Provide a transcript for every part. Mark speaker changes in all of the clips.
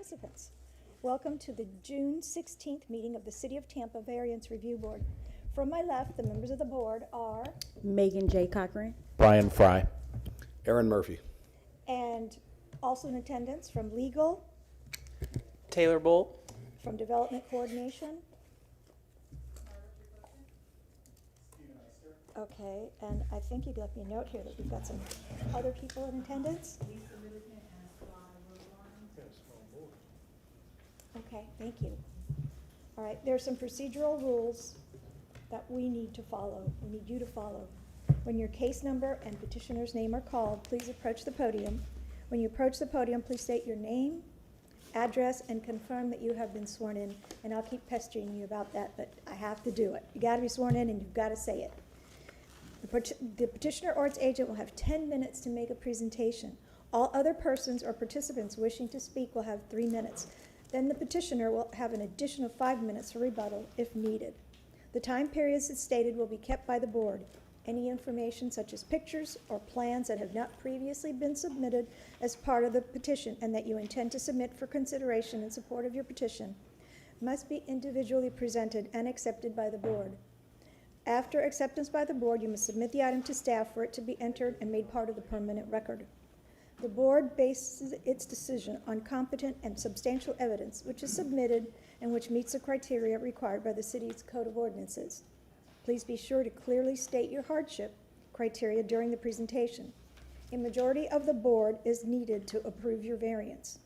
Speaker 1: participants. Welcome to the June 16th meeting of the City of Tampa Variance Review Board. From my left, the members of the board are,
Speaker 2: Megan J. Cochran.
Speaker 3: Brian Fry.
Speaker 4: Aaron Murphy.
Speaker 1: and also in attendance from Legal,
Speaker 5: Taylor Bolt.
Speaker 1: from Development Coordination. Okay, and I think you left me a note here that we've got some other people in attendance. Okay, thank you. All right, there's some procedural rules that we need to follow. We need you to follow. When your case number and petitioner's name are called, please approach the podium. When you approach the podium, please state your name, address, and confirm that you have been sworn in. And I'll keep pestering you about that, but I have to do it. You gotta be sworn in and you've gotta say it. The petitioner or its agent will have 10 minutes to make a presentation. All other persons or participants wishing to speak will have 3 minutes. Then the petitioner will have an additional 5 minutes for rebuttal if needed. The time periods as stated will be kept by the board. Any information such as pictures or plans that have not previously been submitted as part of the petition and that you intend to submit for consideration in support of your petition must be individually presented and accepted by the board. After acceptance by the board, you must submit the item to staff for it to be entered and made part of the permanent record. The board bases its decision on competent and substantial evidence which is submitted and which meets the criteria required by the city's Code of Ordinances. Please be sure to clearly state your hardship criteria during the presentation. A majority of the board is needed to approve your variance.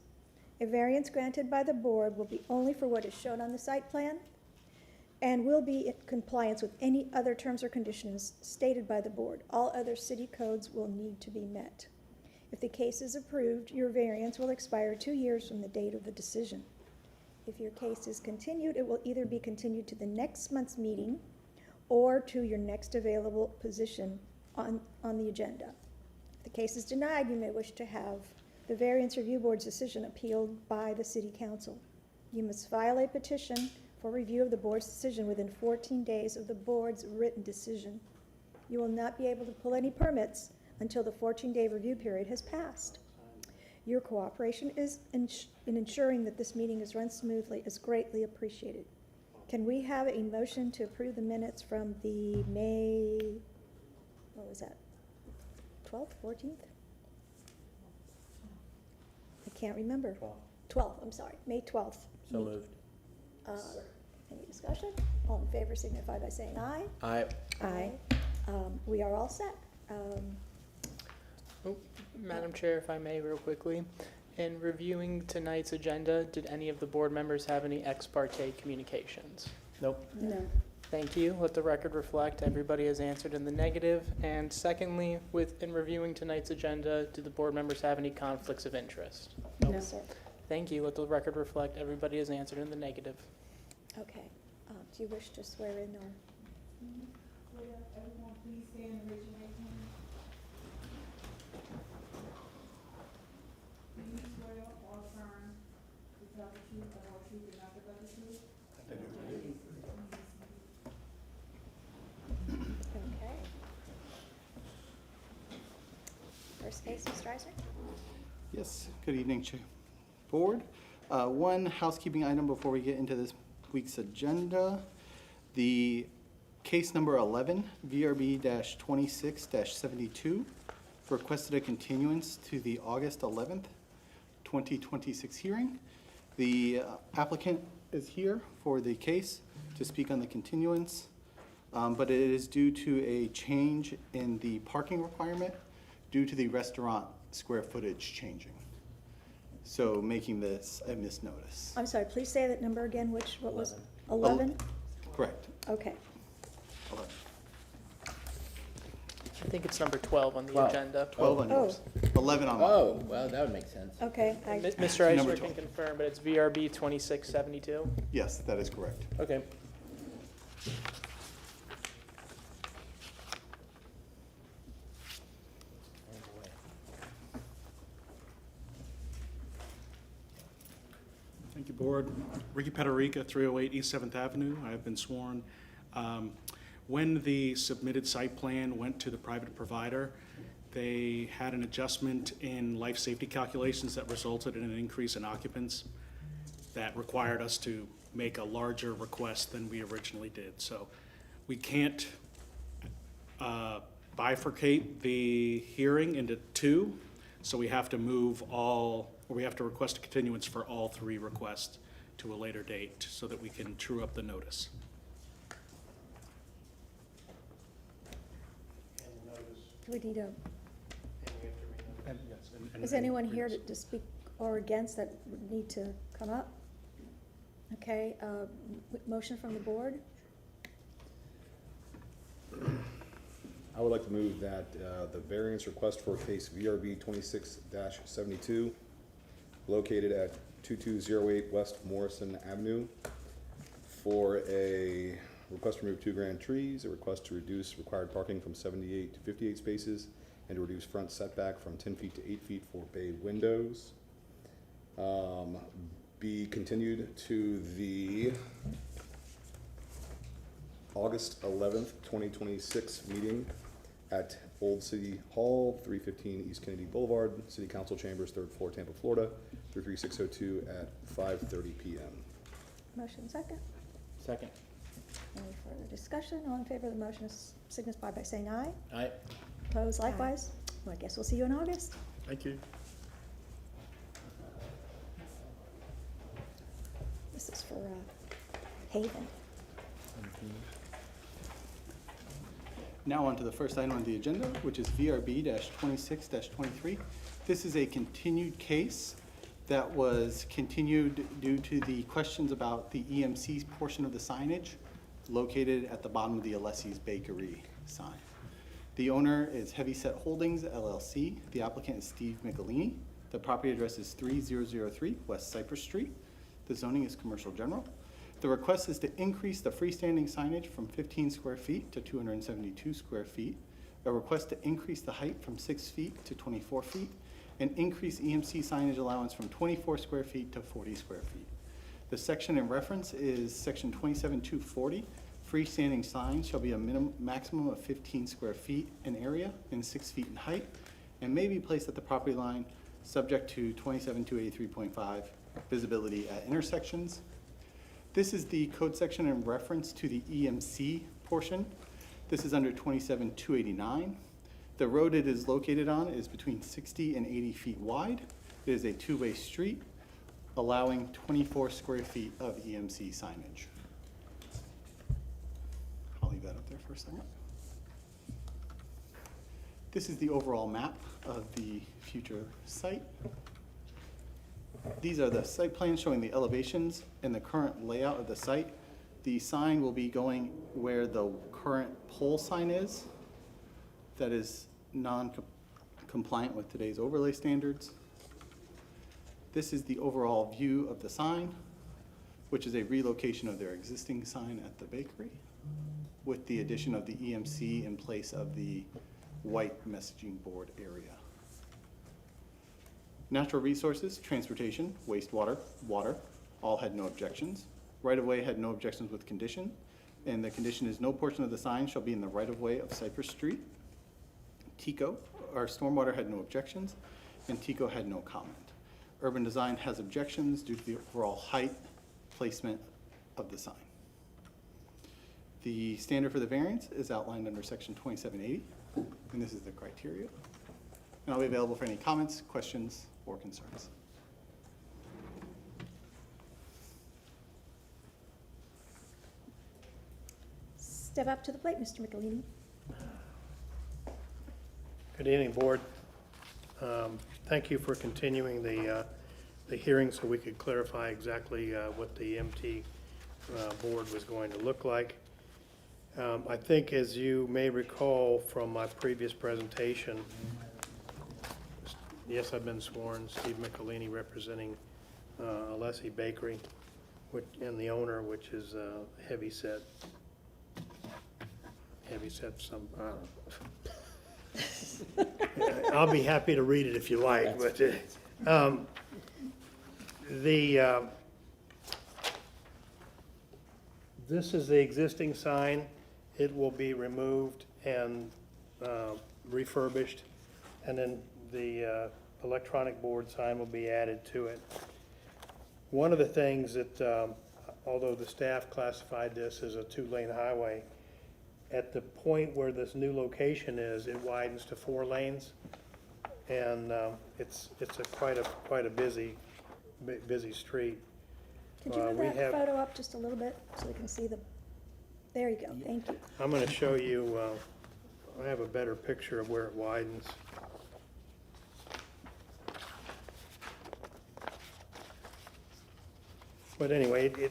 Speaker 1: A variance granted by the board will be only for what is shown on the site plan and will be in compliance with any other terms or conditions stated by the board. All other city codes will need to be met. If the case is approved, your variance will expire 2 years from the date of the decision. If your case is continued, it will either be continued to the next month's meeting or to your next available position on the agenda. If the case is denied, you may wish to have the Variance Review Board's decision appealed by the City Council. You must file a petition for review of the board's decision within 14 days of the board's written decision. You will not be able to pull any permits until the 14-day review period has passed. Your cooperation in ensuring that this meeting is run smoothly is greatly appreciated. Can we have a motion to approve the minutes from the May, what was that, 12th, 14th? I can't remember. 12th, I'm sorry, May 12th.
Speaker 3: So moved.
Speaker 1: Any discussion? All in favor signify by saying aye.
Speaker 3: Aye.
Speaker 1: Aye. We are all set.
Speaker 5: Madam Chair, if I may, real quickly. In reviewing tonight's agenda, did any of the board members have any ex parte communications?
Speaker 3: Nope.
Speaker 2: No.
Speaker 5: Thank you. Let the record reflect everybody has answered in the negative. And secondly, in reviewing tonight's agenda, do the board members have any conflicts of interest?
Speaker 2: No.
Speaker 1: Sir.
Speaker 5: Thank you. Let the record reflect everybody has answered in the negative.
Speaker 1: Okay. Do you wish to swear in or?
Speaker 6: Would everyone please stand and raise your right hand? Do you swear or affirm to tell the truth, the whole truth, and nothing but the truth?
Speaker 1: Okay. First case, Mr. Eisner?
Speaker 7: Yes, good evening, Chair. Board. One housekeeping item before we get into this week's agenda. The case number 11, VRB-26-72, requested a continuance to the August 11th, 2026 hearing. The applicant is here for the case to speak on the continuance, but it is due to a change in the parking requirement due to the restaurant square footage changing. So making this a misnotice.
Speaker 1: I'm sorry, please say that number again, what was it?
Speaker 7: 11.
Speaker 1: 11?
Speaker 7: Correct.
Speaker 1: Okay.
Speaker 7: 11.
Speaker 5: I think it's number 12 on the
Speaker 3: 12.
Speaker 5: agenda.
Speaker 7: 12 on yours. 11 on mine.
Speaker 3: Oh, well, that would make sense.
Speaker 1: Okay.
Speaker 5: Mr. Eisner
Speaker 7: Number
Speaker 5: can
Speaker 7: 12.
Speaker 5: confirm, but it's VRB 2672.
Speaker 7: Yes, that is correct.
Speaker 5: Okay.
Speaker 8: Thank you, Board. Ricky Pederica, 308 East 7th Avenue. I have been sworn. When the submitted site plan went to the private provider, they had an adjustment in life safety calculations that resulted in an increase in occupants that required us to make a larger request than we originally did. So we can't bifurcate the hearing into two, so we have to we have to request a continuance for all three requests to a later date so that we can true up the notice.
Speaker 1: Do we need a,
Speaker 8: And yes, and-
Speaker 1: is anyone here to speak or against that would need to come up? Okay, motion from the board?
Speaker 4: I would like to move that the variance request for case VRB 26-72, located at 2208 West Morrison Avenue, for a request to remove 2 grand trees, a request to reduce required parking from 78 to 58 spaces, and to reduce front setback from 10 feet to 8 feet for bay windows, be continued to the August 11th, 2026 meeting at Old City Hall, 315 East Kennedy Boulevard, City Council Chambers, 3rd floor, Tampa, Florida, 33602 at 5:30 p.m.
Speaker 1: Motion second.
Speaker 3: Second.
Speaker 1: Any further discussion? All in favor of the motion signify by saying aye.
Speaker 3: Aye.
Speaker 1: Opposed likewise? Well, I guess we'll see you in August.
Speaker 8: Thank you.
Speaker 1: This is for Haven.
Speaker 7: Now on to the first item on the agenda, which is VRB-26-23. This is a continued case that was continued due to the questions about the EMC's portion of the signage located at the bottom of the Alessi's Bakery sign. The owner is Heavyset Holdings LLC. The applicant is Steve Michelini. The property address is 3003 West Cypress Street. The zoning is commercial general. The request is to increase the freestanding signage from 15 square feet to 272 square feet, a request to increase the height from 6 feet to 24 feet, and increase EMC signage allowance from 24 square feet to 40 square feet. The section in reference is section 27240. Freestanding signs shall be a maximum of 15 square feet in area and 6 feet in height, and may be placed at the property line, subject to 27283.5 visibility at intersections. This is the code section in reference to the EMC portion. This is under 27289. The road it is located on is between 60 and 80 feet wide. It is a two-way street, allowing 24 square feet of EMC signage. I'll leave that up there for a second. This is the overall map of the future site. These are the site plans showing the elevations and the current layout of the site. The sign will be going where the current pole sign is. That is non-compliant with today's overlay standards. This is the overall view of the sign, which is a relocation of their existing sign at the bakery, with the addition of the EMC in place of the white messaging board area. Natural resources, transportation, wastewater, water, all had no objections. Right-of-way had no objections with condition, and the condition is no portion of the sign shall be in the right-of-way of Cypress Street. TICO, our stormwater had no objections, and TICO had no comment. Urban design has objections due to the overall height placement of the sign. The standard for the variance is outlined under section 2780, and this is the criteria. And I'll be available for any comments, questions, or concerns.
Speaker 1: Step up to the plate, Mr. Michelini.
Speaker 9: Good evening, Board. Thank you for continuing the hearing so we could clarify exactly what the MT board was going to look like. I think, as you may recall from my previous presentation, yes, I've been sworn, Steve Michelini, representing Alessi Bakery, and the owner, which is Heavyset. Some, I don't know. I'll be happy to read it if you like, but this is the existing sign. It will be removed and refurbished, and then the electronic board sign will be added to it. One of the things that, although the staff classified this as a two-lane highway, at the point where this new location is, it widens to 4 lanes. And it's quite a busy street.
Speaker 1: Could you move
Speaker 9: we
Speaker 1: that
Speaker 9: have-
Speaker 1: photo up just a little bit so we can see the, there you go, thank you.
Speaker 9: I'm going to show you, I have a better picture of where it widens. But anyway, the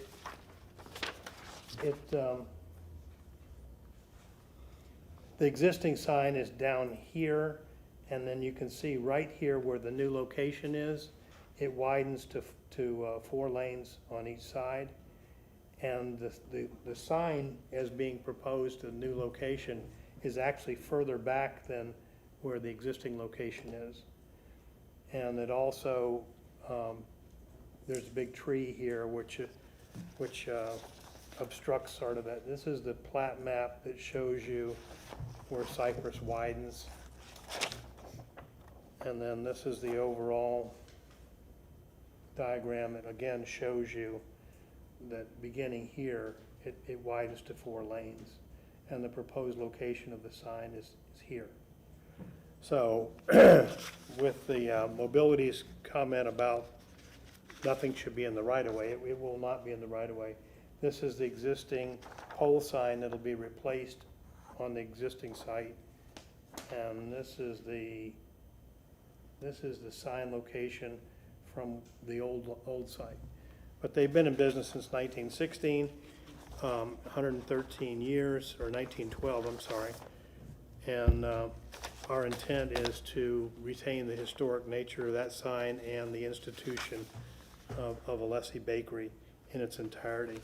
Speaker 9: existing sign is down here, and then you can see right here where the new location is, it widens to 4 lanes on each side. And the sign as being proposed to the new location is actually further back than where the existing location is. And it also, there's a big tree here which obstructs sort of that. This is the plat map that shows you where Cypress widens. And then this is the overall diagram that again shows you that beginning here, it widens to 4 lanes. And the proposed location of the sign is here. So with the mobility's comment about nothing should be in the right-of-way, it will not be in the right-of-way. This is the existing pole sign that'll be replaced on the existing site. And this is the sign location from the old site. But they've been in business since 1916, 113 years, or 1912, I'm sorry. And our intent is to retain the historic nature of that sign and the institution of Alessi Bakery in its entirety.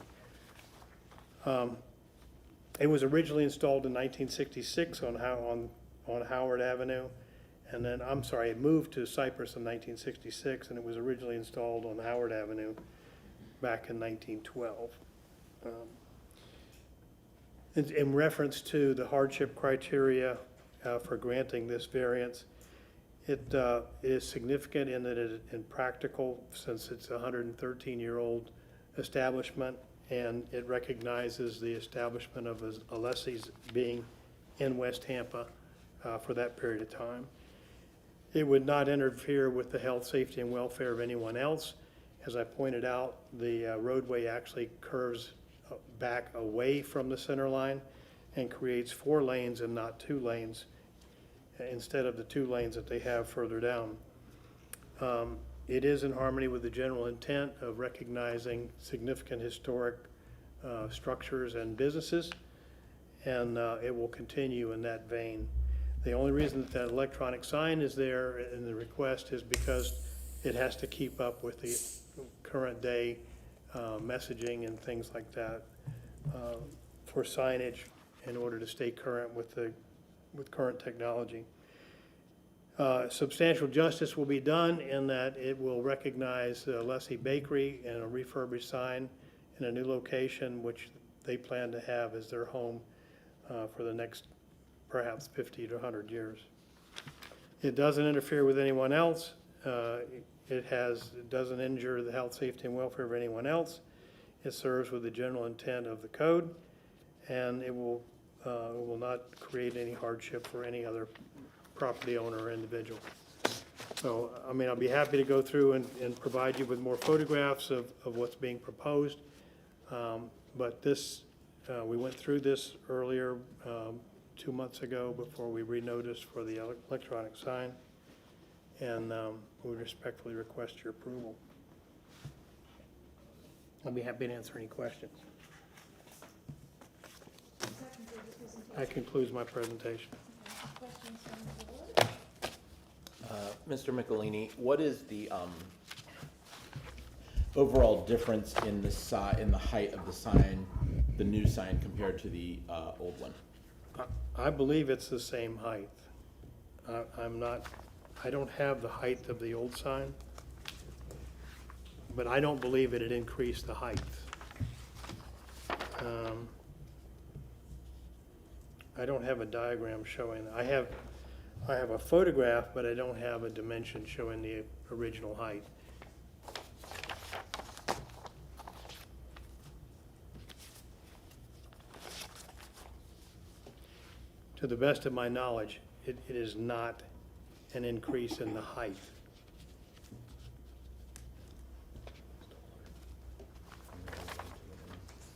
Speaker 9: It was originally installed in 1966 on Howard Avenue. And then, I'm sorry, it moved to Cypress in 1966, and it was originally installed on Howard Avenue back in 1912. In reference to the hardship criteria for granting this variance, it is significant in that it is impractical since it's a 113-year-old establishment, and it recognizes the establishment of Alessi's being in West Tampa for that period of time. It would not interfere with the health, safety, and welfare of anyone else. As I pointed out, the roadway actually curves back away from the center line and creates 4 lanes and not 2 lanes instead of the 2 lanes that they have further down. It is in harmony with the general intent of recognizing significant historic structures and businesses, and it will continue in that vein. The only reason that electronic sign is there in the request is because it has to keep up with the current day messaging and things like that for signage in order to stay current with current technology. Substantial justice will be done in that it will recognize Alessi Bakery and a refurbished sign in a new location, which they plan to have as their home for the next perhaps 50 to 100 years. It doesn't interfere with anyone else. It doesn't injure the health, safety, and welfare of anyone else. It serves with the general intent of the code, and it will not create any hardship for any other property owner or individual. So, I mean, I'll be happy to go through and provide you with more photographs of what's being proposed. But this, we went through this earlier 2 months ago before we renoticed for the electronic sign, and we respectfully request your approval. I'll be happy to answer any questions. That concludes my presentation.
Speaker 1: Questions from the board?
Speaker 3: Mr. Michelini, what is the overall difference in the height of the sign, the new sign, compared to the old one?
Speaker 9: I believe it's the same height. I don't have the height of the old sign, but I don't believe it had increased the height. I don't have a diagram showing. I have a photograph, but I don't have a dimension showing the original height. to the best of my knowledge, it is not an increase in the height.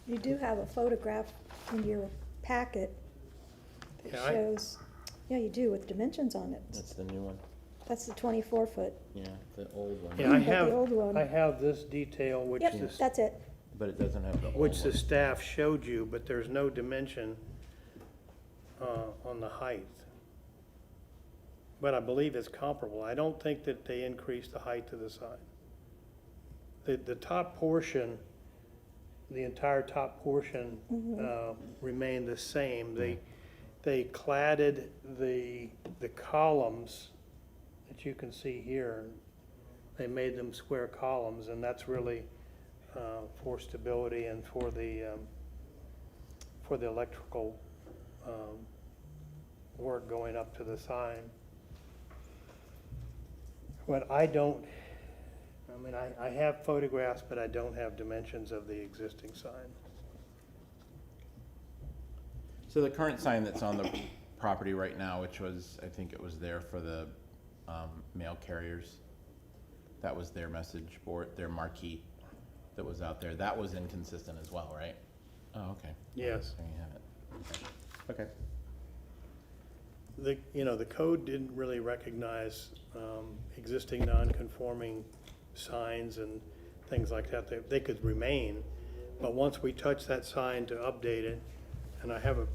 Speaker 1: You do have a photograph in your packet that
Speaker 9: Yeah,
Speaker 1: shows, yeah, you do, with dimensions on it.
Speaker 3: That's the new one.
Speaker 1: That's the 24-foot.
Speaker 3: Yeah, the old one.
Speaker 9: Yeah,
Speaker 1: But the old one-
Speaker 9: I have this detail, which
Speaker 1: Yep,
Speaker 9: is,
Speaker 1: that's it.
Speaker 3: But it doesn't have the old
Speaker 9: which the
Speaker 3: one.
Speaker 9: staff showed you, but there's no dimension on the height. But I believe it's comparable. I don't think that they increased the height to the sign. The top portion, the entire top portion remained the same. They cladded the columns that you can see here. They made them square columns, and that's really for stability and for the electrical work going up to the sign. But I mean, I have photographs, but I don't have dimensions of the existing sign.
Speaker 3: So the current sign that's on the property right now, which was, I think it was there for the mail carriers, that was their message board, their marquee that was out there, that was inconsistent as well, right? Oh, okay.
Speaker 9: Yes.
Speaker 3: There you have it. Okay.
Speaker 9: The code didn't really recognize existing non-conforming signs and things like that. They could remain, but once we touch that sign to update it, and I have a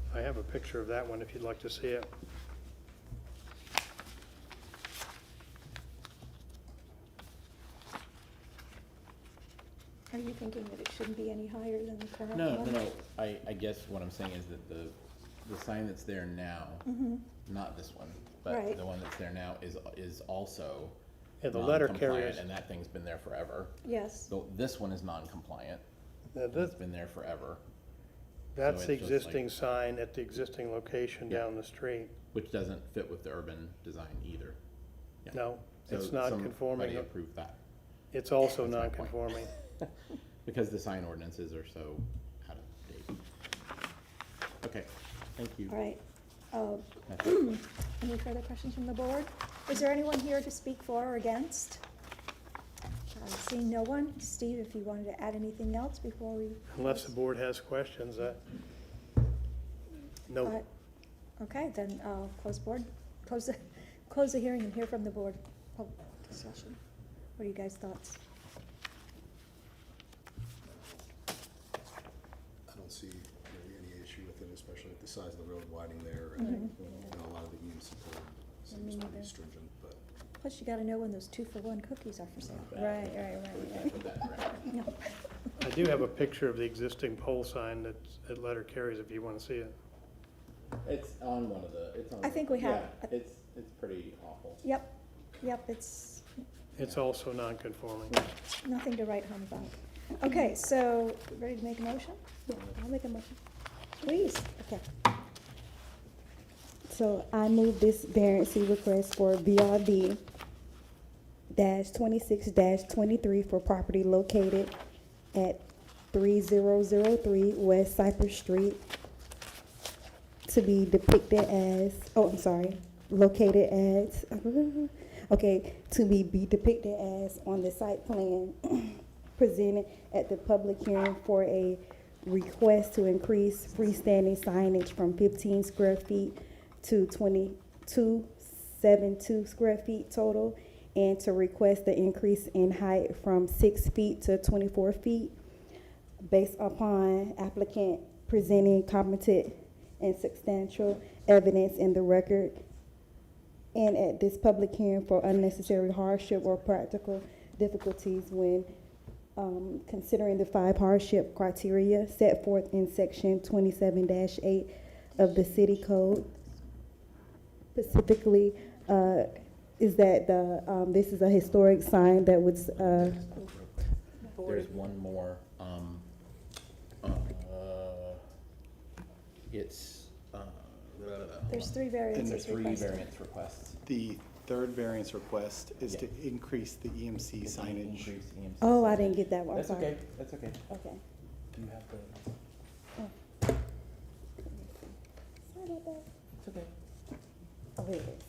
Speaker 9: picture of that one if you'd like to see it.
Speaker 1: Are you thinking that it shouldn't be any higher than the current
Speaker 3: No,
Speaker 1: one?
Speaker 3: no, no, I guess what I'm saying is that the sign that's there now, not this one, but
Speaker 1: Right.
Speaker 3: the one that's there now is also
Speaker 9: Yeah, the letter
Speaker 3: non-compliant,
Speaker 9: carriers.
Speaker 3: and that thing's been there forever.
Speaker 1: Yes.
Speaker 3: So this one is non-compliant,
Speaker 9: Now,
Speaker 3: it's been there forever,
Speaker 9: That's
Speaker 3: So
Speaker 9: the
Speaker 3: it's just like-
Speaker 9: existing sign at the existing location
Speaker 3: Yeah.
Speaker 9: down the street.
Speaker 3: which doesn't fit with the urban design either. Yeah.
Speaker 9: No,
Speaker 3: So
Speaker 9: it's not
Speaker 3: somebody
Speaker 9: conforming.
Speaker 3: approved that,
Speaker 9: It's also
Speaker 3: That's my point.
Speaker 9: non-conforming.
Speaker 3: because the sign ordinances are so out of date. Okay, thank you.
Speaker 1: All right.
Speaker 3: That's it.
Speaker 1: Any further questions from the board? Is there anyone here to speak for or against? Seeing no one, Steve, if you wanted to add anything else before we?
Speaker 9: Unless the board has questions, no.
Speaker 1: Okay, then close the hearing and hear from the board. Public discussion. What are you guys' thoughts?
Speaker 4: I don't see really any issue with it, especially with the size of the road widening there. And a lot of the EMC code seems pretty stringent, but
Speaker 1: Plus, you gotta know when those 2-for-1 cookies are for sale.
Speaker 2: Right.
Speaker 3: Put that in record.
Speaker 1: No.
Speaker 9: I do have a picture of the existing pole sign that's at letter carries if you want to see it.
Speaker 3: It's on one of the, it's on.
Speaker 1: I think we have-
Speaker 3: Yeah, it's pretty awful.
Speaker 1: Yep, it's
Speaker 9: It's also non-conforming.
Speaker 1: nothing to write home about. Okay, so, ready to make a motion? Yeah, I'll make a motion. Please, okay.
Speaker 2: So I move this variance request for VRB -26-23 for property located at 3003 West Cypress Street to be depicted as, located as, to be depicted as on the site plan presented at the public hearing for a request to increase freestanding signage from 15 square feet to 2272 square feet total, and to request the increase in height from 6 feet to 24 feet based upon applicant presenting competent and substantial evidence in the record, and at this public hearing for unnecessary hardship or practical difficulties when considering the 5 hardship criteria set forth in section 27-8 of the city code. Specifically, is that this is a historic sign that was,
Speaker 3: There's one more, it's,
Speaker 1: There's 3
Speaker 3: and
Speaker 1: variances
Speaker 3: there's 3
Speaker 1: requested.
Speaker 3: variance requests.
Speaker 7: The third variance request is to increase the EMC
Speaker 3: It's an
Speaker 7: signage.
Speaker 3: increase EMC
Speaker 2: oh, I
Speaker 3: signage.
Speaker 2: didn't get that one, I'm
Speaker 3: That's
Speaker 2: sorry.
Speaker 3: okay, that's okay.
Speaker 2: Okay.
Speaker 3: Do you have the?
Speaker 2: Sorry about that.
Speaker 5: It's okay.
Speaker 2: Oh, here it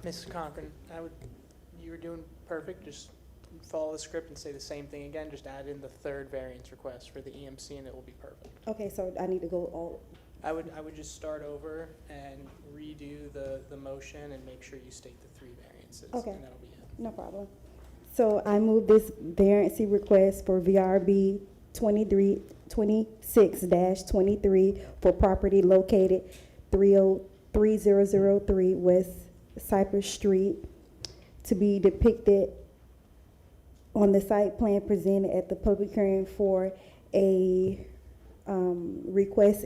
Speaker 2: is.
Speaker 5: Mrs. Cochran, you were doing perfect. Just follow the script and say the same thing again. Just add in the third variance request for the EMC and it will be perfect.
Speaker 2: Okay, so I need to go all,
Speaker 5: I would just start over and redo the motion and make sure you state the three variances.
Speaker 2: Okay.
Speaker 5: And that'll be it.
Speaker 2: no problem. So I move this variance request for VRB 26-23 for property located 3003 West Cypress Street to be depicted on the site plan presented at the public hearing for a request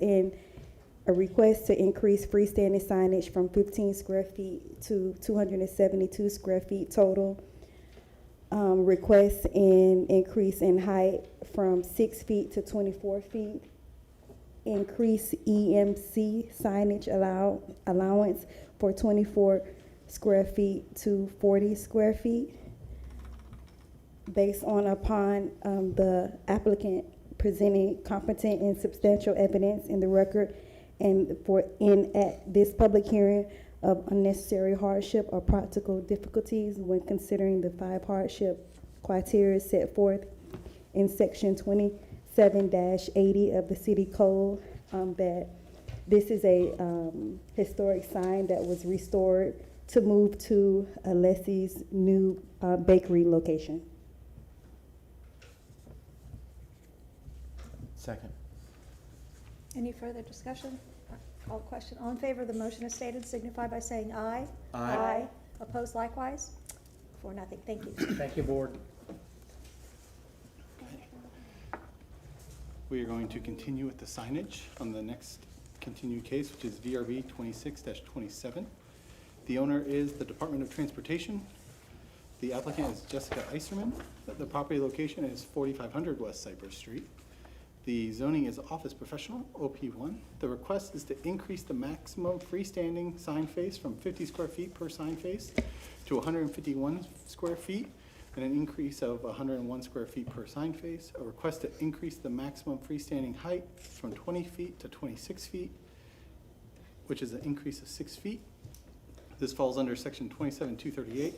Speaker 2: to increase freestanding signage from 15 square feet to 272 square feet total. Request an increase in height from 6 feet to 24 feet. Increase EMC signage allowance for 24 square feet to 40 square feet. Based upon the applicant presenting competent and substantial evidence in the record and at this public hearing of unnecessary hardship or practical difficulties when considering the 5 hardship criteria set forth in section 27-80 of the city code, that this is a historic sign that was restored to move to a lessee's new bakery location.
Speaker 3: Second.
Speaker 1: Any further discussion? Call question. All in favor of the motion as stated signify by saying aye.
Speaker 3: Aye.
Speaker 1: Opposed likewise? 4-0. Thank you.
Speaker 9: Thank you, board.
Speaker 7: We are going to continue with the signage on the next continued case, which is VRB 26-27. The owner is the Department of Transportation. The applicant is Jessica Iserman. The property location is 4500 West Cypress Street. The zoning is office professional, OP1. The request is to increase the maximum freestanding sign face from 50 square feet per sign face to 151 square feet, and an increase of 101 square feet per sign face. A request to increase the maximum freestanding height from 20 feet to 26 feet, which is an increase of 6 feet. This falls under section 27-238.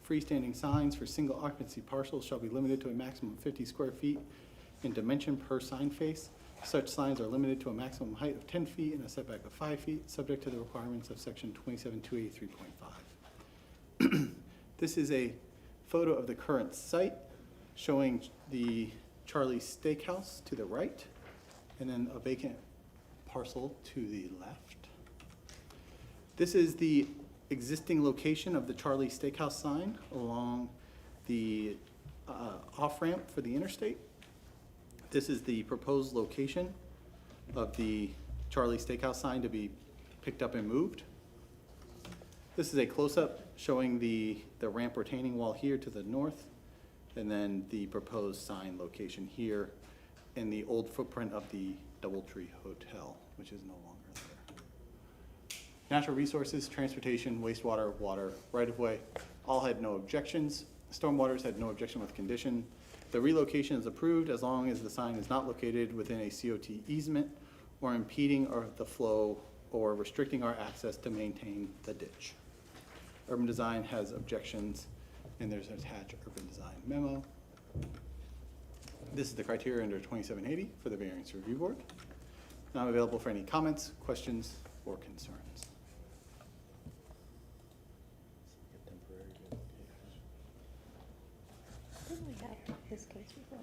Speaker 7: Freestanding signs for single occupancy parcels shall be limited to a maximum of 50 square feet in dimension per sign face. Such signs are limited to a maximum height of 10 feet and a setback of 5 feet, subject to the requirements of section 27-283.5. This is a photo of the current site showing the Charlie Steakhouse to the right and then a vacant parcel to the left. This is the existing location of the Charlie Steakhouse sign along the off-ramp for the interstate. This is the proposed location of the Charlie Steakhouse sign to be picked up and moved. This is a close-up showing the ramp retaining wall here to the north, and then the proposed sign location here in the old footprint of the Doubletree Hotel, which is no longer there. Natural resources, transportation, wastewater, water, right-of-way, all had no objections. Stormwaters had no objection with condition. The relocation is approved as long as the sign is not located within a COT easement or impeding the flow or restricting our access to maintain the ditch. Urban design has objections, and there's an attached urban design memo. This is the criteria under 2780 for the Variance Review Board. Now I'm available for any comments, questions, or concerns.
Speaker 1: Didn't we have this case before?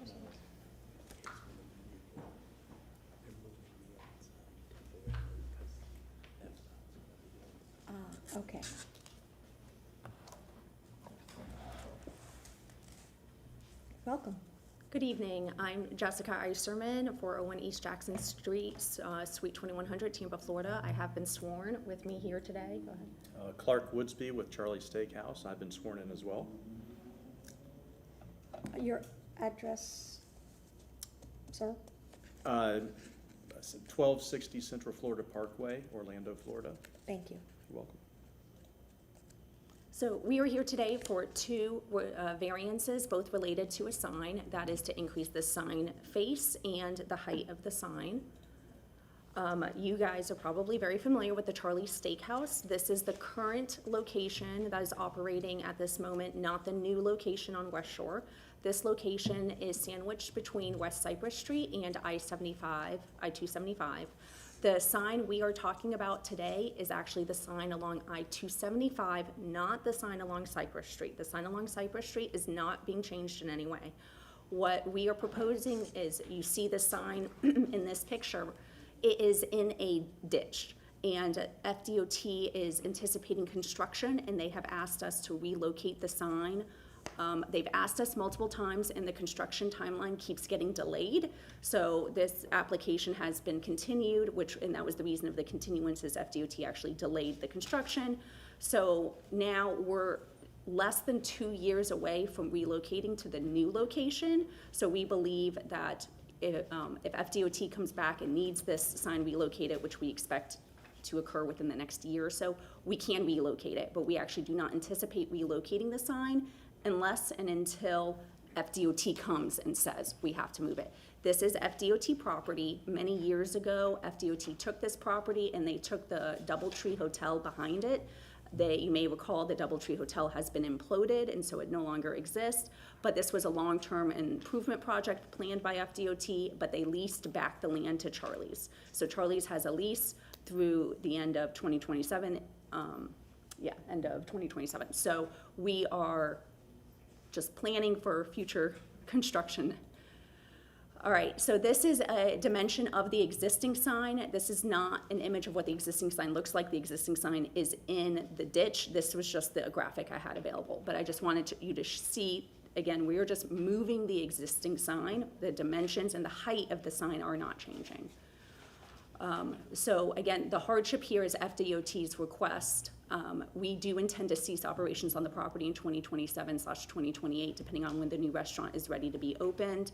Speaker 1: Okay. Welcome.
Speaker 10: Good evening. I'm Jessica Iserman, 401 East Jackson Street, Suite 2100, Tampa, Florida. I have been sworn. With me here today. Go ahead.
Speaker 11: Clark Woodsby with Charlie Steakhouse. I've been sworn in as well.
Speaker 1: Your address, sir?
Speaker 11: 1260 Central Florida Parkway, Orlando, Florida.
Speaker 1: Thank you.
Speaker 11: You're welcome.
Speaker 10: So we are here today for two variances, both related to a sign. That is to increase the sign face and the height of the sign. You guys are probably very familiar with the Charlie's Steakhouse. This is the current location that is operating at this moment, not the new location on West Shore. This location is sandwiched between West Cypress Street and I-275. The sign we are talking about today is actually the sign along I-275, not the sign along Cypress Street. The sign along Cypress Street is not being changed in any way. What we are proposing is, you see the sign in this picture, it is in a ditch. And FDOT is anticipating construction, and they have asked us to relocate the sign. They've asked us multiple times, and the construction timeline keeps getting delayed. So this application has been continued, and that was the reason of the continuance, is FDOT actually delayed the construction. So now we're less than 2 years away from relocating to the new location. So we believe that if FDOT comes back and needs this sign relocated, which we expect to occur within the next year or so, we can relocate it. But we actually do not anticipate relocating the sign unless and until FDOT comes and says we have to move it. This is FDOT property. Many years ago, FDOT took this property and they took the DoubleTree Hotel behind it. You may recall the DoubleTree Hotel has been imploded, and so it no longer exists. But this was a long-term improvement project planned by FDOT, but they leased back the land to Charlie's. So Charlie's has a lease through the end of 2027. End of 2027. So we are just planning for future construction. All right, so this is a dimension of the existing sign. This is not an image of what the existing sign looks like. The existing sign is in the ditch. This was just the graphic I had available, but I just wanted you to see, again, we are just moving the existing sign. The dimensions and the height of the sign are not changing. So again, the hardship here is FDOT's request. We do intend to cease operations on the property in 2027/2028, depending on when the new restaurant is ready to be opened.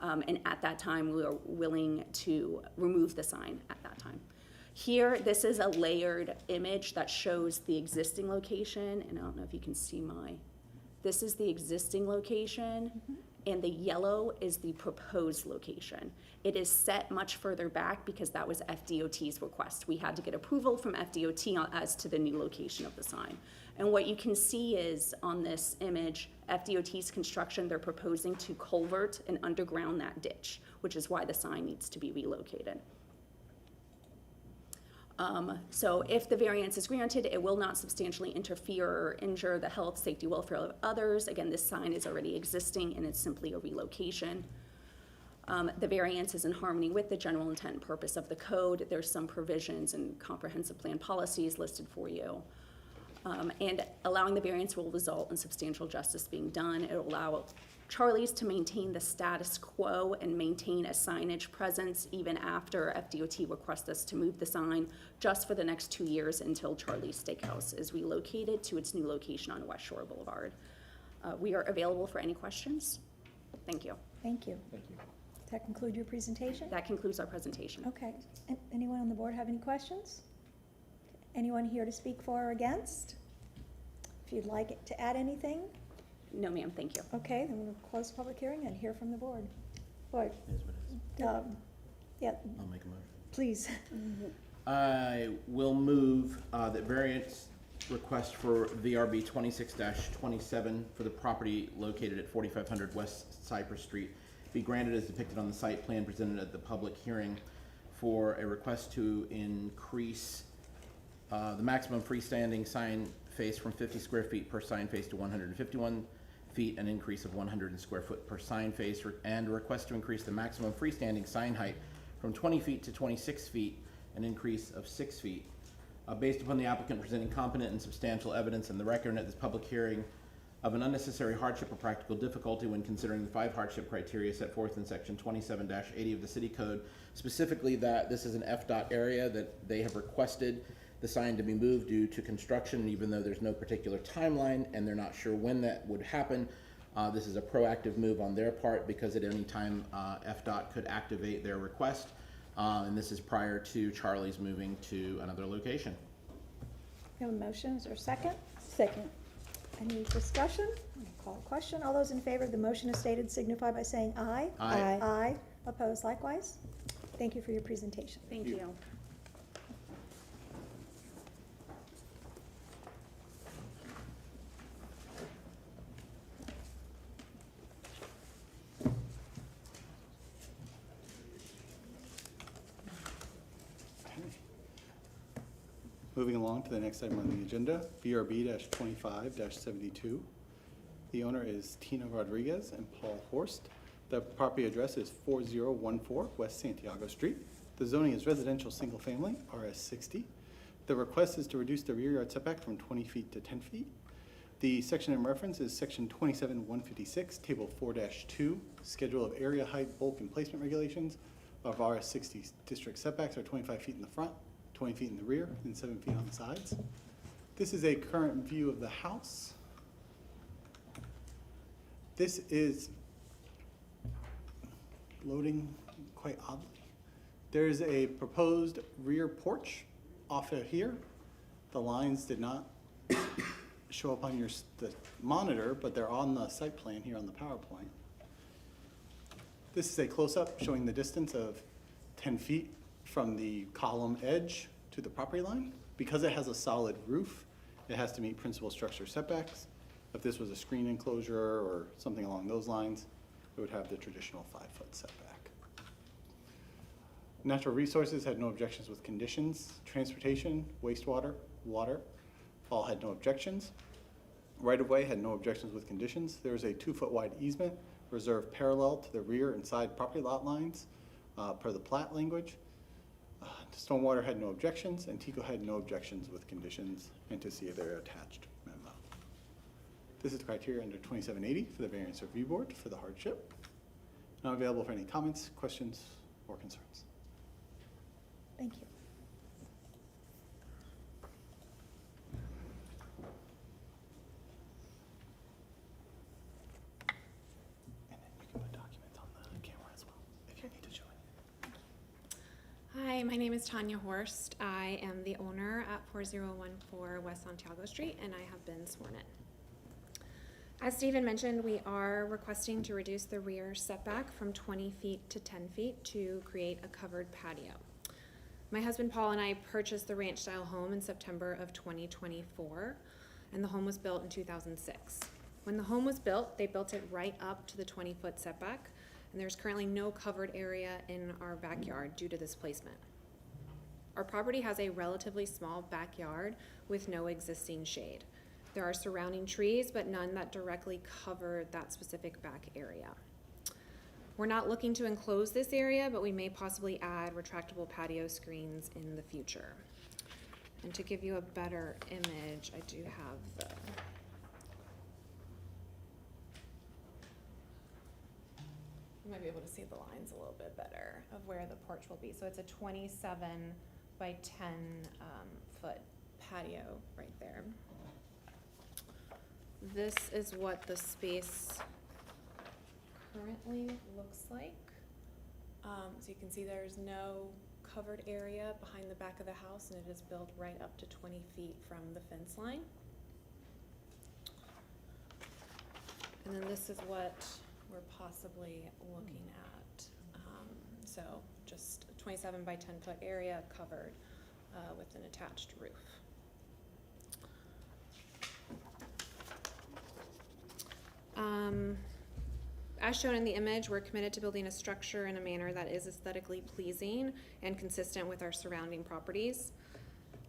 Speaker 10: And at that time, we are willing to remove the sign at that time. Here, this is a layered image that shows the existing location, and I don't know if you can see this is the existing location, and the yellow is the proposed location. It is set much further back because that was FDOT's request. We had to get approval from FDOT as to the new location of the sign. And what you can see is on this image, FDOT's construction, they're proposing to culvert and underground that ditch, which is why the sign needs to be relocated. So if the variance is granted, it will not substantially interfere or injure the health, safety, welfare of others. Again, this sign is already existing and it's simply a relocation. The variance is in harmony with the general intent and purpose of the code. There's some provisions and comprehensive plan policies listed for you. And allowing the variance will result in substantial justice being done. It will allow Charlie's to maintain the status quo and maintain a signage presence even after FDOT requests us to move the sign just for the next 2 years until Charlie's Steakhouse is relocated to its new location on West Shore Boulevard. We are available for any questions. Thank you.
Speaker 1: Thank you.
Speaker 4: Thank you.
Speaker 1: Does that conclude your presentation?
Speaker 10: That concludes our presentation.
Speaker 1: Okay. Anyone on the board have any questions? Anyone here to speak for or against? If you'd like to add anything?
Speaker 10: No, ma'am, thank you.
Speaker 1: Okay, then we'll close the public hearing and hear from the board. Board,
Speaker 3: It is what it is.
Speaker 1: yeah,
Speaker 3: I'll make a motion.
Speaker 1: please.
Speaker 3: I will move that variance request for VRB 26-27 for the property located at 4500 West Cypress Street be granted as depicted on the site plan presented at the public hearing for a request to increase the maximum freestanding sign face from 50 square feet per sign face to 151 feet, an increase of 100 square foot per sign face, and a request to increase the maximum freestanding sign height from 20 feet to 26 feet, an increase of 6 feet. Based upon the applicant presenting competent and substantial evidence in the record at this public hearing of an unnecessary hardship or practical difficulty when considering the 5 hardship criteria set forth in section 27-80 of the city code, specifically that this is an FDOT area that they have requested the sign to be moved due to construction, even though there's no particular timeline and they're not sure when that would happen. This is a proactive move on their part because at any time FDOT could activate their request, and this is prior to Charlie's moving to another location.
Speaker 1: We have a motion, is there a second?
Speaker 2: Second.
Speaker 1: Any discussion? I'll call a question. All those in favor of the motion as stated signify by saying aye.
Speaker 3: Aye.
Speaker 1: Aye. Opposed likewise? Thank you for your presentation.
Speaker 10: Thank you.
Speaker 7: Moving along to the next item on the agenda, VRB 25 -72. The owner is Tina Rodriguez and Paul Horst. The property address is 4014 West Santiago Street. The zoning is residential single family, RS 60. The request is to reduce the rear yard setback from 20 feet to 10 feet. The section in reference is section 27-156, table 4-2, schedule of area height, bulk, and placement regulations of RS 60. District setbacks are 25 feet in the front, 20 feet in the rear, and 7 feet on the sides. This is a current view of the house. This is loading quite oddly. There's a proposed rear porch off of here. The lines did not show up on the monitor, but they're on the site plan here on the PowerPoint. This is a close-up showing the distance of 10 feet from the column edge to the property line. Because it has a solid roof, it has to meet principal structure setbacks. If this was a screen enclosure or something along those lines, it would have the traditional 5-foot setback. Natural Resources had no objections with conditions. Transportation, wastewater, water, all had no objections. Right-of-way had no objections with conditions. There is a 2-foot wide easement reserved parallel to the rear and side property lot lines per the plat language. Stormwater had no objections, and TECO had no objections with conditions, and to see their attached memo. This is the criteria under 2780 for the Variance Review Board for the hardship. Now available for any comments, questions, or concerns.
Speaker 1: Thank you.
Speaker 7: And then you can put documents on the camera as well, if you need to show it.
Speaker 12: Hi, my name is Tanya Horst. I am the owner at 4014 West Santiago Street, and I have been sworn in. As Stephen mentioned, we are requesting to reduce the rear setback from 20 feet to 10 feet to create a covered patio. My husband Paul and I purchased the ranch-style home in September of 2024, and the home was built in 2006. When the home was built, they built it right up to the 20-foot setback, and there's currently no covered area in our backyard due to this placement. Our property has a relatively small backyard with no existing shade. There are surrounding trees, but none that directly cover that specific back area. We're not looking to enclose this area, but we may possibly add retractable patio screens in the future. And to give you a better image, I do have the you might be able to see the lines a little bit better of where the porch will be. So it's a 27 by 10 foot patio right there. This is what the space currently looks like. So you can see there's no covered area behind the back of the house, and it is built right up to 20 feet from the fence line. And then this is what we're possibly looking at. So just a 27 by 10 foot area covered with an attached roof. As shown in the image, we're committed to building a structure in a manner that is aesthetically pleasing and consistent with our surrounding properties.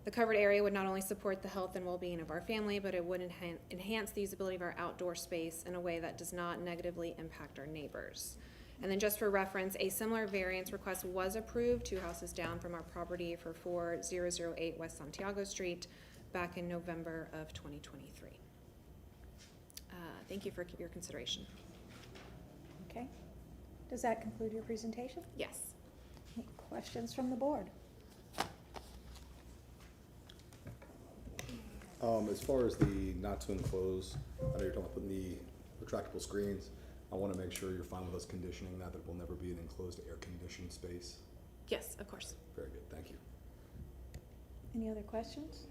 Speaker 12: The covered area would not only support the health and well-being of our family, but it would enhance the usability of our outdoor space in a way that does not negatively impact our neighbors. And then just for reference, a similar variance request was approved 2 houses down from our property for 4008 West Santiago Street back in November of 2023. Thank you for your consideration.
Speaker 1: Okay. Does that conclude your presentation?
Speaker 12: Yes.
Speaker 1: Any questions from the board?
Speaker 4: As far as the not to enclose, I know you're talking about putting the retractable screens. I want to make sure you're fine with us conditioning that it will never be an enclosed air-conditioned space.
Speaker 12: Yes, of course.
Speaker 4: Very good, thank you.
Speaker 1: Any other questions?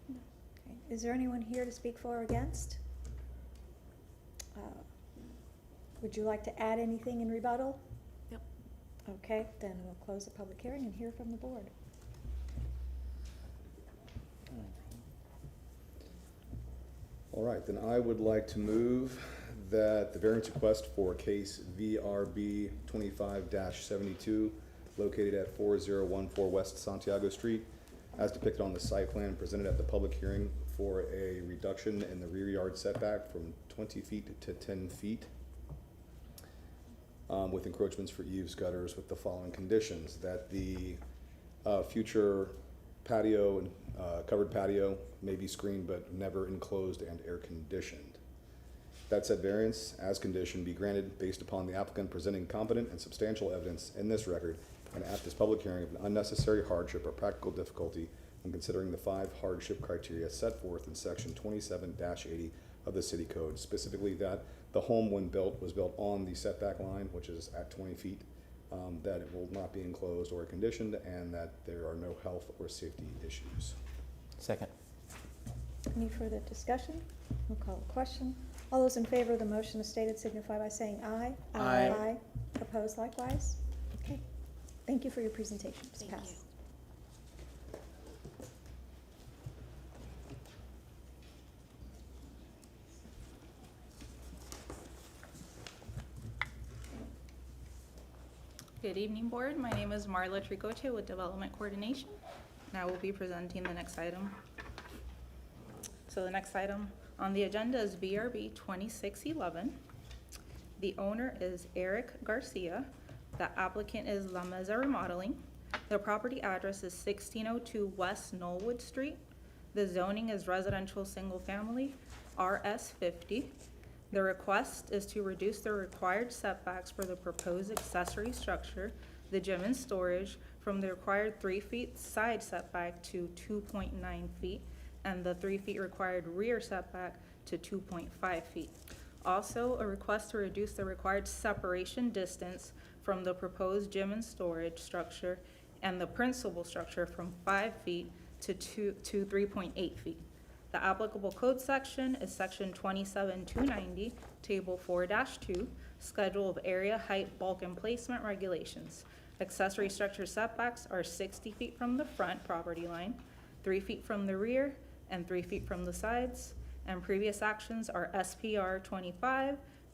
Speaker 1: No. Okay. Is there anyone here to speak for or against? Would you like to add anything in rebuttal?
Speaker 12: Yep.
Speaker 1: Okay, then we'll close the public hearing and hear from the board.
Speaker 4: All right, then I would like to move that the variance request for case VRB 25-72, located at 4014 West Santiago Street, as depicted on the site plan presented at the public hearing for a reduction in the rear yard setback from 20 feet to 10 feet, with encroachments for eaves, gutters, with the following conditions: that the future patio and covered patio may be screened but never enclosed and air conditioned. That said variance, as conditioned, be granted based upon the applicant presenting competent and substantial evidence in this record and at this public hearing of an unnecessary hardship or practical difficulty when considering the 5 hardship criteria set forth in section 27-80 of the city code, specifically that the home, when built, was built on the setback line, which is at 20 feet, that it will not be enclosed or conditioned, and that there are no health or safety issues.
Speaker 3: Second.
Speaker 1: Any further discussion? We'll call a question. All those in favor of the motion as stated signify by saying aye.
Speaker 3: Aye.
Speaker 1: Aye. Opposed likewise? Okay. Thank you for your presentation. Ms.
Speaker 12: Thank
Speaker 1: Pass.
Speaker 12: you.
Speaker 13: Good evening, Board. My name is Marla Tricoche with Development Coordination, and I will be presenting the next item. So the next item on the agenda is VRB 2611. The owner is Eric Garcia. The applicant is La Mesa Remodeling. The property address is 1602 West Knollwood Street. The zoning is residential single family, RS 50. The request is to reduce the required setbacks for the proposed accessory structure, the gym and storage, from the required 3 feet side setback to 2.9 feet, and the 3 feet required rear setback to 2.5 feet. Also, a request to reduce the required separation distance from the proposed gym and storage structure and the principal structure from 5 feet to 3.8 feet. The applicable code section is section 27290, table 4-2, schedule of area, height, bulk, and placement regulations. Accessory structure setbacks are 60 feet from the front property line, 3 feet from the rear, and 3 feet from the sides. And previous actions are SPR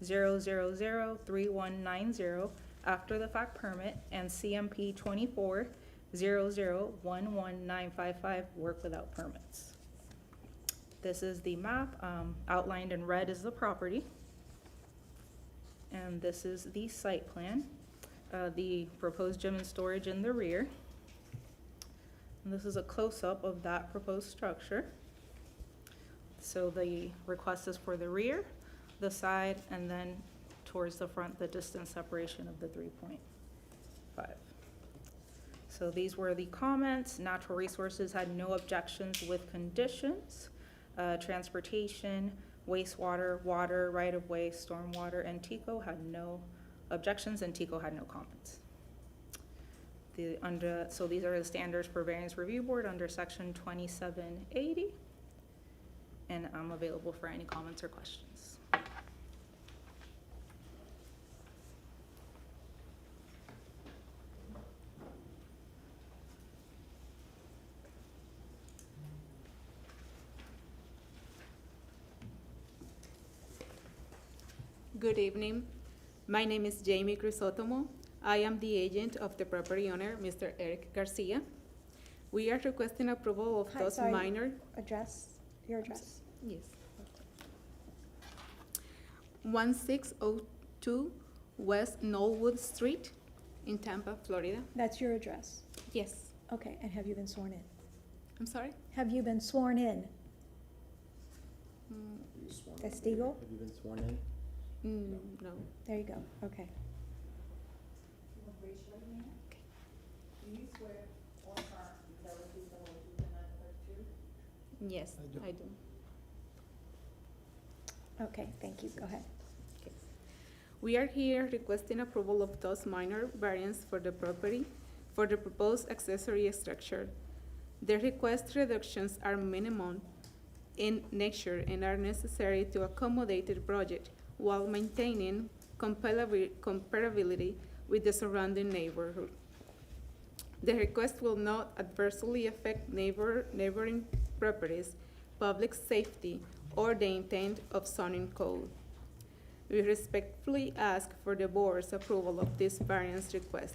Speaker 13: 25-000-3190, after the fact permit, and CMP 24-00-11955, work without permits. This is the map. Outlined in red is the property. And this is the site plan. The proposed gym and storage in the rear. And this is a close-up of that proposed structure. So the request is for the rear, the side, and then towards the front, the distance separation of the 3.5. So these were the comments. Natural Resources had no objections with conditions. Transportation, wastewater, water, right-of-way, stormwater, and TICO had no objections, and TICO had no comments. So these are the standards for Variance Review Board under section 2780, and I'm available for any comments or questions.
Speaker 14: Good evening. My name is Jamie Crisotomo. I am the agent of the property owner, Mr. Eric Garcia. We are requesting approval of those minor.
Speaker 1: Your address.
Speaker 14: Yes. 1602 West Knollwood Street in Tampa, Florida.
Speaker 1: That's your address?
Speaker 14: Yes.
Speaker 1: Okay, and have you been sworn in?
Speaker 14: I'm sorry?
Speaker 1: Have you been sworn in? Testigo?
Speaker 3: Have you been sworn in?
Speaker 14: No.
Speaker 1: There you go, okay.
Speaker 6: Raise your right hand. Do you swear or affirm to tell the truth, the whole truth, and nothing but the truth?
Speaker 14: Yes, I do.
Speaker 1: Okay, thank you, go ahead.
Speaker 14: We are here requesting approval of those minor variants for the property for the proposed accessory structure. The request reductions are minimum in nature and are necessary to accommodate the project while maintaining comparability with the surrounding neighborhood. The request will not adversely affect neighboring properties, public safety, or the intent of zoning code. We respectfully ask for the board's approval of this variance request.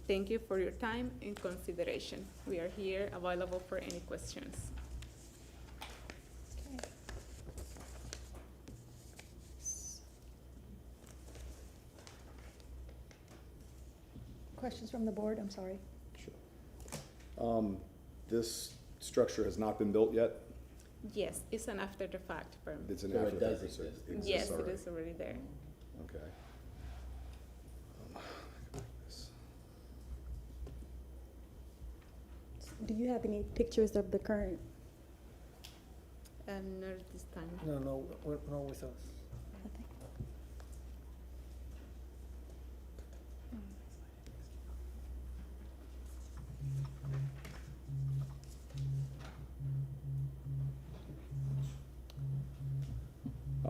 Speaker 14: Thank you for your time and consideration. We are here available for any questions.
Speaker 1: Okay. Questions from the board? I'm sorry.
Speaker 4: Sure. This structure has not been built yet?
Speaker 14: Yes, it's an after-the-fact permit.
Speaker 4: It's an
Speaker 3: So it
Speaker 4: after
Speaker 3: does
Speaker 4: that, so it
Speaker 3: exist.
Speaker 4: exists
Speaker 14: Yes, it
Speaker 4: already.
Speaker 14: is already there.
Speaker 4: Okay.
Speaker 2: Do you have any pictures of the current?
Speaker 14: And not this time.
Speaker 9: No, no with us.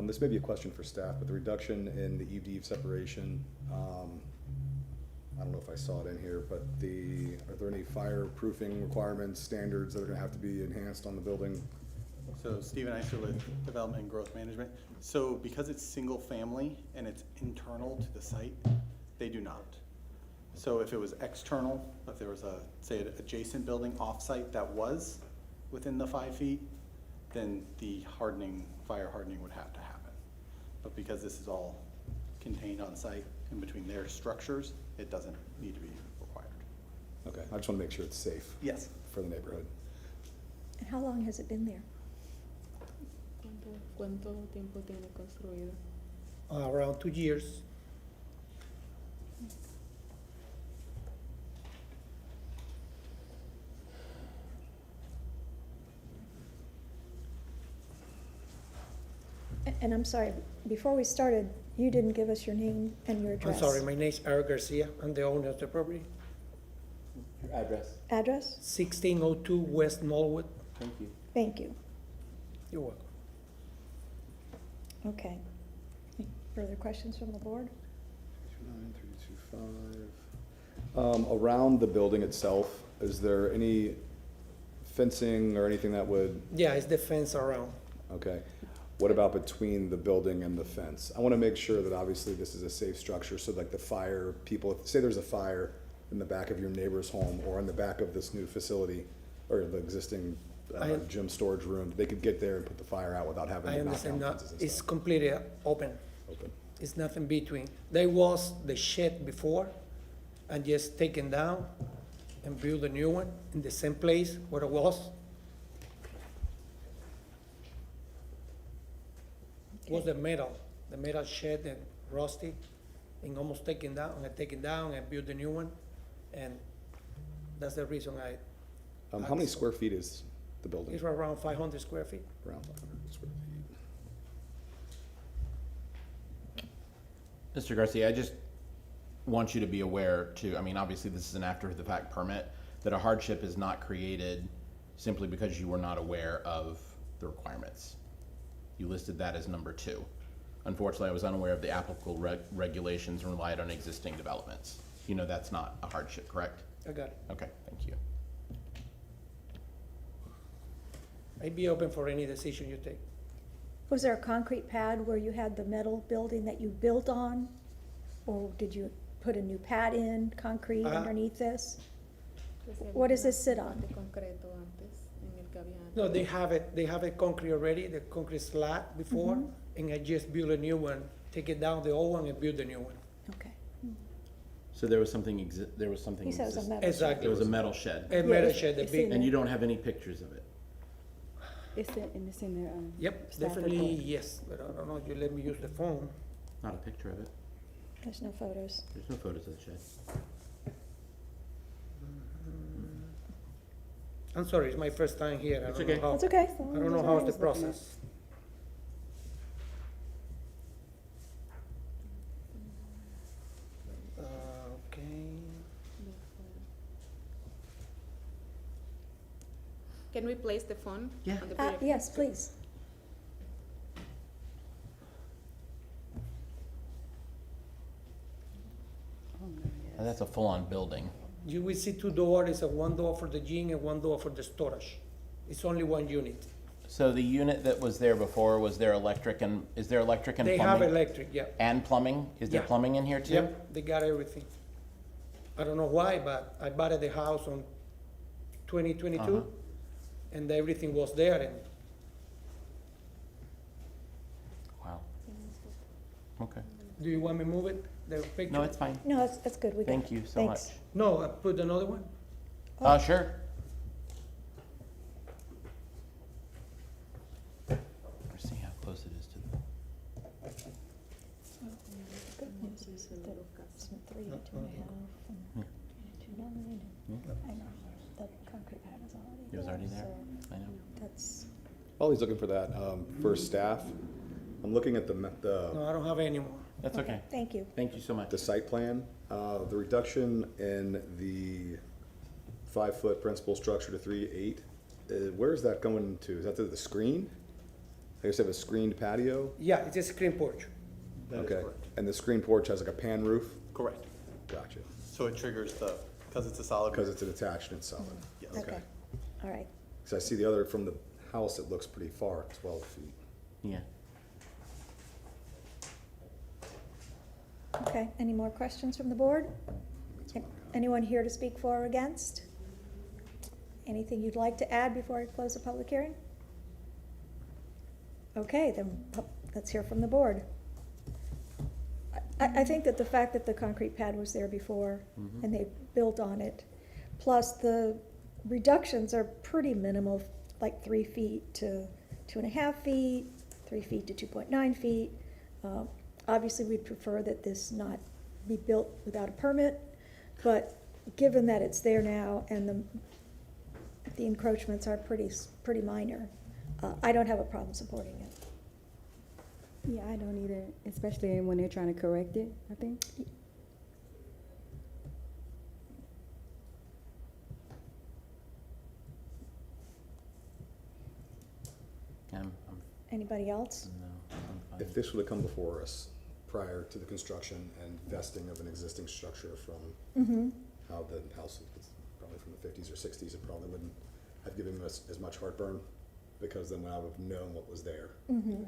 Speaker 4: This may be a question for staff, but the reduction in the eve-to-eve separation, I don't know if I saw it in here, but are there any fireproofing requirements, standards that are gonna have to be enhanced on the building?
Speaker 7: So Steve and I still with Development and Growth Management. So because it's single family and it's internal to the site, they do not. So if it was external, if there was a, say, an adjacent building off-site that was within the 5 feet, then the hardening, fire hardening would have to happen. But because this is all contained on site in between their structures, it doesn't need to be required.
Speaker 4: Okay, I just wanna make sure it's safe
Speaker 7: Yes.
Speaker 4: for the neighborhood.
Speaker 1: And how long has it been there?
Speaker 14: ¿Cuánto tiempo tiene construido?
Speaker 9: Around 2 years.
Speaker 1: And I'm sorry, before we started, you didn't give us your name and your
Speaker 9: I'm
Speaker 1: address.
Speaker 9: sorry, my name's Eric Garcia. I'm the owner of the property.
Speaker 3: Your address?
Speaker 1: Address?
Speaker 9: 1602 West Norwood.
Speaker 3: Thank you.
Speaker 1: Thank you.
Speaker 9: You're welcome.
Speaker 1: Okay. Any further questions from the board?
Speaker 4: 9325. Around the building itself, is there any fencing or anything that would,
Speaker 9: Yeah, it's the fence around.
Speaker 4: okay. What about between the building and the fence? I wanna make sure that obviously this is a safe structure, so like the fire people, say there's a fire in the back of your neighbor's home or in the back of this new facility or the existing gym storage room, they could get there and put the fire out without having
Speaker 9: I
Speaker 4: to knock
Speaker 9: understand
Speaker 4: down
Speaker 9: that.
Speaker 4: fences and
Speaker 9: It's
Speaker 4: stuff.
Speaker 9: completely open.
Speaker 4: Open.
Speaker 9: It's nothing between. There was the shed before and just taken down and build a new one in the same place where it was. Was the metal shed and rusty and almost taken down and build a new one. And that's the reason
Speaker 4: How many square feet is the building?
Speaker 9: it's around 500 square feet.
Speaker 4: Around 500 square feet.
Speaker 3: Mr. Garcia, I just want you to be aware too, I mean, obviously this is an after-the-fact permit, that a hardship is not created simply because you were not aware of the requirements. You listed that as number 2. Unfortunately, I was unaware of the applicable regulations and relied on existing developments. You know that's not a hardship, correct?
Speaker 9: I got it.
Speaker 3: Okay, thank you.
Speaker 9: I'd be open for any decision you take.
Speaker 1: Was there a concrete pad where you had the metal building that you built on? Or did you put a new pad in, concrete underneath this? What does this sit on?
Speaker 9: No, they have it concrete already, the concrete slab before, and I just build a new one, take it down, the old one, and build a new one.
Speaker 1: Okay.
Speaker 3: So there was something
Speaker 1: He said it was a
Speaker 3: exist-
Speaker 1: metal.
Speaker 9: Exactly.
Speaker 3: There was a metal shed,
Speaker 9: A metal
Speaker 2: it's-
Speaker 9: shed, the
Speaker 2: it's
Speaker 9: big,
Speaker 2: in
Speaker 3: and you don't have any pictures of it?
Speaker 2: It's in their,
Speaker 9: yep,
Speaker 2: staff
Speaker 9: definitely
Speaker 2: report.
Speaker 9: yes, but I don't know if you let me use the phone.
Speaker 3: Not a picture of it.
Speaker 1: There's no photos.
Speaker 3: There's no photos of the shed.
Speaker 9: I'm sorry, it's my first time here. I
Speaker 3: It's
Speaker 9: don't
Speaker 3: okay.
Speaker 9: know how-
Speaker 1: That's okay.
Speaker 9: I don't know how's the process. Okay.
Speaker 14: Can we place the phone?
Speaker 3: Yeah.
Speaker 14: On the projector?
Speaker 1: Yes, please.
Speaker 2: Oh, no.
Speaker 3: But that's a full-on building.
Speaker 15: You will see two doors, one door for the gym and one door for the storage. It's only one unit.
Speaker 3: So the unit that was there before, is there electric and plumbing?
Speaker 15: They have electric, yeah.
Speaker 3: And plumbing? Is there
Speaker 15: Yeah.
Speaker 3: plumbing in here too?
Speaker 15: Yep, they got everything. I don't know why, but I bought the house on 2022,
Speaker 3: Uh-huh.
Speaker 15: and everything was there, and
Speaker 3: Wow. Okay.
Speaker 15: do you want me to move it, the picture?
Speaker 3: No, it's fine.
Speaker 1: No, that's good, we got.
Speaker 3: Thank you so much.
Speaker 1: Thanks.
Speaker 15: No, I put another one.
Speaker 3: Sure. Let's see how close it is to the.
Speaker 1: Good news is that it's 3 to 2.5 and 2.9 and, I know, the concrete pad is already.
Speaker 3: It was already there?
Speaker 1: so
Speaker 3: I know.
Speaker 1: That's,
Speaker 4: While he's looking for that, for staff, I'm looking at the
Speaker 15: No, I don't have any more.
Speaker 3: That's okay.
Speaker 1: thank you.
Speaker 3: Thank you so much.
Speaker 4: the site plan, the reduction in the 5-foot principal structure to 3.8, where is that going to? Is that to the screen? I guess they have a screened patio?
Speaker 15: Yeah, it's a screen porch.
Speaker 7: That is
Speaker 4: Okay.
Speaker 7: correct.
Speaker 4: And the screen porch has like a pan roof?
Speaker 7: Correct.
Speaker 4: Gotcha.
Speaker 7: So it triggers because it's a solid.
Speaker 4: Because it's an attached and it's solid.
Speaker 7: Yes.
Speaker 1: Okay, all right.
Speaker 4: Because I see the other, from the house, it looks pretty far, 12 feet.
Speaker 3: Yeah.
Speaker 1: Okay, any more questions from the board?
Speaker 4: That's all I got.
Speaker 1: Anyone here to speak for or against? Anything you'd like to add before I close the public hearing? Okay, then let's hear from the board. I think that the fact that the concrete pad was there before
Speaker 3: Mhm.
Speaker 1: and they built on it, plus the reductions are pretty minimal, like 3 feet to 2.5 feet, 3 feet to 2.9 feet. Obviously, we'd prefer that this not be built without a permit, but given that it's there now and the encroachments are pretty minor, I don't have a problem supporting it.
Speaker 2: Yeah, I don't either, especially when they're trying to correct it, I think.
Speaker 3: I'm
Speaker 1: Anybody else?
Speaker 3: no, I'm fine.
Speaker 4: If this would have come before us prior to the construction and vesting of an existing structure from
Speaker 1: Mm-hmm.
Speaker 4: how the house was probably from the 50s or 60s, it probably wouldn't have given us as much heartburn, because then I would have known what was there.
Speaker 1: Mm-hmm.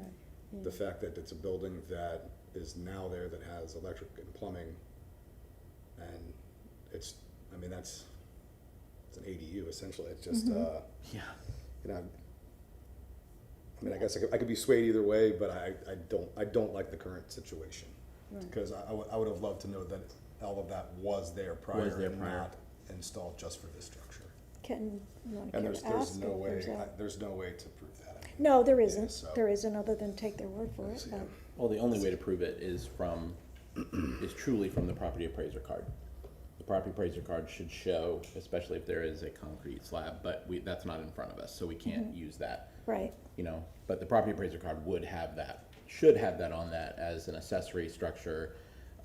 Speaker 4: The fact that it's a building that is now there that has electric and plumbing, and it's an ADU essentially. It's just,
Speaker 1: Mhm.
Speaker 3: Yeah.
Speaker 4: you know, I mean, I guess I could be swayed either way, but I don't like the current situation.
Speaker 2: Right.
Speaker 4: Because I would have loved to know that all of that was there prior and not installed just for this structure.
Speaker 1: Can, you want
Speaker 4: And
Speaker 1: to
Speaker 4: there's
Speaker 1: ask
Speaker 4: no
Speaker 1: if
Speaker 4: way,
Speaker 1: there's a?
Speaker 4: there's no way to prove that. I mean,
Speaker 1: No, there
Speaker 4: yeah,
Speaker 1: isn't.
Speaker 4: so-
Speaker 1: There isn't, other than take their word for it.
Speaker 4: So,
Speaker 1: but-
Speaker 4: yeah.
Speaker 3: Well, the only way to prove it is is truly from the property appraiser card. The property appraiser card should show, especially if there is a concrete slab, but that's not in front of us, so we can't use that,
Speaker 1: Right,
Speaker 3: you know. But the property appraiser card should have that on that as an accessory structure,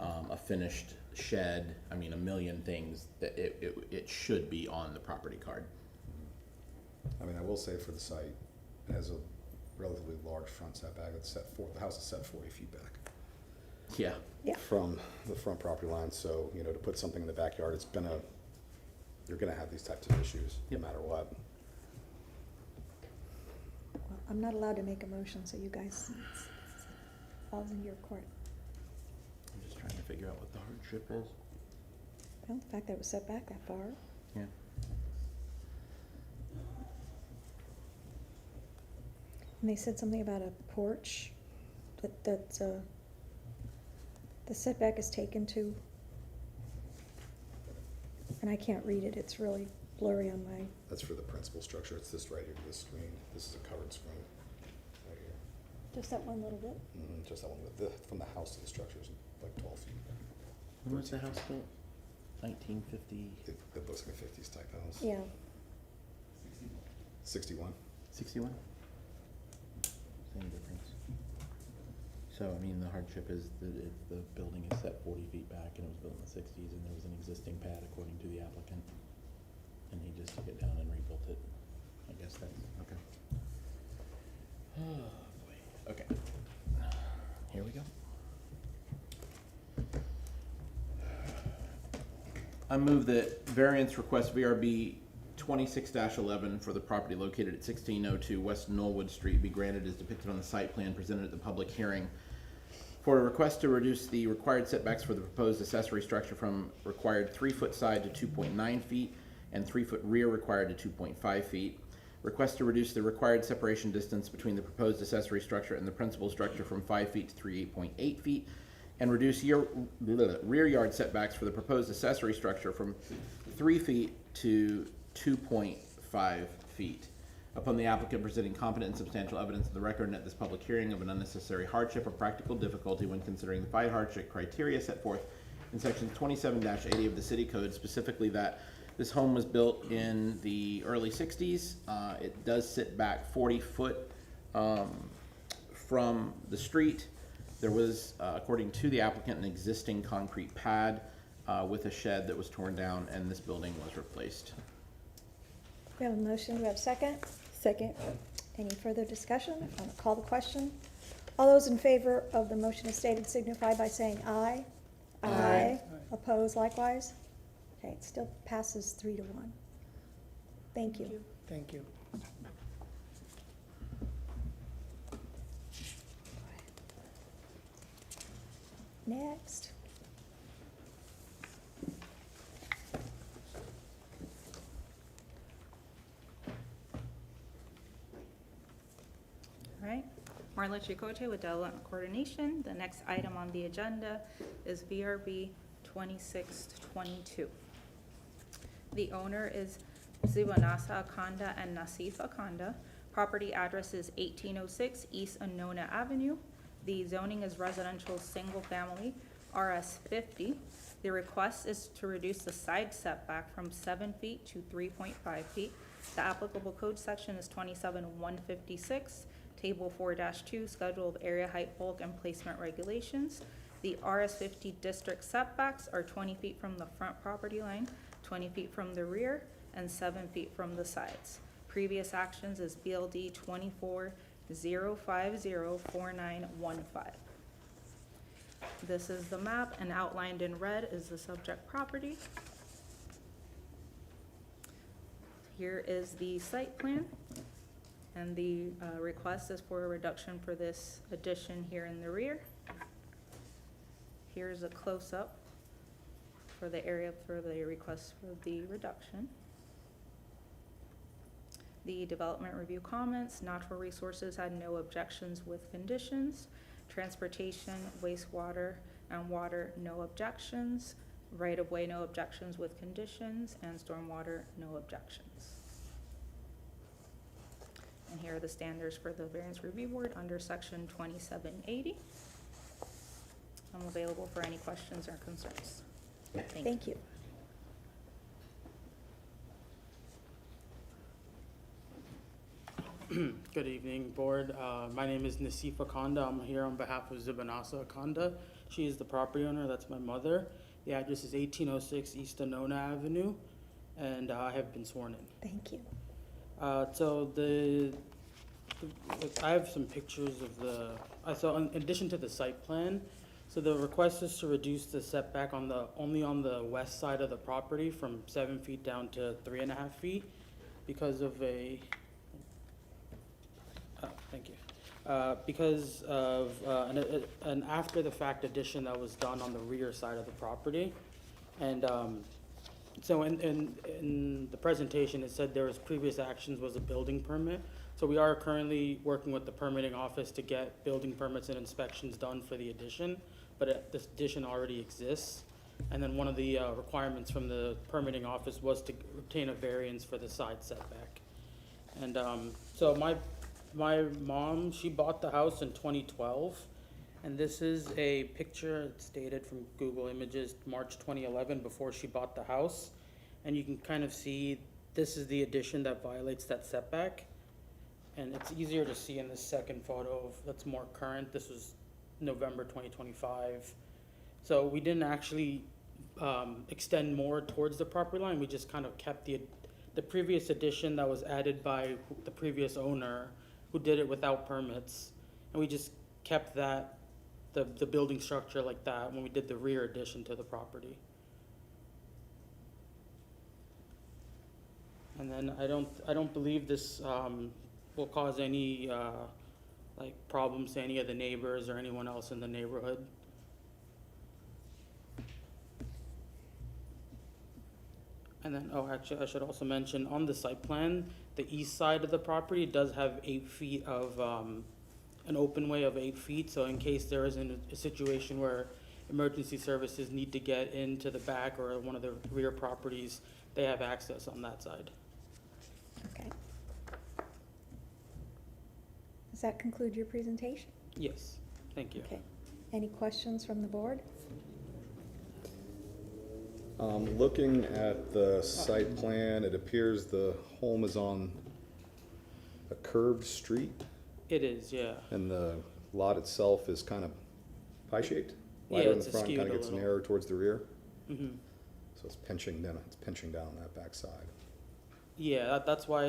Speaker 3: a finished shed, I mean, a million things that it should be on the property card.
Speaker 4: I mean, I will say for the site, it has a relatively large front setback. The house is set 40 feet back
Speaker 3: Yeah.
Speaker 1: yeah.
Speaker 4: from the front property line. So, you know, to put something in the backyard, you're gonna have these types of issues, no
Speaker 3: Yep.
Speaker 4: matter what.
Speaker 1: Well, I'm not allowed to make a motion, so you guys, it falls in your court.
Speaker 3: I'm just trying to figure out what the hardship is.
Speaker 1: Well, the fact that it was set back that far.
Speaker 3: Yeah.
Speaker 1: And they said something about a porch, that's the setback is taken to, and I can't read it, it's really blurry on my,
Speaker 4: That's for the principal structure. It's this right here, this screen. This is a covered screen right here.
Speaker 1: just that one little bit.
Speaker 4: Just that one, from the house to the structure is like 12 feet.
Speaker 3: When was the house built? 1950,
Speaker 4: It looks like a 50s type house.
Speaker 1: Yeah,
Speaker 4: 61.
Speaker 3: 61? Same difference. So, I mean, the hardship is that the building is set 40 feet back and it was built in the 60s and there was an existing pad according to the applicant. And he just took it down and rebuilt it. I guess that's, okay. Oh, boy. Okay. Here we go. I move that variance request VRB 26-11 for the property located at 1602 West Knollwood Street be granted as depicted on the site plan presented at the public hearing for a request to reduce the required setbacks for the proposed accessory structure from required 3-foot side to 2.9 feet and 3-foot rear required to 2.5 feet. Request to reduce the required separation distance between the proposed accessory structure and the principal structure from 5 feet to 3.8 feet, and reduce rear yard setbacks for the proposed accessory structure from 3 feet to 2.5 feet. Upon the applicant presenting competent and substantial evidence in the record and at this public hearing of an unnecessary hardship or practical difficulty when considering the 5 hardship criteria set forth in section 27-80 of the city code, specifically that this home was built in the early 60s. It does sit back 40 foot from the street. There was, according to the applicant, an existing concrete pad with a shed that was torn down, and this building was replaced.
Speaker 1: We have a motion, do we have a second?
Speaker 2: Second.
Speaker 1: Any further discussion? I'm gonna call the question. All those in favor of the motion as stated signify by saying aye.
Speaker 2: Aye.
Speaker 1: Opposed likewise? Okay, it still passes 3-1. Thank you.
Speaker 15: Thank you.
Speaker 1: Next.
Speaker 13: All right, Marla Chicote with Development Coordination. The next item on the agenda is VRB 2622. The owner is Ziwanasa Akanda and Nasif Akanda. Property address is 1806 East Anona Avenue. The zoning is residential single family, RS 50. The request is to reduce the side setback from 7 feet to 3.5 feet. The applicable code section is 27-156, Table 4-2, Schedule of Area Height, Bulk, and Placement Regulations. The RS 50 district setbacks are 20 feet from the front property line, 20 feet from the rear, and 7 feet from the sides. Previous actions is BLD 24-050-4915. This is the map, and outlined in red is the subject property. Here is the site plan, and the request is for a reduction for this addition here in the rear. Here's a close-up for the area for the request for the reduction. The development review comments, natural resources had no objections with conditions. Transportation, wastewater, and water, no objections. Right-of-way, no objections with conditions, and stormwater, no objections. And here are the standards for the variance review board under section 2780. I'm available for any questions or concerns.
Speaker 1: Thank you.
Speaker 16: Good evening, board. My name is Nasif Akanda. I'm here on behalf of Zibanasa Akanda. She is the property owner. That's my mother. The address is 1806 East Anona Avenue, and I have been sworn in.
Speaker 1: Thank you.
Speaker 16: So I have some pictures of so in addition to the site plan, so the request is to reduce the setback only on the west side of the property from 7 feet down to 3.5 feet because of because of an after-the-fact addition that was done on the rear side of the property. And so in the presentation, it said there was previous actions was a building permit. So we are currently working with the permitting office to get building permits and inspections done for the addition, but this addition already exists. And then one of the requirements from the permitting office was to obtain a variance for the side setback. And so my mom, she bought the house in 2012, and this is a picture. It's dated from Google Images, March 2011, before she bought the house. And you can kind of see this is the addition that violates that setback. And it's easier to see in the second photo that's more current. This was November 2025. So we didn't actually extend more towards the property line. We just kind of kept the previous addition that was added by the previous owner, who did it without permits, and we just kept that, the building structure like that when we did the rear addition to the property. then I don't believe this, will cause any, like problems to any of the neighbors or anyone else in the neighborhood. And then, oh, actually, I should also mention, on the site plan, the east side of the property does have 8 feet of, an open way of 8 feet, so in case there isn't a situation where emergency services need to get into the back or one of the rear properties, they have access on that side.
Speaker 1: Okay. Does that conclude your presentation?
Speaker 16: Yes, thank you.
Speaker 1: Okay. Any questions from the board?
Speaker 4: Looking at the site plan, it appears the home is on a curved street,
Speaker 16: It is, yeah.
Speaker 4: and the lot itself is kind of pie-shaped.
Speaker 16: Yeah,
Speaker 4: Wider in
Speaker 16: it's
Speaker 4: the front,
Speaker 16: skewed
Speaker 4: kind of
Speaker 16: a
Speaker 4: gets
Speaker 16: little.
Speaker 4: narrower towards the rear,
Speaker 16: Mm-hmm.
Speaker 4: so it's pinching down that backside.
Speaker 16: Yeah, that's why,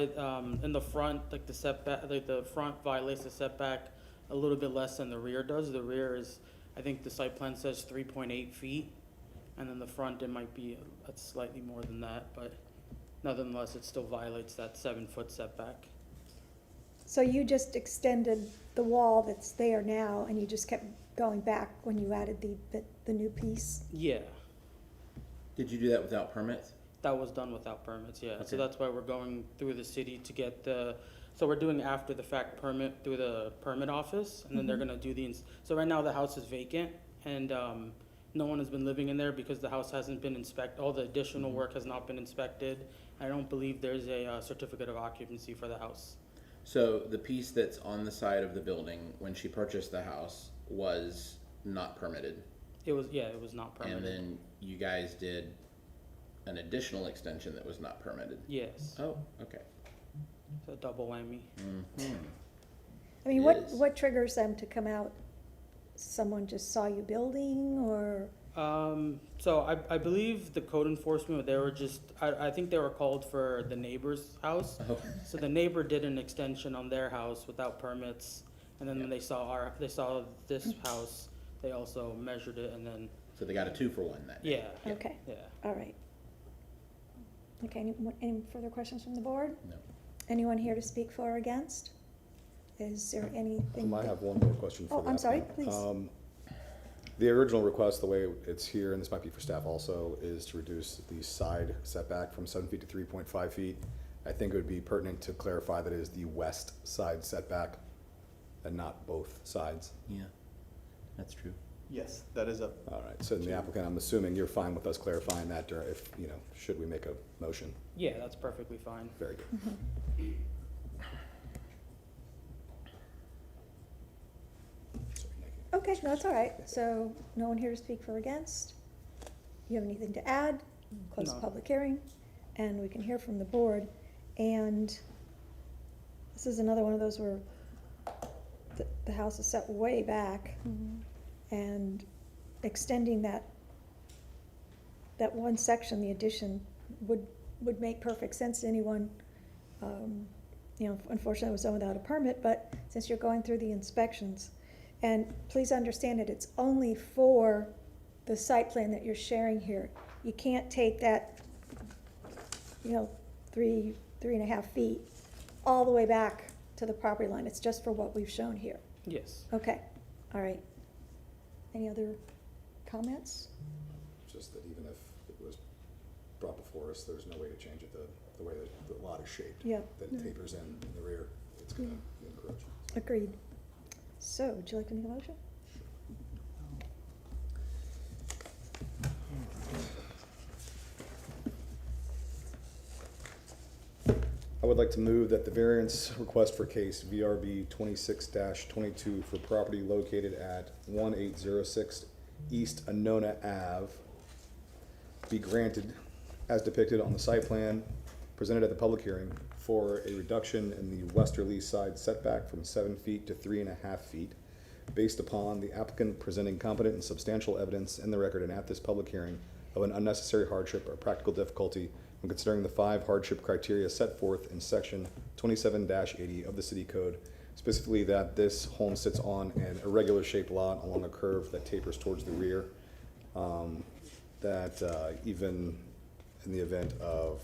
Speaker 16: in the front, like the setback, like the front violates the setback a little bit less than the rear does. The rear is, I think the site plan says 3.8 feet, and then the front, it might be slightly more than that, but nonetheless, it still violates that 7-foot setback.
Speaker 1: So you just extended the wall that's there now, and you just kept going back when you added the new piece?
Speaker 16: Yeah,
Speaker 3: Did you do that without permits?
Speaker 16: that was done without permits, yeah.
Speaker 3: Okay.
Speaker 16: So that's why we're going through the city to get so we're doing after the fact permit through the permit office, and then they're gonna do so right now the house is vacant, and, no one has been living in there because the house hasn't been inspected, all the additional work has not been inspected. I don't believe there's a, certificate of occupancy for the house.
Speaker 3: So the piece that's on the side of the building, when she purchased the house, was not permitted.
Speaker 16: It was not permitted.
Speaker 3: And then you guys did an additional extension that was not permitted.
Speaker 16: Yes,
Speaker 3: Oh, okay.
Speaker 16: it's a double whammy.
Speaker 3: Mm-hmm.
Speaker 1: I mean,
Speaker 3: It is.
Speaker 1: what triggers them to come out? Someone just saw you building, or?
Speaker 16: So I believe the code enforcement, they were just, I think they were called for the neighbor's house.
Speaker 3: Oh.
Speaker 16: So the neighbor did an extension on their house without permits, and then when they saw this house, they also measured it, and then,
Speaker 3: So they got a 2-for-1 that day.
Speaker 16: yeah,
Speaker 1: Okay,
Speaker 16: yeah.
Speaker 1: all right. Okay, any further questions from the board?
Speaker 3: No.
Speaker 1: Anyone here to speak for or against? Is there anything?
Speaker 4: I have one more question for
Speaker 1: Oh,
Speaker 4: the
Speaker 1: I'm sorry,
Speaker 4: applicant.
Speaker 1: please.
Speaker 4: The original request, the way it's here, and this might be for staff also, is to reduce the side setback from 7 feet to 3.5 feet. I think it would be pertinent to clarify that it is the west side setback and not both sides.
Speaker 3: Yeah, that's true.
Speaker 7: Yes, that is up.
Speaker 4: All right, so the applicant, I'm assuming you're fine with us clarifying that, if, should we make a motion?
Speaker 16: Yeah, that's perfectly fine.
Speaker 4: Very good.
Speaker 1: Mm-hmm.
Speaker 4: Sorry, Nikki.
Speaker 1: Okay, no, that's all right. So, no one here to speak for or against? You have anything to add? Close the
Speaker 16: No.
Speaker 1: public hearing, and we can hear from the board. And this is another one of those where the house is set way back, and extending that one section, the addition, would make perfect sense to anyone. Unfortunately, it was done without a permit, but since you're going through the inspections, and please understand that it's only for the site plan that you're sharing here. You can't take that, 3.5 feet all the way back to the property line. It's just for what we've shown here.
Speaker 16: Yes.
Speaker 1: Okay, all right. Any other comments?
Speaker 4: Just that even if it was brought before us, there's no way to change it, the way that the lot is shaped.
Speaker 1: Yeah.
Speaker 4: That it tapers in the rear, it's gonna encroach.
Speaker 1: Agreed. So, would you like to make a motion?
Speaker 4: I would like to move that the variance request for case VRB 26-22 for property located at 1806 East Anona Ave be granted as depicted on the site plan presented at the public hearing for a reduction in the westerly side setback from 7 feet to 3.5 feet based upon the applicant presenting competent and substantial evidence in the record and at this public hearing of an unnecessary hardship or practical difficulty when considering the 5 hardship criteria set forth in section 27-80 of the city code, specifically that this home sits on an irregular shaped lot along a curve that tapers towards the rear, that even in the event of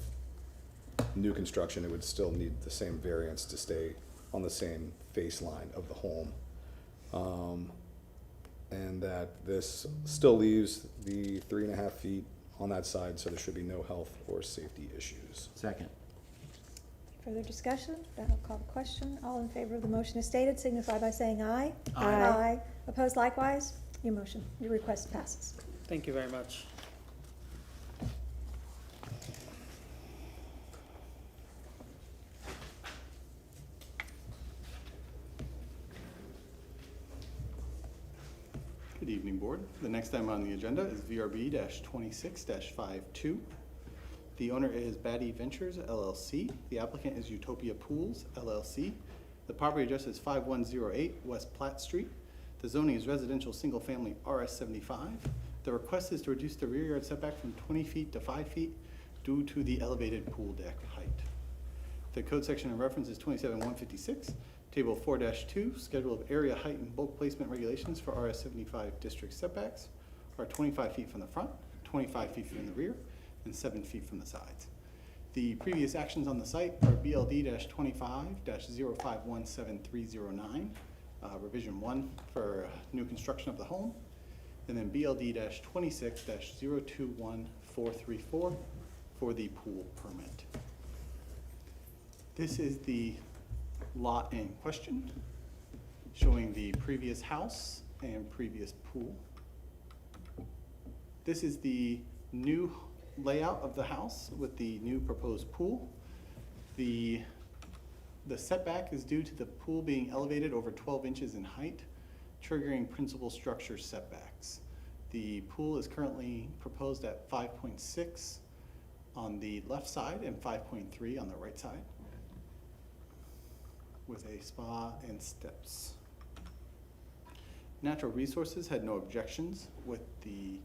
Speaker 4: new construction, it would still need the same variance to stay on the same face line of the home. And that this still leaves the 3.5 feet on that side, so there should be no health or safety issues.
Speaker 3: Second.
Speaker 1: Further discussion? Then I'll call the question. All in favor of the motion as stated signify by saying aye.
Speaker 2: Aye.
Speaker 1: Opposed likewise? Your request passes.
Speaker 16: Thank you very much.
Speaker 7: Good evening, Board. The next item on the agenda is VRB 26-52. The owner is Batty Ventures LLC. The applicant is Utopia Pools LLC. The property address is 5108 West Platt Street. The zoning is residential single-family RS75. The request is to reduce the rear yard setback from 20 feet to 5 feet due to the elevated pool deck height. The code section of reference is 27156. Table 4-2, Schedule of Area, Height, and Bulk Placement Regulations for RS75 District setbacks are 25 feet from the front, 25 feet from the rear, and 7 feet from the sides. The previous actions on the site are BLD-25-051739, Revision 1 for new construction of the home, and then BLD-26-021434 for the pool permit. This is the lot in question, showing the previous house and previous pool. This is the new layout of the house with the new proposed pool. The setback is due to the pool being elevated over 12 inches in height, triggering principal structure setbacks. The pool is currently proposed at 5.6 on the left side and 5.3 on the right side, with a spa and steps. Natural Resources had no objections with the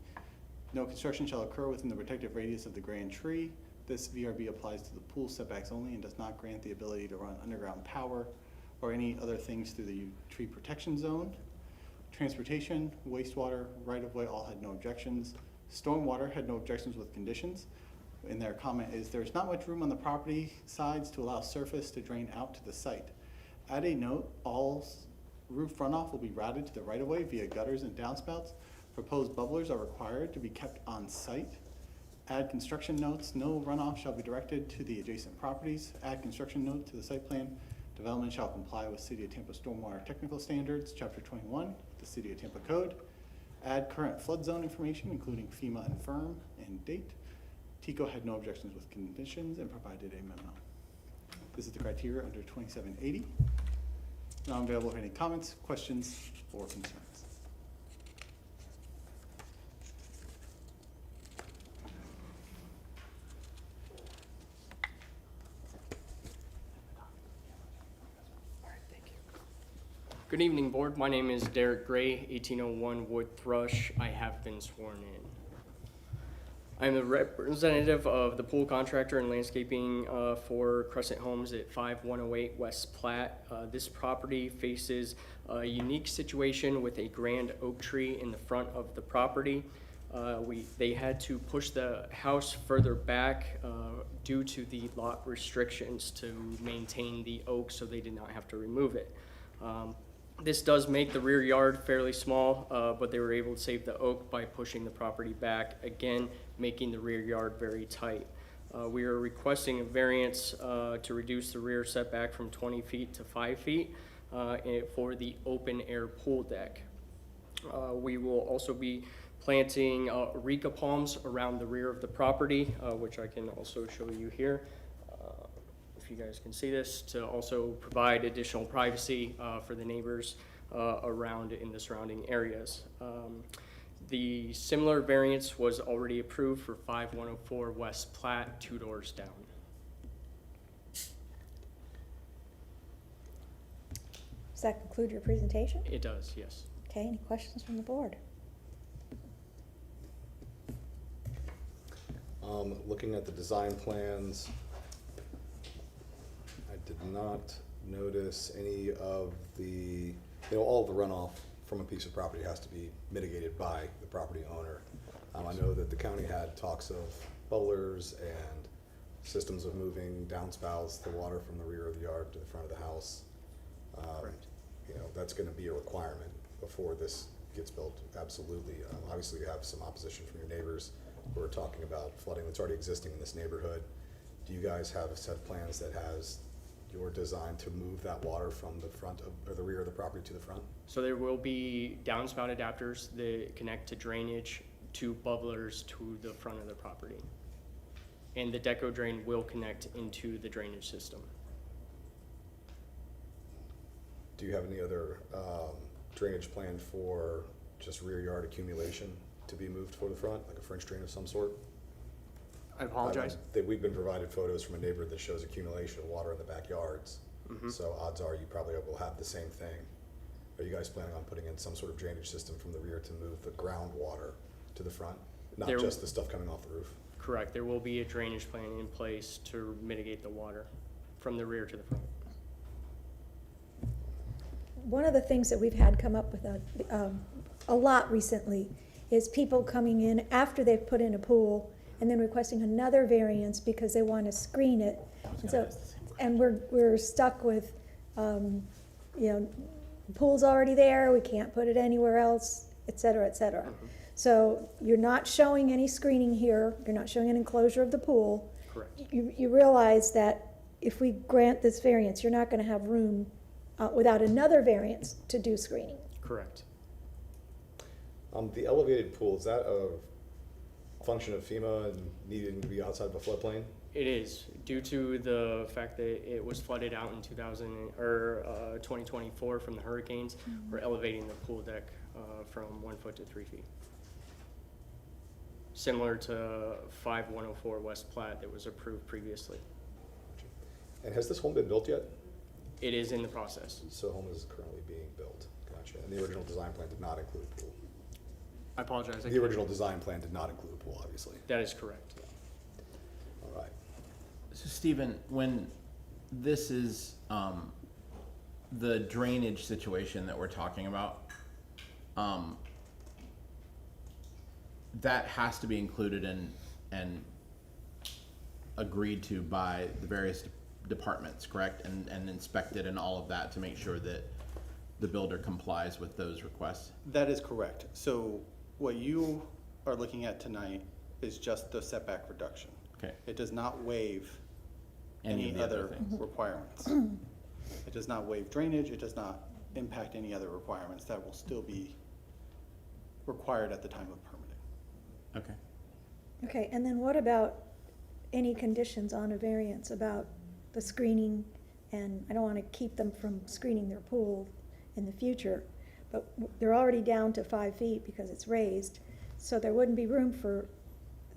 Speaker 7: no construction shall occur within the protective radius of the grand tree. This VRB applies to the pool setbacks only and does not grant the ability to run underground power or any other things through the tree protection zone. Transportation, wastewater, right-of-way all had no objections. Stormwater had no objections with conditions. And their comment is there's not much room on the property sides to allow surface to drain out to the site. Add a note, all roof runoff will be routed to the right-of-way via gutters and downspouts. Proposed bubblers are required to be kept on site. Add construction notes, no runoff shall be directed to the adjacent properties. Add construction note to the site plan. Development shall comply with City of Tampa Stormwater Technical Standards, Chapter 21, the City of Tampa Code. Add current flood zone information, including FEMA and firm and date. TICO had no objections with conditions and provided a memo. This is the criteria under 2780. Now I'm available for any comments, questions, or concerns.
Speaker 17: Good evening, Board. My name is Derek Gray, 1801 Wood Thrush. I have been sworn in. I'm the representative of the pool contractor and landscaping for Crescent Homes at 5108 West Platt. This property faces a unique situation with a grand oak tree in the front of the property. They had to push the house further back due to the lot restrictions to maintain the oak, so they did not have to remove it. This does make the rear yard fairly small, but they were able to save the oak by pushing the property back, again, making the rear yard very tight. We are requesting a variance to reduce the rear setback from 20 feet to 5 feet for the open air pool deck. We will also be planting Areca palms around the rear of the property, which I can also show you here. If you guys can see this, to also provide additional privacy for the neighbors around in the surrounding areas. The similar variance was already approved for 5104 West Platt, 2 doors down.
Speaker 1: Does that conclude your presentation?
Speaker 17: It does, yes.
Speaker 1: Okay, any questions from the board?
Speaker 4: Looking at the design plans, I did not notice any of the, all of the runoff from a piece of property has to be mitigated by the property owner. I know that the county had talks of bubblers and systems of moving downspouts, the water from the rear of the yard to the front of the house.
Speaker 3: Correct.
Speaker 4: You know, that's gonna be a requirement before this gets built, absolutely. Obviously, you have some opposition from your neighbors who are talking about flooding that's already existing in this neighborhood. Do you guys have a set of plans that has your design to move that water from the front of, or the rear of the property to the front?
Speaker 17: So there will be downspout adapters that connect to drainage, to bubblers to the front of the property. And the deco drain will connect into the drainage system.
Speaker 4: Do you have any other drainage plan for just rear yard accumulation to be moved for the front, like a French drain of some sort?
Speaker 17: I apologize.
Speaker 4: We've been provided photos from a neighbor that shows accumulation of water in the backyards. So odds are you probably will have the same thing. Are you guys planning on putting in some sort of drainage system from the rear to move the groundwater to the front? Not
Speaker 17: There-
Speaker 4: just the stuff coming off the roof?
Speaker 17: Correct, there will be a drainage plan in place to mitigate the water from the rear to the front.
Speaker 1: One of the things that we've had come up with a lot recently is people coming in after they've put in a pool and then requesting another variance because they want to screen it. And so, and we're stuck with, you know, the pool's already there, we can't put it anywhere else, et cetera, et cetera. So you're not showing any screening here, you're not showing an enclosure of the pool.
Speaker 17: Correct.
Speaker 1: You realize that if we grant this variance, you're not gonna have room without another variance to do screening.
Speaker 17: Correct.
Speaker 4: The elevated pool, is that a function of FEMA and needing to be outside of a floodplain?
Speaker 17: It is, due to the fact that it was flooded out in 2024 from the hurricanes. We're elevating the pool deck from 1 foot to 3 feet. Similar to 5104 West Platte that was approved previously.
Speaker 4: And has this home been built yet?
Speaker 17: It is in the process.
Speaker 4: So home is currently being built, gotcha. And the original design plan did not include a pool?
Speaker 17: I apologize.
Speaker 4: The original design plan did not include a pool, obviously.
Speaker 17: That is correct.
Speaker 4: All right.
Speaker 3: So Stephen, when this is the drainage situation that we're talking about, that has to be included in and agreed to by the various departments, correct? And inspected and all of that to make sure that the builder complies with those requests?
Speaker 7: That is correct. So what you are looking at tonight is just the setback reduction.
Speaker 3: Okay.
Speaker 7: It does not waive
Speaker 3: Any
Speaker 7: any
Speaker 3: of the other
Speaker 7: other
Speaker 3: things.
Speaker 7: requirements. It does not waive drainage, it does not impact any other requirements that will still be required at the time of permitting.
Speaker 3: Okay.
Speaker 1: Okay, and then what about any conditions on a variance about the screening? And I don't want to keep them from screening their pool in the future, but they're already down to 5 feet because it's raised, so there wouldn't be room for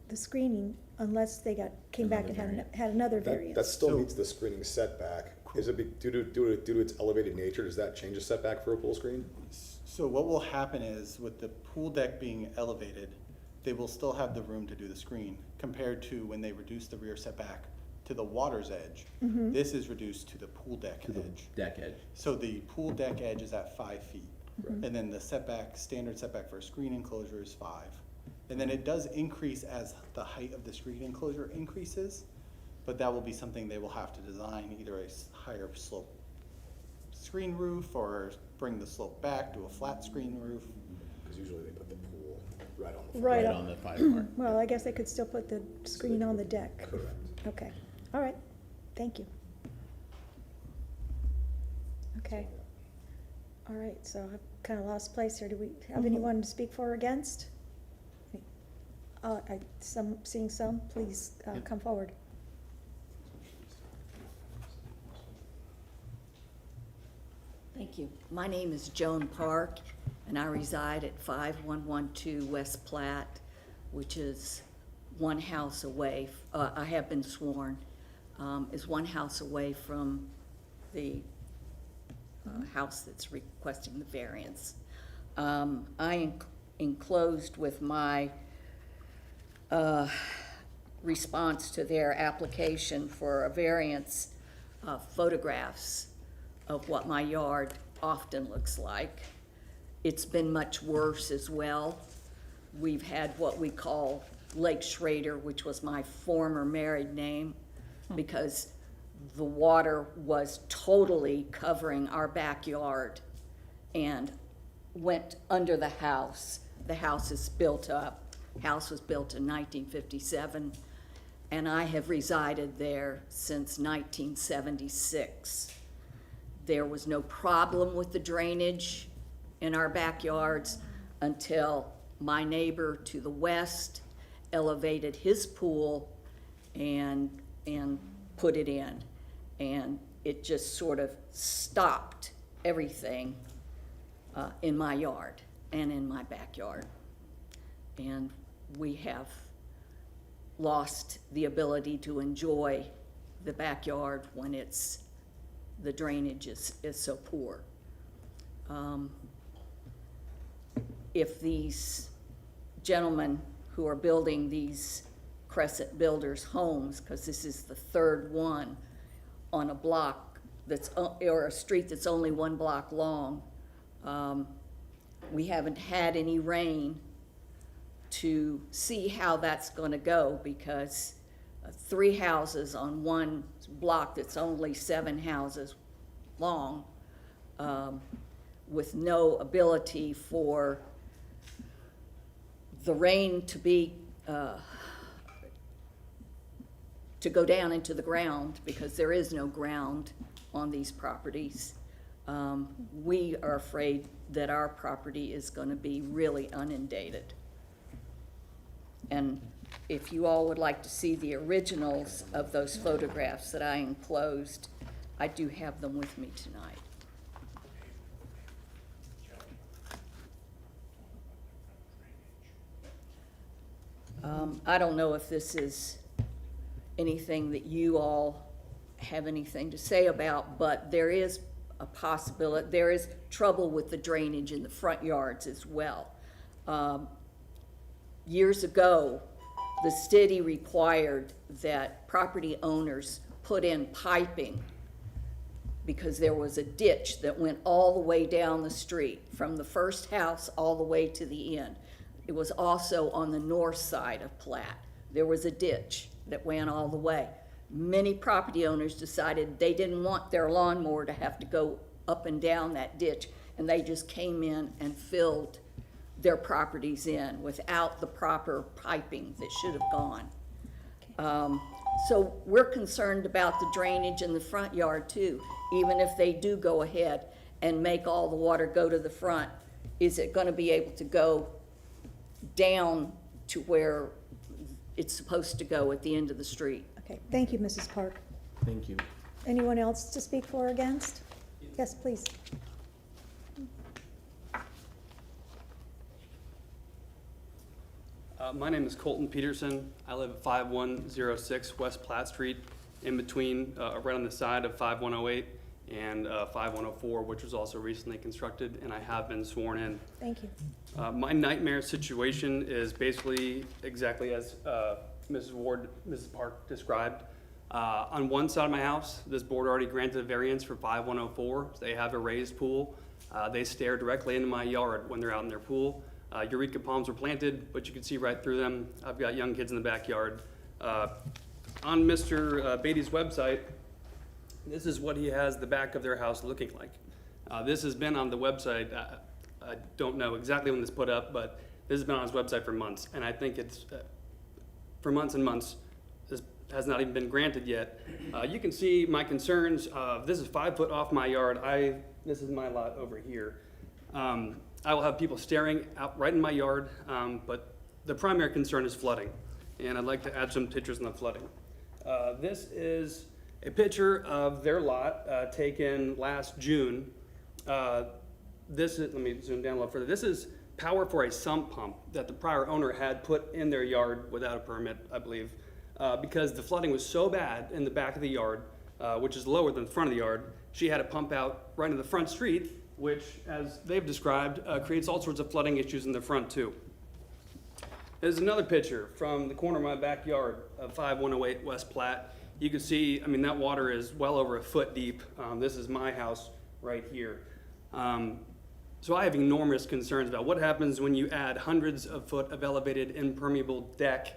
Speaker 1: the screening unless they came back and had another variance.
Speaker 4: That still meets the screening setback. Is it due to its elevated nature, does that change the setback for a pool screen?
Speaker 7: So what will happen is with the pool deck being elevated, they will still have the room to do the screen compared to when they reduce the rear setback to the water's edge. This is reduced to the pool deck edge.
Speaker 3: Deck edge.
Speaker 7: So the pool deck edge is at 5 feet. And then the setback, standard setback for a screen enclosure is 5. And then it does increase as the height of the screen enclosure increases, but that will be something they will have to design, either a higher slope screen roof or bring the slope back to a flat screen roof.
Speaker 4: Because usually they put the pool right on the.
Speaker 1: Right
Speaker 3: Right
Speaker 1: up.
Speaker 3: on the 5 mark.
Speaker 1: Well, I guess they could still put the screen on the deck.
Speaker 4: Correct.
Speaker 1: Okay, all right, thank you. Okay, all right, so I've kind of lost place here. Do we have anyone to speak for or against? Seeing some, please come forward.
Speaker 18: Thank you. My name is Joan Park, and I reside at 5112 West Platte, which is one house away, I have been sworn, is one house away from the house that's requesting the variance. I enclosed with my response to their application for a variance photographs of what my yard often looks like. It's been much worse as well. We've had what we call Lake Schrader, which was my former married name, because the water was totally covering our backyard and went under the house. The house is built up. House was built in 1957, and I have resided there since 1976. There was no problem with the drainage in our backyards until my neighbor to the west elevated his pool and put it in. And it just sort of stopped everything in my yard and in my backyard. And we have lost the ability to enjoy the backyard when the drainage is so poor. If these gentlemen who are building these Crescent Builders homes, because this is the third one on a block or a street that's only one block long, we haven't had any rain to see how that's going to go, because 3 houses on one block that's only 7 houses long, with no ability for the rain to be to go down into the ground, because there is no ground on these properties. We are afraid that our property is going to be really inundated. And if you all would like to see the originals of those photographs that I enclosed, I do have them with me tonight. I don't know if this is anything that you all have anything to say about, but there is a possibility, there is trouble with the drainage in the front yards as well. Years ago, the city required that property owners put in piping because there was a ditch that went all the way down the street from the first house all the way to the end. It was also on the north side of Platt. There was a ditch that went all the way. Many property owners decided they didn't want their lawnmower to have to go up and down that ditch, and they just came in and filled their properties in without the proper piping that should have gone. So we're concerned about the drainage in the front yard too. Even if they do go ahead and make all the water go to the front, is it going to be able to go down to where it's supposed to go at the end of the street?
Speaker 1: Okay, thank you, Mrs. Park.
Speaker 3: Thank you.
Speaker 1: Anyone else to speak for or against? Yes, please.
Speaker 19: My name is Colton Peterson. I live at 5106 West Platt Street, in between, right on the side of 5108 and 5104, which was also recently constructed, and I have been sworn in.
Speaker 1: Thank you.
Speaker 19: My nightmare situation is basically exactly as Mrs. Park described. On one side of my house, this board already granted a variance for 5104. They have a raised pool. They stare directly into my yard when they're out in their pool. Eureka palms were planted, but you can see right through them. I've got young kids in the backyard. On Mr. Beatty's website, this is what he has the back of their house looking like. This has been on the website. I don't know exactly when this put up, but this has been on his website for months, and I think it's for months and months. This has not even been granted yet. You can see my concerns. This is 5 foot off my yard. This is my lot over here. I will have people staring out right in my yard, but the primary concern is flooding, and I'd like to add some pictures on the flooding. This is a picture of their lot taken last June. This is, let me zoom down a little further. This is power for a sump pump that the prior owner had put in their yard without a permit, I believe, because the flooding was so bad in the back of the yard, which is lower than the front of the yard. She had to pump out right into the front street, which, as they've described, creates all sorts of flooding issues in the front too. There's another picture from the corner of my backyard of 5108 West Platt. You can see, I mean, that water is well over a foot deep. This is my house right here. So I have enormous concerns about what happens when you add hundreds of foot of elevated impermeable deck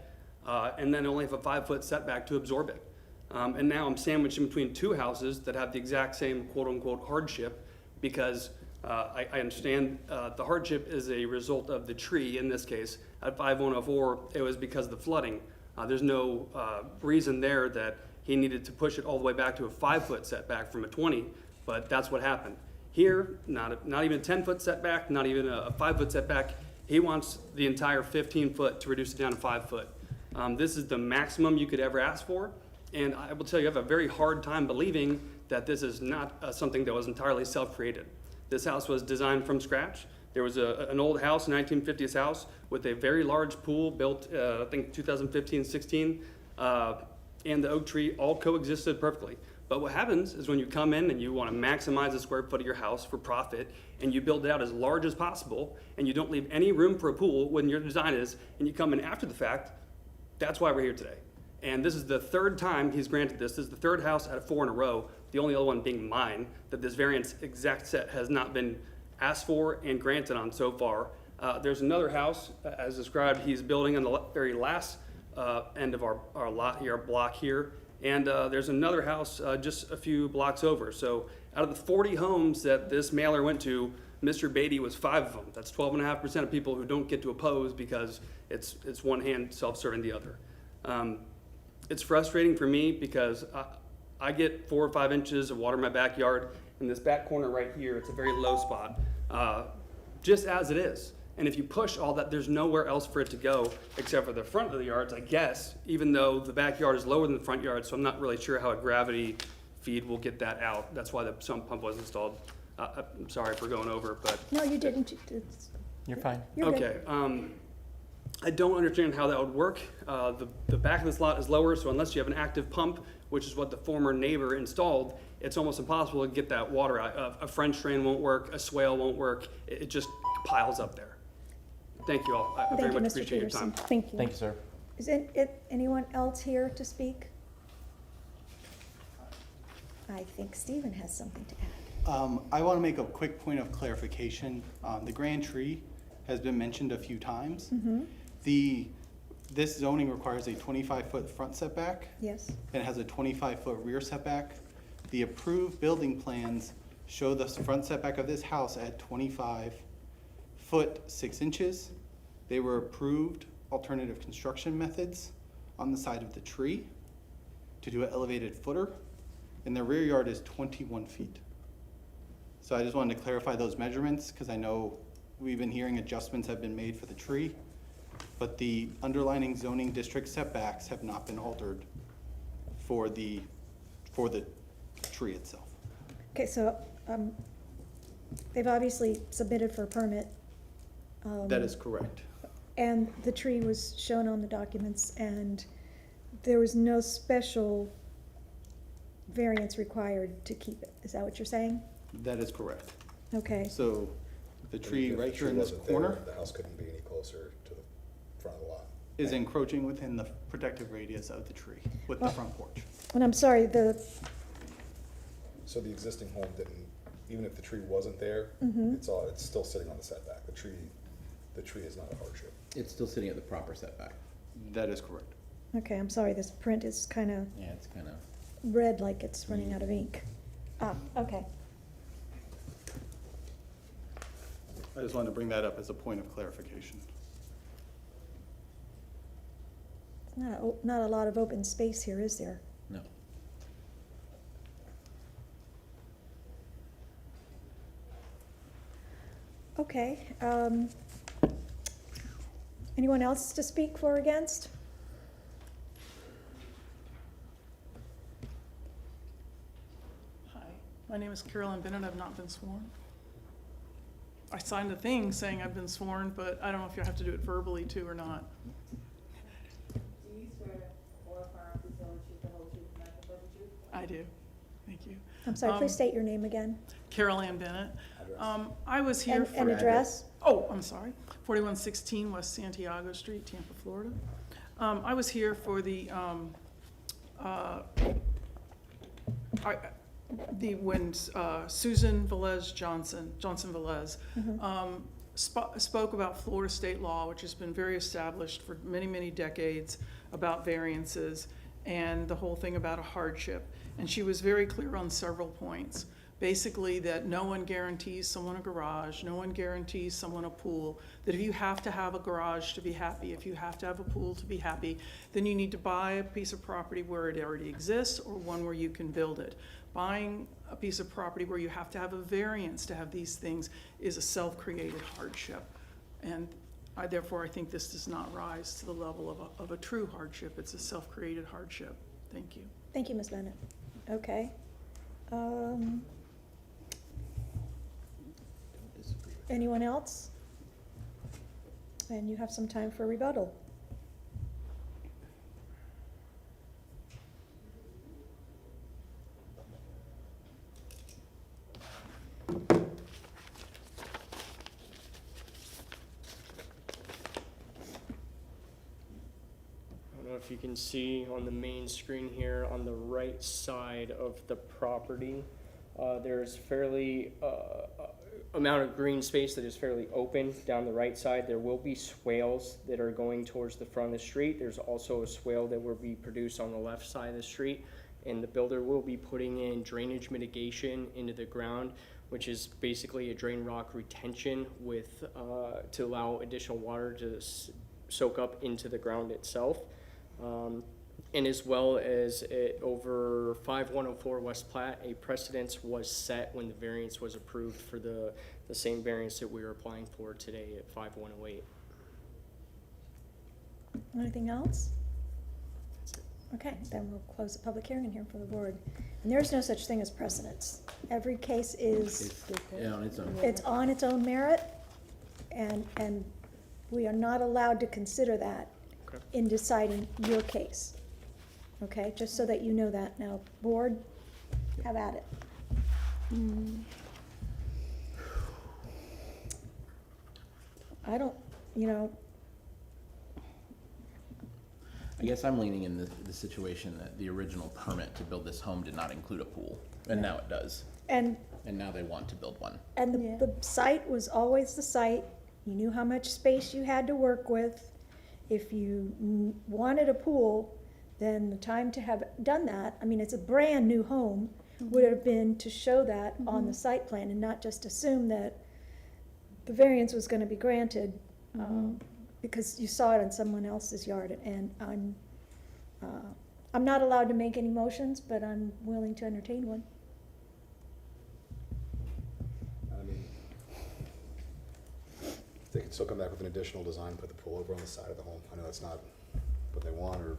Speaker 19: and then only have a 5 foot setback to absorb it. And now I'm sandwiched in between two houses that have the exact same quote-unquote hardship because I understand the hardship is a result of the tree. In this case, at 5104, it was because of the flooding. There's no reason there that he needed to push it all the way back to a 5-foot setback from a 20, but that's what happened. Here, not even a 10-foot setback, not even a 5-foot setback. He wants the entire 15-foot to reduce it down to 5 foot. This is the maximum you could ever ask for, and I will tell you, I have a very hard time believing that this is not something that was entirely self-created. This house was designed from scratch. There was an old house, 1950s house, with a very large pool built, I think 2015-16, and the oak tree all coexisted perfectly. But what happens is when you come in and you want to maximize the square foot of your house for profit, and you build it out as large as possible, and you don't leave any room for a pool when your design is, and you come in after the fact, that's why we're here today. And this is the third time he's granted this. This is the third house out of 4 in a row, the only other one being mine, that this variance exact set has not been asked for and granted on so far. There's another house, as described, he's building on the very last end of our lot here, our block here. And there's another house just a few blocks over. So out of the 40 homes that this mailer went to, Mr. Beatty was 5 of them. That's 12.5% of people who don't get to oppose because it's one hand self-serving the other. It's frustrating for me because I get 4 or 5 inches of water in my backyard. In this back corner right here, it's a very low spot, just as it is. And if you push all that, there's nowhere else for it to go except for the front of the yards, I guess, even though the backyard is lower than the front yard, so I'm not really sure how a gravity feed will get that out. That's why the sump pump was installed. I'm sorry for going over, but.
Speaker 1: No, you didn't.
Speaker 3: You're fine.
Speaker 1: You're
Speaker 19: Okay,
Speaker 1: good.
Speaker 19: I don't understand how that would work. The back of this lot is lower, so unless you have an active pump, which is what the former neighbor installed, it's almost impossible to get that water out. A French drain won't work, a swale won't work, it just piles up there. Thank you all. I
Speaker 1: Thank
Speaker 19: very
Speaker 1: you,
Speaker 19: much
Speaker 1: Mr.
Speaker 19: appreciate your
Speaker 1: Peterson.
Speaker 19: time.
Speaker 1: Thank you.
Speaker 3: Thank you, sir.
Speaker 1: Is anyone else here to speak? I think Stephen has something to add.
Speaker 7: I want to make a quick point of clarification. The grand tree has been mentioned a few times.
Speaker 1: Mm-hmm.
Speaker 7: This zoning requires a 25-foot front setback.
Speaker 1: Yes.
Speaker 7: And it has a 25-foot rear setback. The approved building plans show the front setback of this house at 25 foot 6 inches. They were approved alternative construction methods on the side of the tree to do an elevated footer, and the rear yard is 21 feet. So I just wanted to clarify those measurements because I know we've been hearing adjustments have been made for the tree, but the underlining zoning district setbacks have not been altered for the tree itself.
Speaker 1: Okay, so they've obviously submitted for a permit.
Speaker 7: That is correct.
Speaker 1: And the tree was shown on the documents, and there was no special variance required to keep it. Is that what you're saying?
Speaker 7: That is correct.
Speaker 1: Okay.
Speaker 7: So the tree
Speaker 4: If
Speaker 7: right
Speaker 4: the
Speaker 7: here in this
Speaker 4: wasn't there,
Speaker 7: corner
Speaker 4: The house couldn't be any closer to the front of the lot.
Speaker 7: is encroaching within the protective radius of the tree with the
Speaker 1: Well-
Speaker 7: front porch.
Speaker 1: And I'm sorry,
Speaker 4: So the existing home didn't, even if the tree wasn't there,
Speaker 1: Mhm.
Speaker 4: it's still sitting on the setback. The tree is not a hardship.
Speaker 3: It's still sitting at the proper setback.
Speaker 7: That is correct.
Speaker 1: okay, I'm sorry, this print is kind of
Speaker 3: Yeah, it's kind of.
Speaker 1: red like it's running out of ink. Okay.
Speaker 7: I just wanted to bring that up as a point of clarification.
Speaker 1: Not a lot of open space here, is there?
Speaker 3: No.
Speaker 1: Okay. Anyone else to speak for or against?
Speaker 6: Hi, my name is Carolyn Bennett. I've not been sworn. I signed a thing saying I've been sworn, but I don't know if you have to do it verbally too or not.
Speaker 14: Do you swear or affirm to tell the truth, the whole truth, and nothing but the truth?
Speaker 6: I do. Thank you.
Speaker 1: I'm sorry, please state your name again.
Speaker 6: Carol Ann Bennett. I was here for.
Speaker 1: And address?
Speaker 6: Oh, I'm sorry. 4116 West Santiago Street, Tampa, Florida. I was here for when Susan Velez Johnson Velez, spoke about Florida state law, which has been very established for many, many decades about variances. and the whole thing about a hardship. And she was very clear on several points. Basically, that no one guarantees someone a garage, no one guarantees someone a pool, that if you have to have a garage to be happy, if you have to have a pool to be happy, then you need to buy a piece of property where it already exists or one where you can build it. Buying a piece of property where you have to have a variance to have these things is a self-created hardship. And therefore, I think this does not rise to the level of a true hardship. It's a self-created hardship. Thank you.
Speaker 1: Thank you, Ms. Bennett. Okay. Anyone else? And you have some time for rebuttal.
Speaker 17: I don't know if you can see on the main screen here on the right side of the property, there's fairly amount of green space that is fairly open down the right side. There will be swales that are going towards the front of the street. There's also a swale that will be produced on the left side of the street, and the builder will be putting in drainage mitigation into the ground, which is basically a drain rock retention with to allow additional water to soak up into the ground itself. And as well as over 5104 West Platte, a precedence was set when the variance was approved for the same variance that we are applying for today at 5108.
Speaker 1: Anything else? Okay, then we'll close the public hearing and hear from the board. And there's no such thing as precedence. Every case is,
Speaker 3: On its own.
Speaker 1: it's on its own merit, and we are not allowed to consider that in deciding your case. Okay, just so that you know that. Now, board, have at it. I don't,
Speaker 3: I guess I'm leaning in the situation that the original permit to build this home did not include a pool, and now it does.
Speaker 1: And
Speaker 3: now they want to build one.
Speaker 1: And the site was always the site. You knew how much space you had to work with. If you wanted a pool, then the time to have done that, I mean, it's a brand new home, would have been to show that on the site plan and not just assume that the variance was gonna be granted, because you saw it on someone else's yard. And I'm not allowed to make any motions, but I'm willing to entertain one.
Speaker 4: I mean, they could still come back with an additional design, put the pool over on the side of the home. I know that's not what they want, or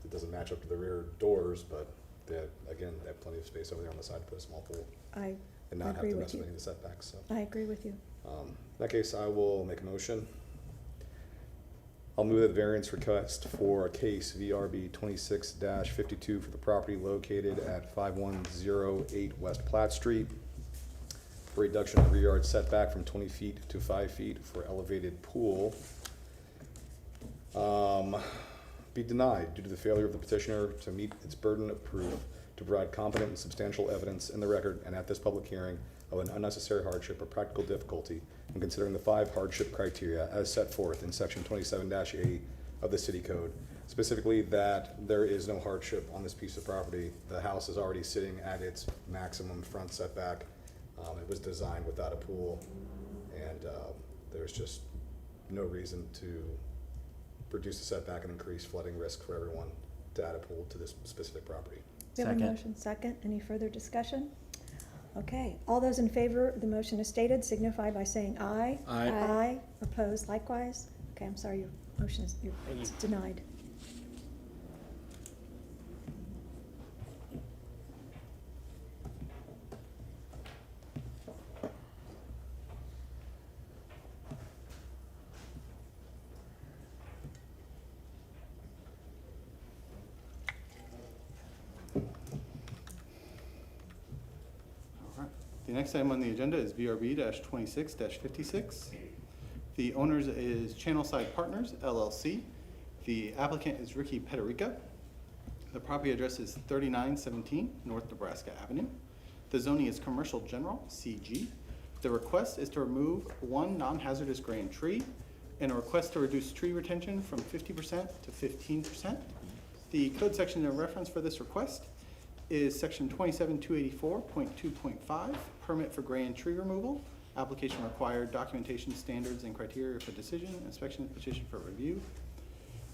Speaker 4: it doesn't match up to the rear doors, but they have plenty of space over there on the side to put a small pool. And not have to mess with any of the setbacks, so.
Speaker 1: I agree with you.
Speaker 4: In that case, I will make a motion. I'll move the variance request for a case VRB 26-52 for the property located at 5108 West Platte Street for reduction of rear yard setback from 20 feet to 5 feet for elevated pool. Be denied due to the failure of the petitioner to meet its burden of proof to provide competent and substantial evidence in the record and at this public hearing of an unnecessary hardship or practical difficulty in considering the 5 hardship criteria as set forth in section 27-8 of the city code. Specifically that there is no hardship on this piece of property. The house is already sitting at its maximum front setback. It was designed without a pool, and there's just no reason to reduce the setback and increase flooding risk for everyone to add a pool to this specific property.
Speaker 1: We have a motion, second. Any further discussion? Okay, all those in favor of the motion as stated signify by saying aye.
Speaker 3: Aye.
Speaker 1: Aye. Opposed likewise? Okay, I'm sorry, your motion is denied.
Speaker 7: The next item on the agenda is VRB 26-56. The owners is Channelside Partners, LLC. The applicant is Ricky Pederica. The property address is 3917 North Nebraska Avenue. The zoning is Commercial General, CG. The request is to remove one non-hazardous grand tree and a request to reduce tree retention from 50% to 15%. The code section of reference for this request is section 27284.2.5, permit for grand tree removal. Application required documentation standards and criteria for decision, inspection and petition for review.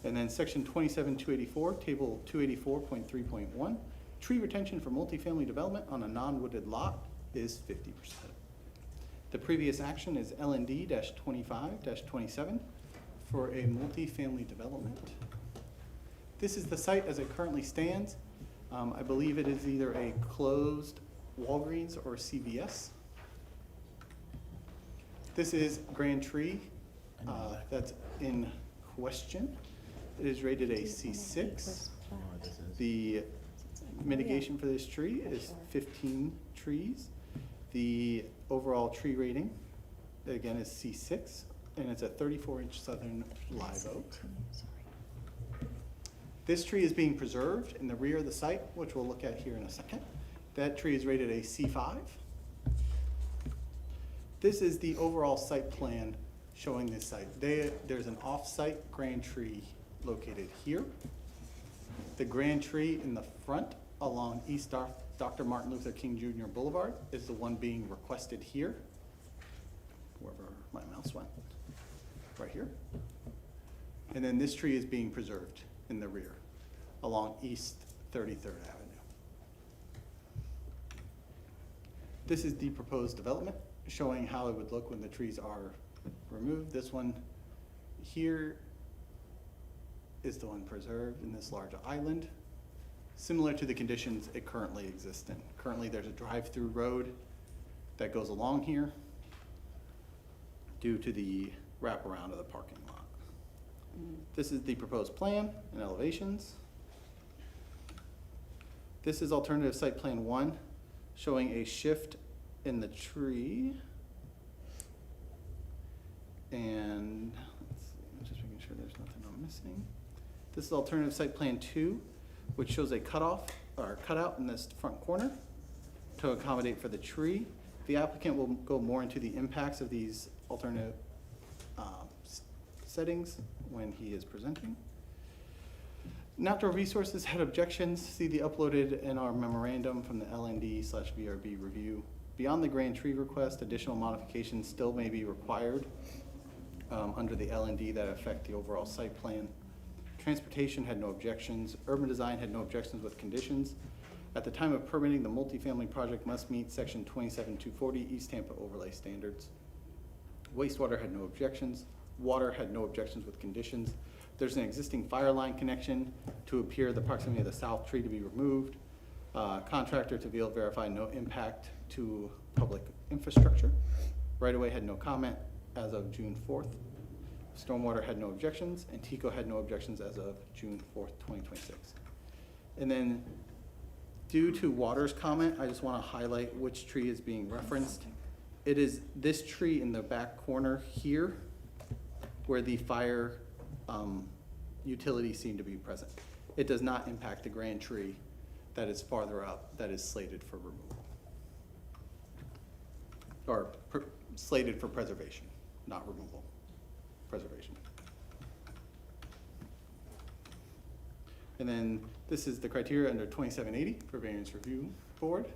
Speaker 7: And then section 27284, table 284.3.1, tree retention for multifamily development on a non-wooded lot is 50%. The previous action is LND-25-27 for a multifamily development. This is the site as it currently stands. I believe it is either a closed Walgreens or CVS. This is Grand Tree that's in question. It is rated a C6. The mitigation for this tree is 15 trees. The overall tree rating, again, is C6, and it's a 34-inch southern live oak. This tree is being preserved in the rear of the site, which we'll look at here in a second. That tree is rated a C5. This is the overall site plan showing this site. There's an off-site grand tree located here. The grand tree in the front along East Dr. Martin Luther King Jr. Boulevard is the one being requested here, wherever my mouse went, right here. And then this tree is being preserved in the rear along East 33rd Avenue. This is the proposed development showing how it would look when the trees are removed. This one here is the one preserved in this large island, similar to the conditions it currently exists in. Currently, there's a drive-through road that goes along here due to the wraparound of the parking lot. This is the proposed plan and elevations. This is alternative site plan 1, showing a shift in the tree. And let's see, I'm just making sure there's nothing I'm missing. This is alternative site plan 2, which shows a cutout in this front corner to accommodate for the tree. The applicant will go more into the impacts of these alternative settings when he is presenting. Natural Resources had objections. See the uploaded in our memorandum from the LND/VRB review. Beyond the grand tree request, additional modifications still may be required under the LND that affect the overall site plan. Transportation had no objections. Urban Design had no objections with conditions. At the time of permitting, the multifamily project must meet section 27240 East Tampa overlay standards. Wastewater had no objections. Water had no objections with conditions. There's an existing fire line connection to appear the proximity of the south tree to be removed. Contractor to verify no impact to public infrastructure. Right-of-way had no comment as of June 4th. Stormwater had no objections, and TECO had no objections as of June 4th, 2026. And then due to Water's comment, I just want to highlight which tree is being referenced. It is this tree in the back corner here where the fire utilities seem to be present. It does not impact the grand tree that is farther up that is slated for removal. Or slated for preservation, not removal, preservation. And then this is the criteria under 2780 for Variance Review Board.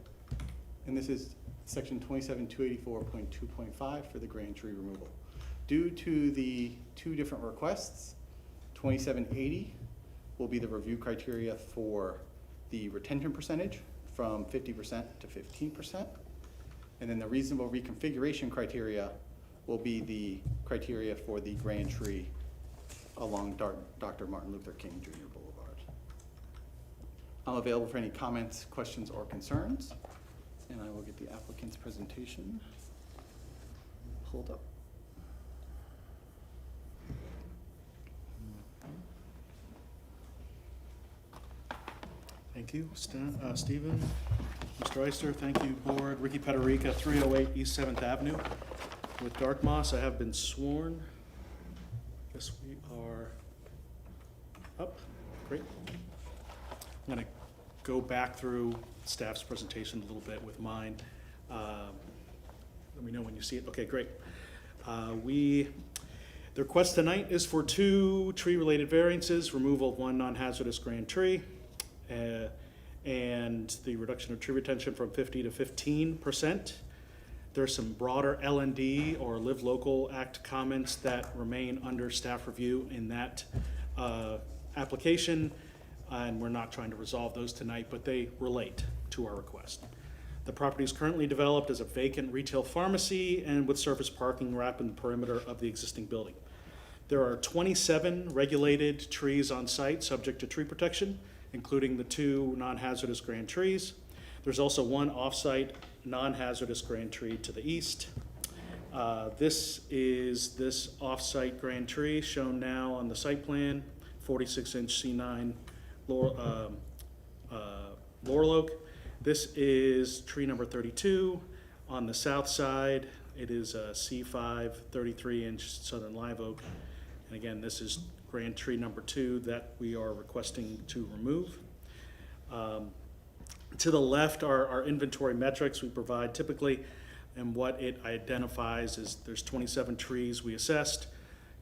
Speaker 7: And this is section 27284.2.5 for the grand tree removal. Due to the two different requests, 2780 will be the review criteria for the retention percentage from 50% to 15%. And then the reasonable reconfiguration criteria will be the criteria for the grand tree along Dr. Martin Luther King Jr. Boulevard. I'm available for any comments, questions, or concerns, and I will get the applicant's presentation pulled up.
Speaker 8: Thank you, Stephen, Mr. Eister, thank you, board. Ricky Pederica, 308 East 7th Avenue. With Dartmouth, I have been sworn. Guess we are up. Great. I'm going to go back through staff's presentation a little bit with mine. Let me know when you see it. Okay, great. The request tonight is for 2 tree-related variances, removal of 1 non-hazardous grand tree, and the reduction of tree retention from 50 to 15%. There's some broader L&D or Live Local Act comments that remain under staff review in that application, and we're not trying to resolve those tonight, but they relate to our request. The property is currently developed as a vacant retail pharmacy and with surface parking wrapping the perimeter of the existing building. There are 27 regulated trees on site subject to tree protection, including the 2 non-hazardous grand trees. There's also 1 off-site non-hazardous grand tree to the east. This is this off-site grand tree shown now on the site plan, 46-inch C9 laurel oak. This is tree number 32. On the south side, it is a C5 33-inch southern live oak. And again, this is grand tree number 2 that we are requesting to remove. To the left are our inventory metrics we provide typically, and what it identifies is there's 27 trees we assessed.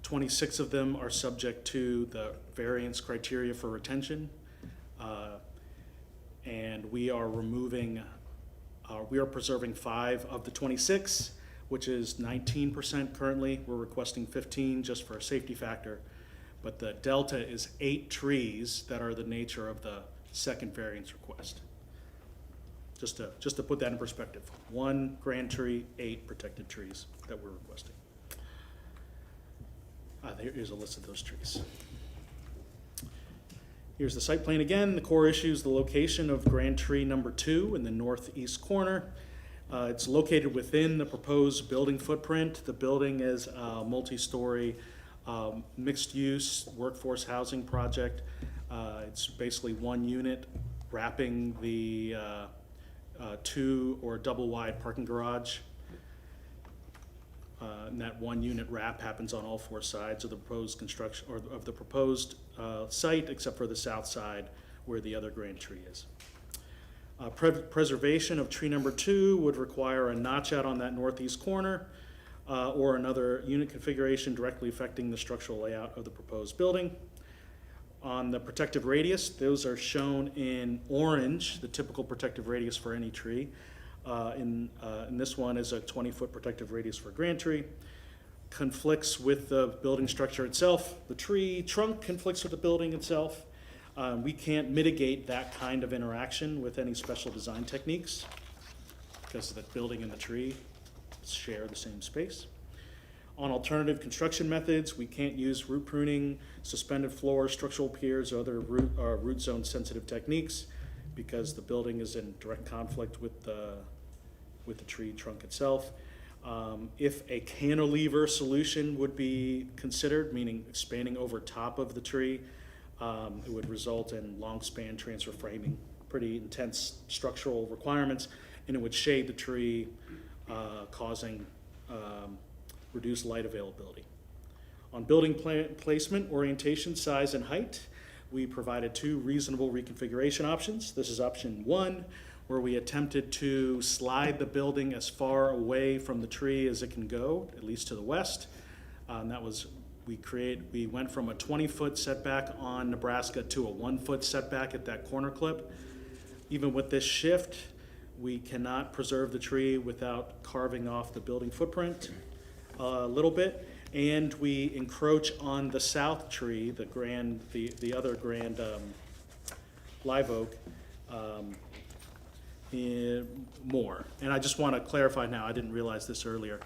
Speaker 8: 26 of them are subject to the variance criteria for retention. And we are preserving 5 of the 26, which is 19% currently. We're requesting 15 just for a safety factor. But the delta is 8 trees that are the nature of the second variance request. Just to put that in perspective. 1 grand tree, 8 protected trees that we're requesting. Here's a list of those trees. Here's the site plan again. The core issue is the location of grand tree number 2 in the northeast corner. It's located within the proposed building footprint. The building is a multi-story mixed-use workforce housing project. It's basically 1 unit wrapping the 2 or double-wide parking garage. And that 1 unit wrap happens on all 4 sides of the proposed construction, or of the proposed site, except for the south side where the other grand tree is. Preservation of tree number 2 would require a notch out on that northeast corner or another unit configuration directly affecting the structural layout of the proposed building. On the protective radius, those are shown in orange, the typical protective radius for any tree. In this one is a 20-foot protective radius for a grand tree. Conflicts with the building structure itself. The tree trunk conflicts with the building itself. We can't mitigate that kind of interaction with any special design techniques because the building and the tree share the same space. On alternative construction methods, we can't use root pruning, suspended floors, structural piers, or other root zone sensitive techniques because the building is in direct conflict with the tree trunk itself. If a cantilever solution would be considered, meaning expanding over top of the tree, it would result in long span transfer framing, pretty intense structural requirements, and it would shade the tree, causing reduced light availability. On building placement, orientation, size, and height, we provided 2 reasonable reconfiguration options. This is option 1, where we attempted to slide the building as far away from the tree as it can go, at least to the west. And that was, we went from a 20-foot setback on Nebraska to a 1-foot setback at that corner clip. Even with this shift, we cannot preserve the tree without carving off the building footprint a little bit. And we encroach on the south tree, the other grand live oak, more. And I just want to clarify now, I didn't realize this earlier.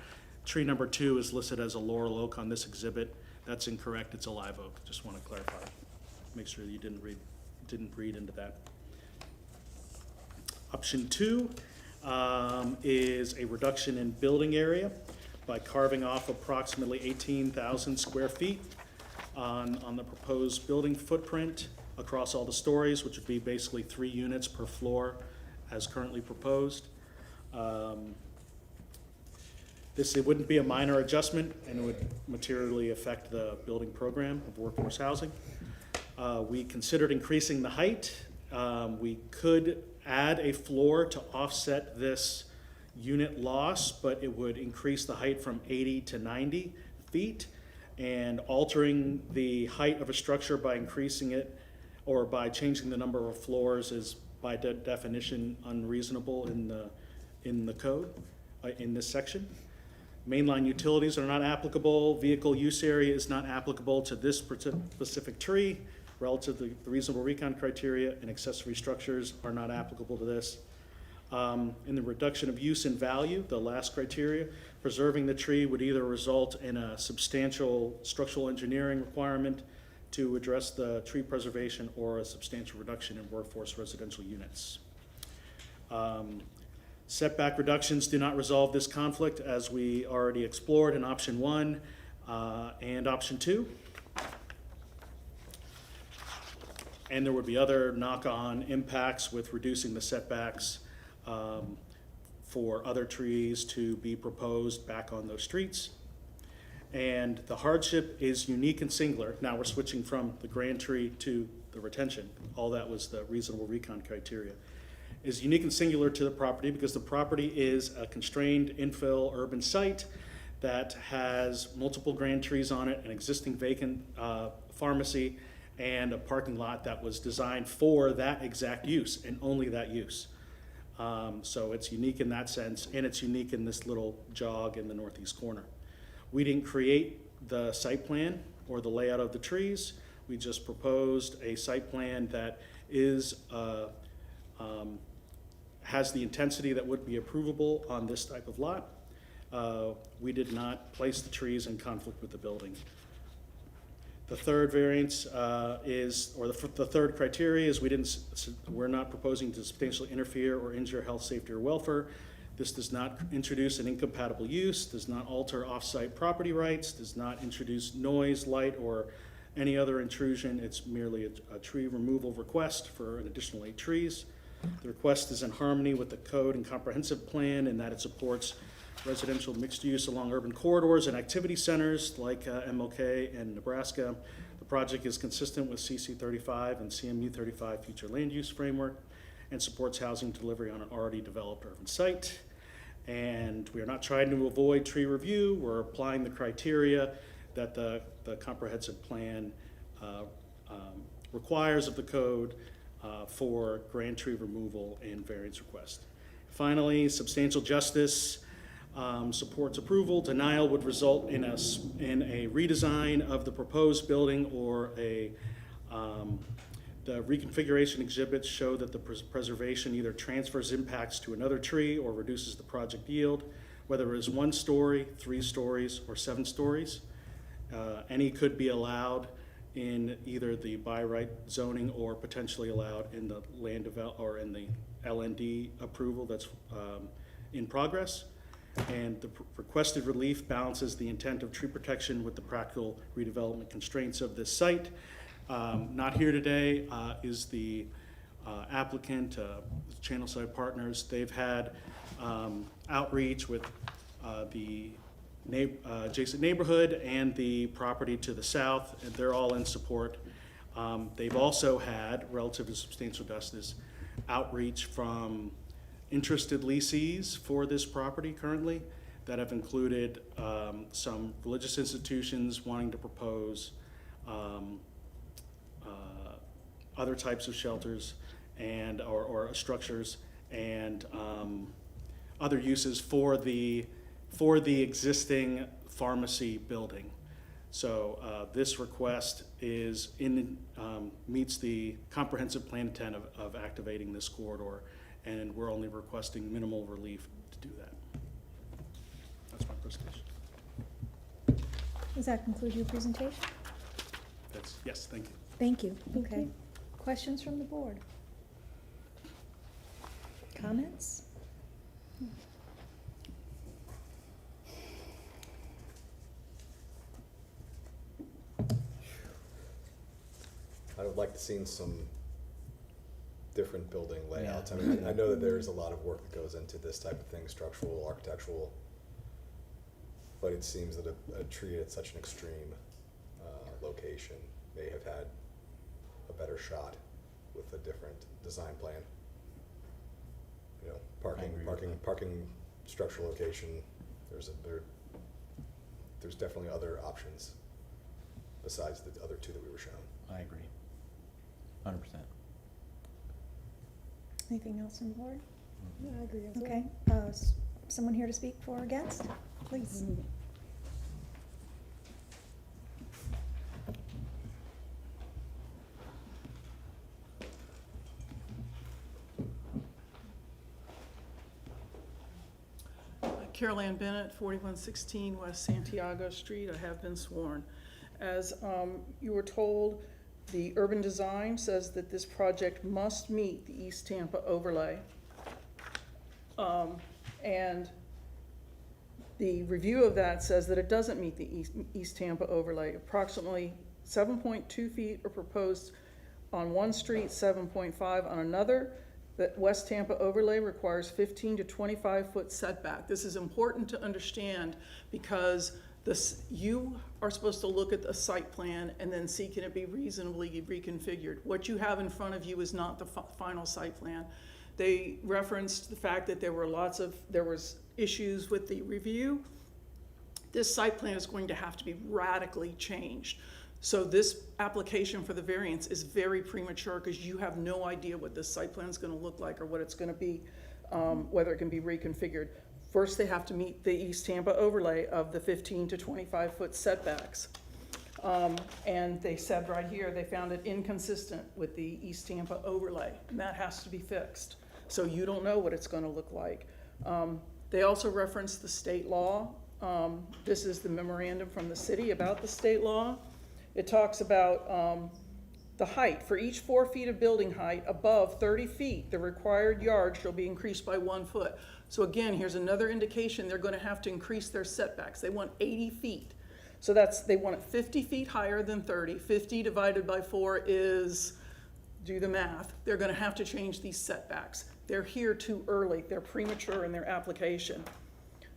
Speaker 8: Tree number 2 is listed as a laurel oak on this exhibit. That's incorrect, it's a live oak. Just want to clarify. Make sure you didn't read into that. Option 2 is a reduction in building area by carving off approximately 18,000 square feet on the proposed building footprint across all the stories, which would be basically 3 units per floor as currently proposed. It wouldn't be a minor adjustment, and it would materially affect the building program of workforce housing. We considered increasing the height. We could add a floor to offset this unit loss, but it would increase the height from 80 to 90 feet. and altering the height of a structure by increasing it or by changing the number of floors is by definition unreasonable in the code, in this section. Mainline utilities are not applicable. Vehicle use area is not applicable to this specific tree relative to the reasonable recon criteria, and accessory structures are not applicable to this. In the reduction of use and value, the last criteria, preserving the tree would either result in a substantial structural engineering requirement to address the tree preservation or a substantial reduction in workforce residential units. Setback reductions do not resolve this conflict, as we already explored in option 1 and option 2. And there would be other knock-on impacts with reducing the setbacks for other trees to be proposed back on those streets. And the hardship is unique and singular. Now we're switching from the grand tree to the retention. All that was the reasonable recon criteria. Is unique and singular to the property because the property is a constrained infill urban site that has multiple grand trees on it, an existing vacant pharmacy, and a parking lot that was designed for that exact use and only that use. So it's unique in that sense, and it's unique in this little jog in the northeast corner. We didn't create the site plan or the layout of the trees. We just proposed a site plan that is has the intensity that would be approvable on this type of lot. We did not place the trees in conflict with the building. The third variance the third criteria is we're not proposing to substantially interfere or injure health, safety, or welfare. This does not introduce an incompatible use, does not alter off-site property rights, does not introduce noise, light, or any other intrusion. It's merely a tree removal request for an additional 8 trees. The request is in harmony with the code and comprehensive plan in that it supports residential mixed use along urban corridors and activity centers like MLK and Nebraska. The project is consistent with CC 35 and CMU 35 future land use framework and supports housing delivery on an already developed urban site. And we are not trying to avoid tree review. We're applying the criteria that the comprehensive plan requires of the code for grand tree removal and variance request. Finally, substantial justice supports approval. Denial would result in a redesign of the proposed building or the reconfiguration exhibits show that the preservation either transfers impacts to another tree or reduces the project yield, whether it is 1 story, 3 stories, or 7 stories. Any could be allowed in either the by right zoning or potentially allowed in the land develop or in the LND approval that's in progress. And the requested relief balances the intent of tree protection with the practical redevelopment constraints of this site. Not here today is the applicant, Channelside Partners. They've had outreach with the adjacent neighborhood and the property to the south, and they're all in support. They've also had, relative to substantial justice, outreach from interested lessees for this property currently that have included some religious institutions wanting to propose other types of shelters and or structures and other uses for the existing pharmacy building. So this request is meets the comprehensive plan intent of activating this corridor, and we're only requesting minimal relief to do that. That's my presentation.
Speaker 1: Does that conclude your presentation?
Speaker 8: Yes, thank you.
Speaker 1: Thank you. Okay. Questions from the board? Comments?
Speaker 4: I would like to see some different building layouts. I mean, I know that there's a lot of work that goes into this type of thing, structural, architectural, but it seems that a tree at such an extreme location may have had a better shot with a different design plan. You know, parking structural location. There's definitely other options besides the other two that we were shown.
Speaker 3: I agree. 100%.
Speaker 1: Anything else on the board?
Speaker 2: Yeah, I agree as well.
Speaker 1: Okay, someone here to speak for or against? Please.
Speaker 6: Carol Ann Bennett, 4116 West Santiago Street. I have been sworn. As you were told, the urban design says that this project must meet the East Tampa overlay. And the review of that says that it doesn't meet the East Tampa overlay. Approximately 7.2 feet are proposed on one street, 7.5 on another. That West Tampa overlay requires 15 to 25 foot setback. This is important to understand because you are supposed to look at the site plan and then see can it be reasonably reconfigured. What you have in front of you is not the final site plan. They referenced the fact that there was issues with the review. This site plan is going to have to be radically changed. So this application for the variance is very premature because you have no idea what this site plan is going to look like or what it's going to be, whether it can be reconfigured. First, they have to meet the East Tampa overlay of the 15 to 25 foot setbacks. And they said right here, they found it inconsistent with the East Tampa overlay, and that has to be fixed. So you don't know what it's going to look like. They also referenced the state law. This is the memorandum from the city about the state law. It talks about the height. For each 4 feet of building height above 30 feet, the required yard shall be increased by 1 foot. So again, here's another indication they're going to have to increase their setbacks. They want 80 feet. So they want it 50 feet higher than 30. 50 divided by 4 is, do the math. They're going to have to change these setbacks. They're here too early. They're premature in their application.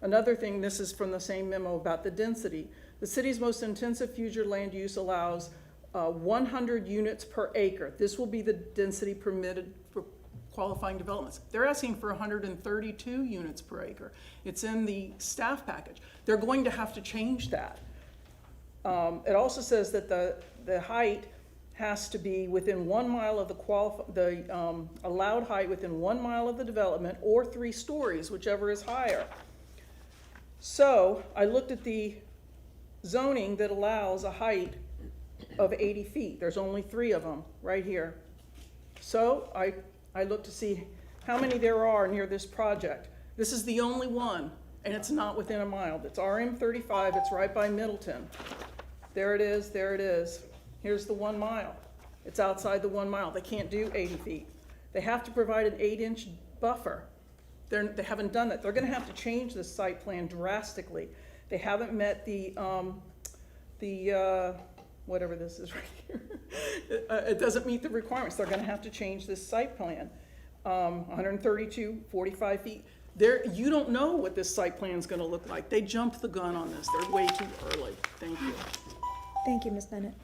Speaker 6: Another thing, this is from the same memo about the density. The city's most intensive future land use allows 100 units per acre. This will be the density permitted for qualifying developments. They're asking for 132 units per acre. It's in the staff package. They're going to have to change that. It also says that the height has to be within 1 mile of the allowed height within 1 mile of the development or 3 stories, whichever is higher. So I looked at the zoning that allows a height of 80 feet. There's only 3 of them right here. So I looked to see how many there are near this project. This is the only one, and it's not within a mile. It's RM 35, it's right by Middleton. There it is, there it is. Here's the 1 mile. It's outside the 1 mile. They can't do 80 feet. They have to provide an 8-inch buffer. They haven't done that. They're going to have to change the site plan drastically. They haven't met the whatever this is right here. It doesn't meet the requirements. They're going to have to change this site plan. 132, 45 feet. You don't know what this site plan is going to look like. They jumped the gun on this. They're way too early. Thank you.
Speaker 1: Thank you, Ms. Bennett.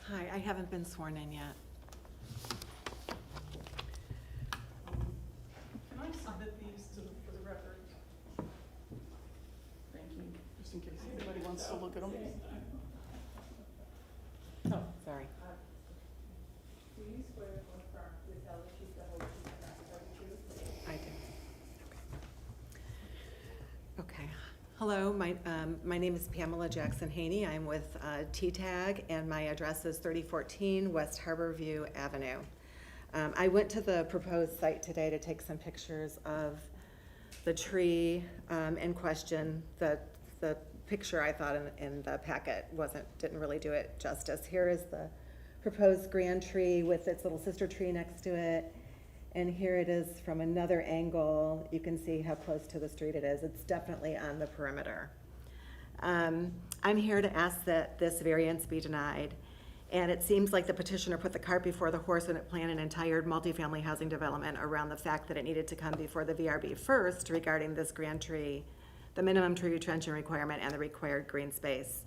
Speaker 20: Hi, I haven't been sworn in yet.
Speaker 6: Can I submit these for the record? Thank you, just in case anybody wants to look at them.
Speaker 20: Oh, sorry. I do. Okay. Hello, my name is Pamela Jackson Haney. I'm with TTAG, and my address is 3014 West Harborview Avenue. I went to the proposed site today to take some pictures of the tree in question. The picture I thought in the packet didn't really do it justice. Here is the proposed grand tree with its little sister tree next to it. And here it is from another angle. You can see how close to the street it is. It's definitely on the perimeter. I'm here to ask that this variance be denied. And it seems like the petitioner put the cart before the horse when it planned an entire multifamily housing development around the fact that it needed to come before the VRB first regarding this grand tree, the minimum tree retention requirement, and the required green space.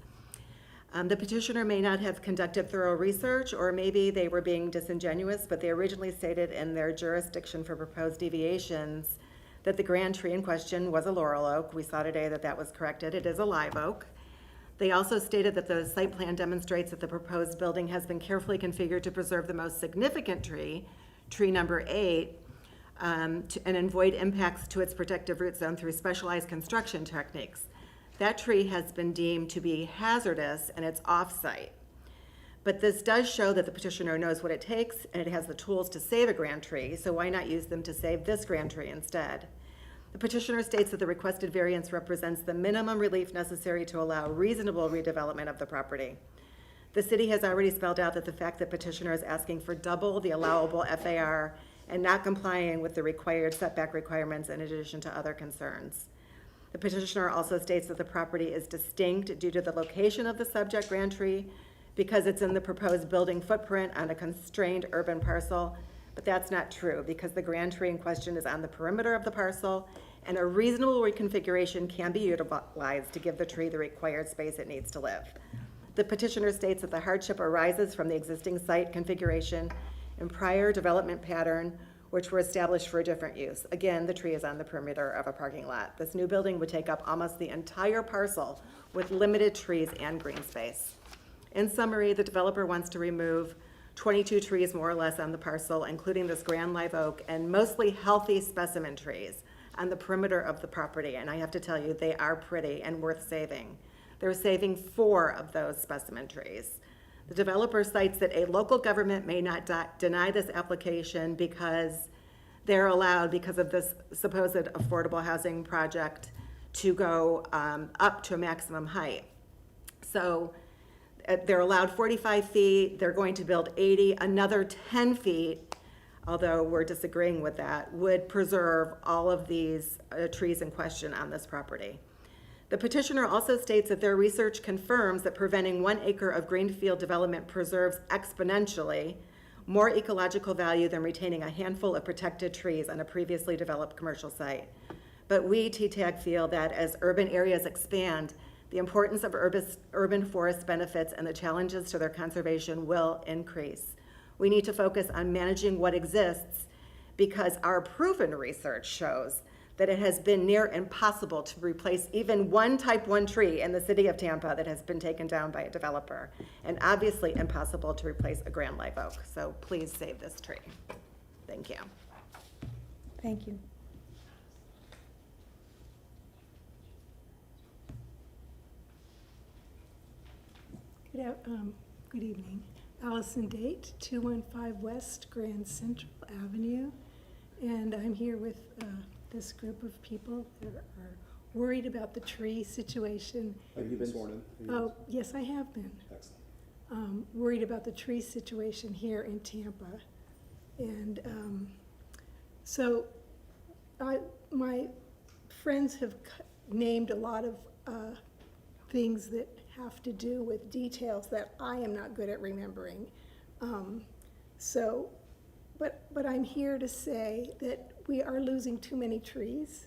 Speaker 20: The petitioner may not have conducted thorough research, or maybe they were being disingenuous, but they originally stated in their jurisdiction for proposed deviations that the grand tree in question was a laurel oak. We saw today that that was corrected. It is a live oak. They also stated that the site plan demonstrates that the proposed building has been carefully configured to preserve the most significant tree, tree number 8, and avoid impacts to its protective root zone through specialized construction techniques. That tree has been deemed to be hazardous and it's off-site. But this does show that the petitioner knows what it takes and it has the tools to save a grand tree, so why not use them to save this grand tree instead? The petitioner states that the requested variance represents the minimum relief necessary to allow reasonable redevelopment of the property. The city has already spelled out that the fact that petitioner is asking for double the allowable FAR and not complying with the required setback requirements in addition to other concerns. The petitioner also states that the property is distinct due to the location of the subject grand tree because it's in the proposed building footprint on a constrained urban parcel. But that's not true because the grand tree in question is on the perimeter of the parcel and a reasonable reconfiguration can be utilized to give the tree the required space it needs to live. The petitioner states that the hardship arises from the existing site configuration and prior development pattern which were established for a different use. Again, the tree is on the perimeter of a parking lot. This new building would take up almost the entire parcel with limited trees and green space. In summary, the developer wants to remove 22 trees more or less on the parcel, including this grand live oak and mostly healthy specimen trees on the perimeter of the property. And I have to tell you, they are pretty and worth saving. They're saving 4 of those specimen trees. The developer cites that a local government may not deny this application because they're allowed, because of this supposed affordable housing project, to go up to a maximum height. So they're allowed 45 feet, they're going to build 80, another 10 feet, although we're disagreeing with that, would preserve all of these trees in question on this property. The petitioner also states that their research confirms that preventing 1 acre of greenfield development preserves exponentially more ecological value than retaining a handful of protected trees on a previously developed commercial site. But we, TTAG, feel that as urban areas expand, the importance of urban forest benefits and the challenges to their conservation will increase. We need to focus on managing what exists because our proven research shows that it has been near impossible to replace even one type 1 tree in the city of Tampa that has been taken down by a developer, and obviously impossible to replace a grand live oak. So please save this tree. Thank you.
Speaker 1: Thank you.
Speaker 21: Good evening. Allison Date, 215 West Grand Central Avenue. And I'm here with this group of people that are worried about the tree situation.
Speaker 4: Have you been sworn in?
Speaker 21: Oh, yes, I have been.
Speaker 4: Excellent.
Speaker 21: Worried about the tree situation here in Tampa. And so my friends have named a lot of things that have to do with details that I am not good at remembering. But I'm here to say that we are losing too many trees,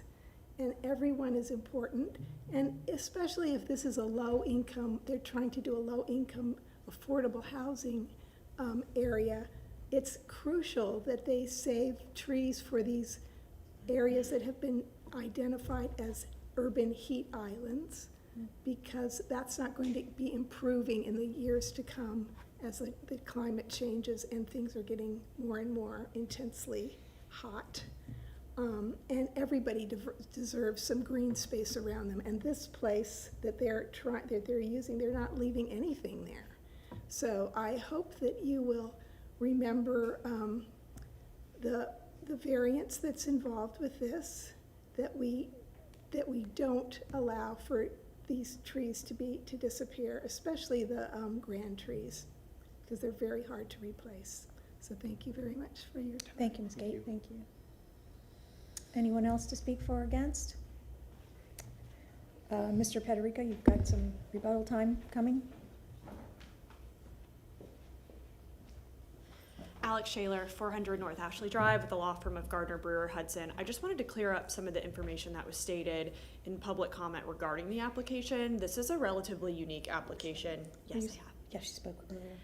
Speaker 21: and everyone is important, and especially if this is a low income, they're trying to do a low income affordable housing area, it's crucial that they save trees for these areas that have been identified as urban heat islands, because that's not going to be improving in the years to come as the climate changes and things are getting more and more intensely hot. And everybody deserves some green space around them. And this place that they're using, they're not leaving anything there. So I hope that you will remember the variance that's involved with this, that we don't allow for these trees to disappear, especially the grand trees, because they're very hard to replace. So thank you very much for your time.
Speaker 1: Thank you, Ms. Gate. Thank you. Anyone else to speak for or against? Mr. Pederica, you've got some rebuttal time coming.
Speaker 22: Alex Shaler, 400 North Ashley Drive with the law firm of Gardner Brewer Hudson. I just wanted to clear up some of the information that was stated in public comment regarding the application. This is a relatively unique application. Yes, I have.
Speaker 1: Yeah, she spoke earlier.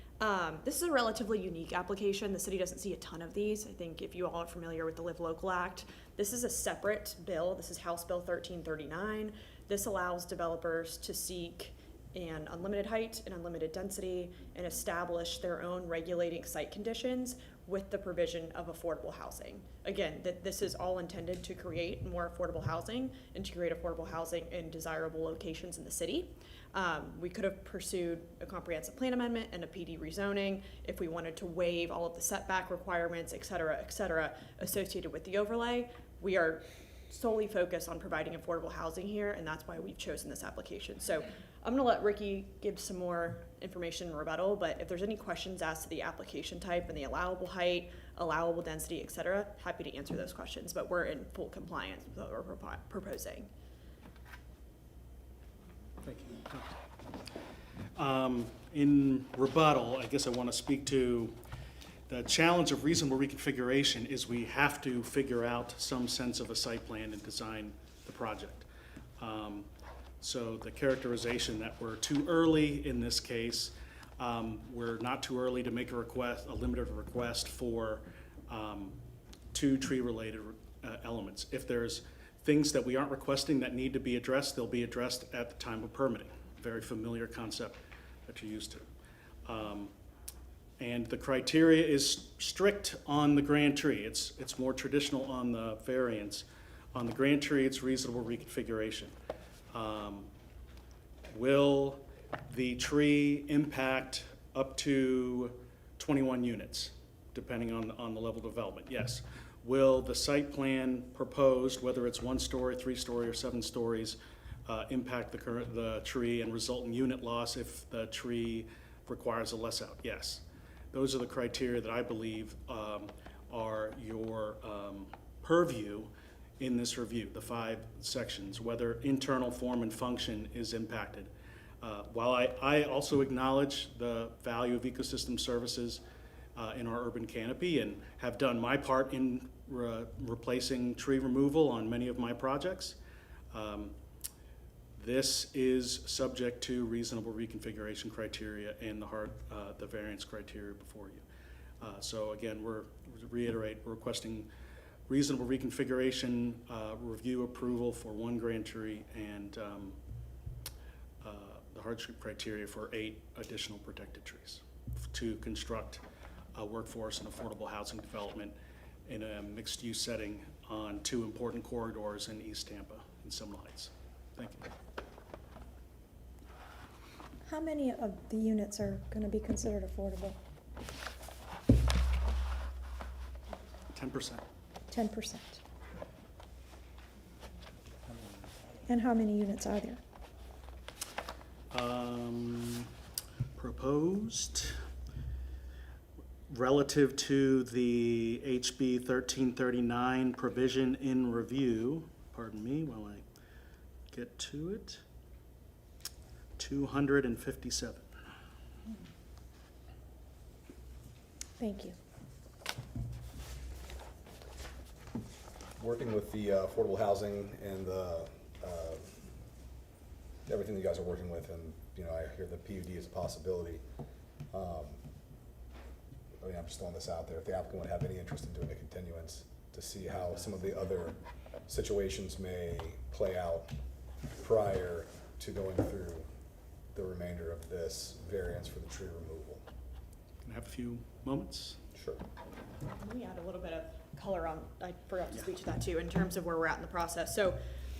Speaker 22: This is a relatively unique application. The city doesn't see a ton of these. I think if you all are familiar with the Live Local Act, this is a separate bill. This is House Bill 1339. This allows developers to seek and unlimited height and unlimited density and establish their own regulating site conditions with the provision of affordable housing. Again, this is all intended to create more affordable housing and to create affordable housing in desirable locations in the city. We could have pursued a comprehensive plan amendment and a PD rezoning if we wanted to waive all of the setback requirements, et cetera, associated with the overlay. We are solely focused on providing affordable housing here, and that's why we've chosen this application. So I'm gonna let Ricky give some more information in rebuttal, but if there's any questions as to the application type and the allowable height, allowable density, et cetera, happy to answer those questions, but we're in full compliance with what we're proposing.
Speaker 8: Thank you. In rebuttal, I guess I want to speak to the challenge of reasonable reconfiguration is we have to figure out some sense of a site plan and design the project. So the characterization that we're too early in this case, we're not too early to make a limited request for 2 tree-related elements. If there's things that we aren't requesting that need to be addressed, they'll be addressed at the time of permitting. Very familiar concept that you're used to. And the criteria is strict on the grand tree. It's more traditional on the variance. On the grand tree, it's reasonable reconfiguration. Will the tree impact up to 21 units, depending on the level of development? Yes. Will the site plan proposed, whether it's 1 story, 3 story, or 7 stories, impact the tree and result in unit loss if the tree requires a less out? Yes. Those are the criteria that I believe are your purview in this review, the 5 sections, whether internal form and function is impacted. While I also acknowledge the value of ecosystem services in our urban canopy and have done my part in replacing tree removal on many of my projects, this is subject to reasonable reconfiguration criteria and the variance criteria before you. So again, we're requesting reasonable reconfiguration review approval for 1 grand tree and the hardship criteria for 8 additional protected trees to construct a workforce and affordable housing development in a mixed-use setting on 2 important corridors in East Tampa and Seminole Heights. Thank you.
Speaker 1: How many of the units are going to be considered affordable?
Speaker 8: 10%.
Speaker 1: 10%. And how many units are there?
Speaker 8: Proposed relative to the HB 1339 provision in review, pardon me while I get to it, 257.
Speaker 1: Thank you.
Speaker 4: Working with the affordable housing and the everything you guys are working with, and I hear the PUD is a possibility. I'm just throwing this out there. If the applicant would have any interest in doing a continuance to see how some of the other situations may play out prior to going through the remainder of this variance for the tree removal.
Speaker 8: Can I have a few moments?
Speaker 4: Sure.
Speaker 22: Let me add a little bit of color on, I forgot to speak to that too, in terms of where we're at in the process. So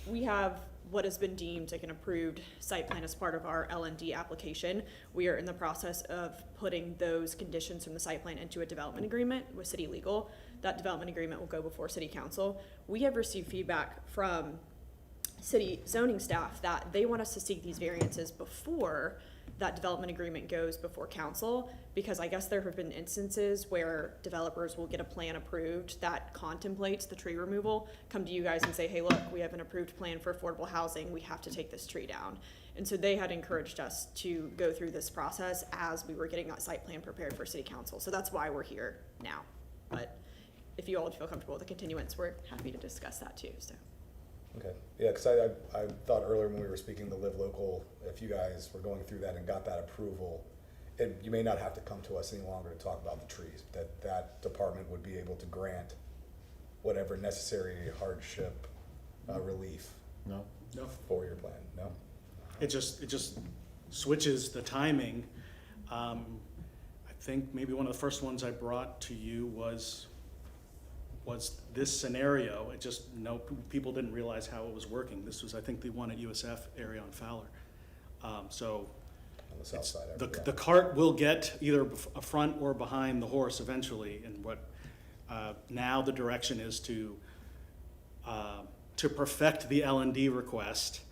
Speaker 22: we have what has been deemed like an approved site plan as part of our L&D application. We are in the process of putting those conditions from the site plan into a development agreement with City Legal. That development agreement will go before City Council. We have received feedback from city zoning staff that they want us to seek these variances before that development agreement goes before council, because I guess there have been instances where developers will get a plan approved that contemplates the tree removal, come to you guys and say, hey, look, we have an approved plan for affordable housing, we have to take this tree down. And so they had encouraged us to go through this process as we were getting that site plan prepared for City Council. So that's why we're here now. But if you all feel comfortable with the continuance, we're happy to discuss that too. So.
Speaker 4: Okay, yeah, because I thought earlier when we were speaking to Live Local, if you guys were going through that and got that approval, you may not have to come to us any longer to talk about the trees, that department would be able to grant whatever necessary hardship relief
Speaker 3: No.
Speaker 8: No.
Speaker 4: for your plan, no?
Speaker 8: It just switches the timing. I think maybe one of the first ones I brought to you was this scenario. It just, people didn't realize how it was working. This was, I think, the one at USF area on Fowler. So
Speaker 4: On the south side.
Speaker 8: the cart will get either a front or behind the horse eventually, and what now the direction is to perfect the L&D request.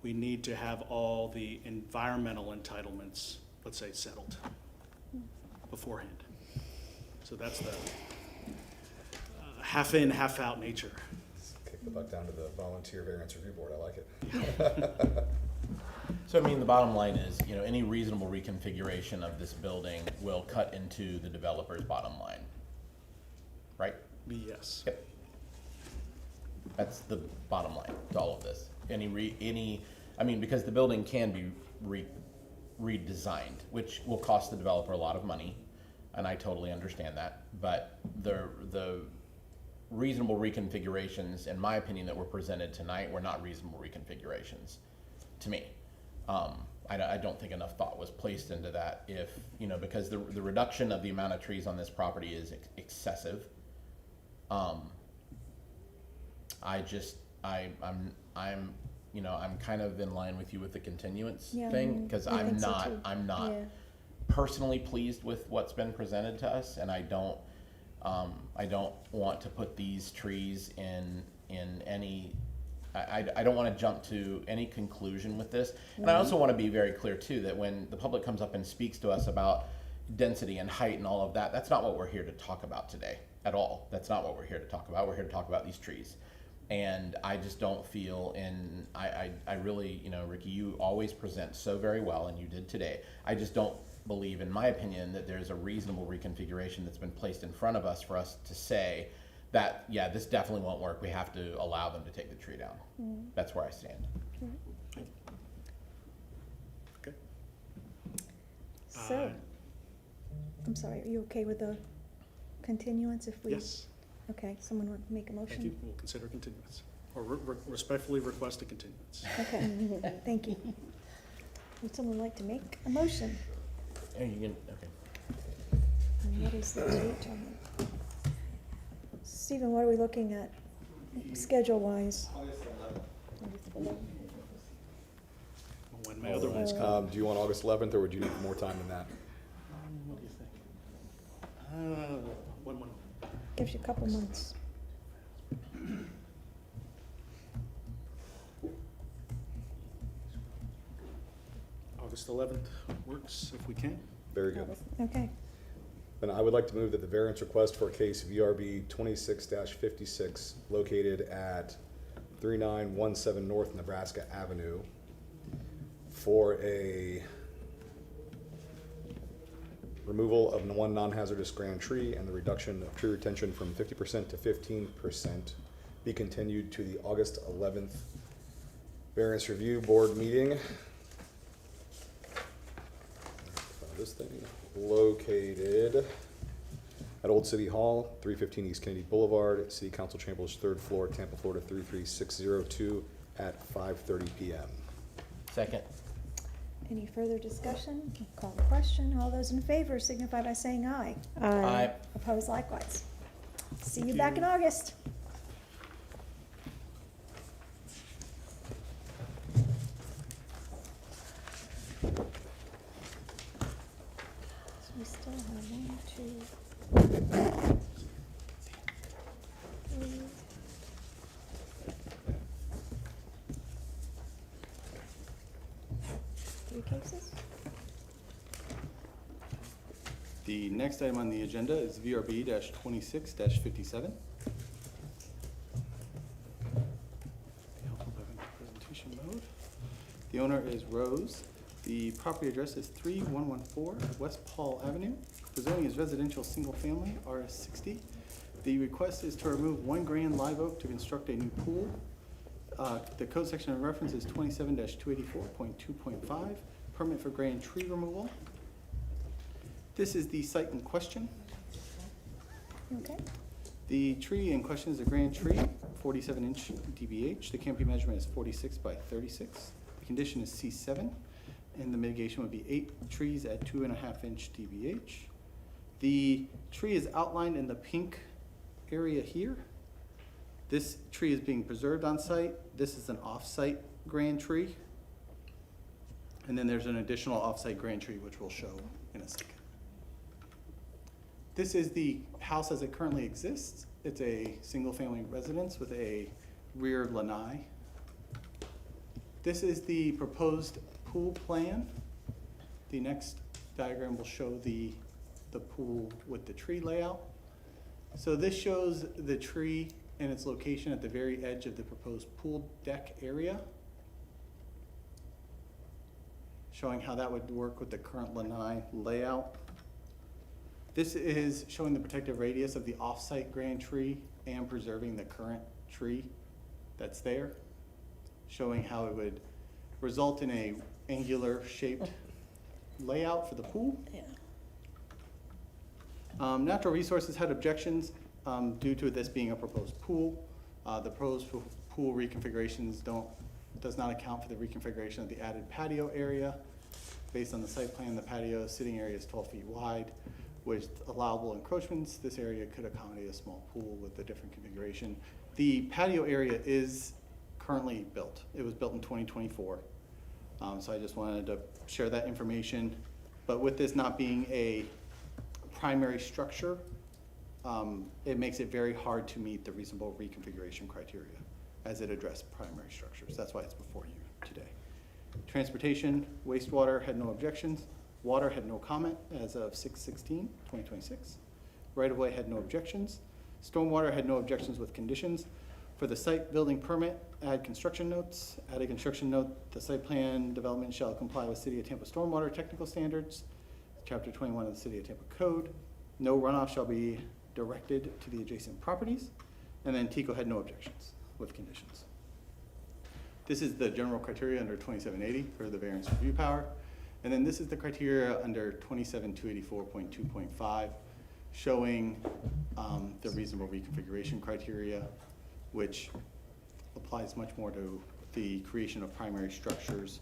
Speaker 8: We need to have all the environmental entitlements, let's say, settled beforehand. So that's the half in, half out nature.
Speaker 4: Kick the buck down to the volunteer variance review board. I like it.
Speaker 3: So I mean, the bottom line is, any reasonable reconfiguration of this building will cut into the developer's bottom line, right?
Speaker 8: Yes.
Speaker 3: Yep. That's the bottom line to all of this. Because the building can be redesigned, which will cost the developer a lot of money, and I totally understand that. But the reasonable reconfigurations, in my opinion, that were presented tonight were not reasonable reconfigurations to me. I don't think enough thought was placed into that because the reduction of the amount of trees on this property is excessive. I'm kind of in line with you with the continuance thing, because
Speaker 1: I
Speaker 3: I'm
Speaker 1: think so
Speaker 3: not
Speaker 1: too.
Speaker 3: personally pleased with what's been presented to us, and I don't want to put these trees in any. I don't want to jump to any conclusion with this. And I also want to be very clear too, that when the public comes up and speaks to us about density and height and all of that, that's not what we're here to talk about today at all. That's not what we're here to talk about. We're here to talk about these trees. And I just don't feel I really, Ricky, you always present so very well, and you did today. I just don't believe, in my opinion, that there's a reasonable reconfiguration that's been placed in front of us for us to say that, yeah, this definitely won't work. We have to allow them to take the tree down. That's where I stand.
Speaker 8: Okay.
Speaker 1: So, I'm sorry, are you okay with the continuance if we?
Speaker 8: Yes.
Speaker 1: Okay, someone want to make a motion?
Speaker 8: Thank you. We'll consider continuance, or respectfully request a continuance.
Speaker 1: Okay, thank you. Would someone like to make a motion?
Speaker 3: Oh, you can, okay.
Speaker 1: And what is the date on it? Stephen, what are we looking at, schedule-wise?
Speaker 8: When my other ones come.
Speaker 4: Do you want August 11th, or would you need more time than that?
Speaker 8: What do you think? One month.
Speaker 1: Gives you a couple months.
Speaker 8: August 11th works if we can.
Speaker 4: Very good.
Speaker 1: Okay.
Speaker 4: Then I would like to move that the variance request for case VRB 26-56, located at 3917 North Nebraska Avenue, for a removal of one non-hazardous grand tree and the reduction of tree retention from 50% to 15% be continued to the August 11th Variance Review Board meeting. This thing located at Old City Hall, 315 East Kennedy Boulevard, City Council Chambers, 3rd floor, Tampa, Florida 33602 at 5:30 p.m.
Speaker 3: Second.
Speaker 1: Any further discussion? Call the question. All those in favor signify by saying aye.
Speaker 3: Aye.
Speaker 1: Opposed likewise. See you
Speaker 8: Thank
Speaker 1: back
Speaker 8: you.
Speaker 1: in August. So we still have 1, 2, 3. Three cases?
Speaker 7: The next item on the agenda is VRB-26-57. Presentation mode. The owner is Rose. The property address is 3114 West Paul Avenue. The zoning is residential single family, RS60. The request is to remove 1 grand live oak to construct a new pool. The code section of reference is 27-284.2.5, permit for grand tree removal. This is the site in question.
Speaker 1: Okay.
Speaker 7: The tree in question is a grand tree, 47-inch DBH. The canopy measurement is 46 by 36. The condition is C7. and the mitigation would be 8 trees at 2.5-inch DBH. The tree is outlined in the pink area here. This tree is being preserved on site. This is an off-site grand tree. And then there's an additional off-site grand tree, which we'll show in a second. This is the house as it currently exists. It's a single-family residence with a rear lanai. This is the proposed pool plan. The next diagram will show the pool with the tree layout. So this shows the tree and its location at the very edge of the proposed pool deck area, showing how that would work with the current lanai layout. This is showing the protective radius of the off-site grand tree and preserving the current tree that's there, showing how it would result in a angular shaped layout for the pool.
Speaker 1: Yeah.
Speaker 7: Natural Resources had objections due to this being a proposed pool. The proposed pool reconfigurations does not account for the reconfiguration of the added patio area. Based on the site plan, the patio sitting area is 12 feet wide. With allowable encroachments, this area could accommodate a small pool with a different configuration. The patio area is currently built. It was built in 2024. So I just wanted to share that information. But with this not being a primary structure, it makes it very hard to meet the reasonable reconfiguration criteria as it addressed primary structures. That's why it's before you today. Transportation, wastewater had no objections. Water had no comment as of 6/16/2026. Right-of-way had no objections. Stormwater had no objections with conditions. For the site building permit, add construction notes. Add a construction note, the site plan development shall comply with City of Tampa stormwater technical standards, Chapter 21 of the City of Tampa Code. No runoff shall be directed to the adjacent properties. And then TECO had no objections with conditions. This is the general criteria under 2780 for the variance review power. And then this is the criteria under 27284.2.5 showing the reasonable reconfiguration criteria, which applies much more to the creation of primary structures.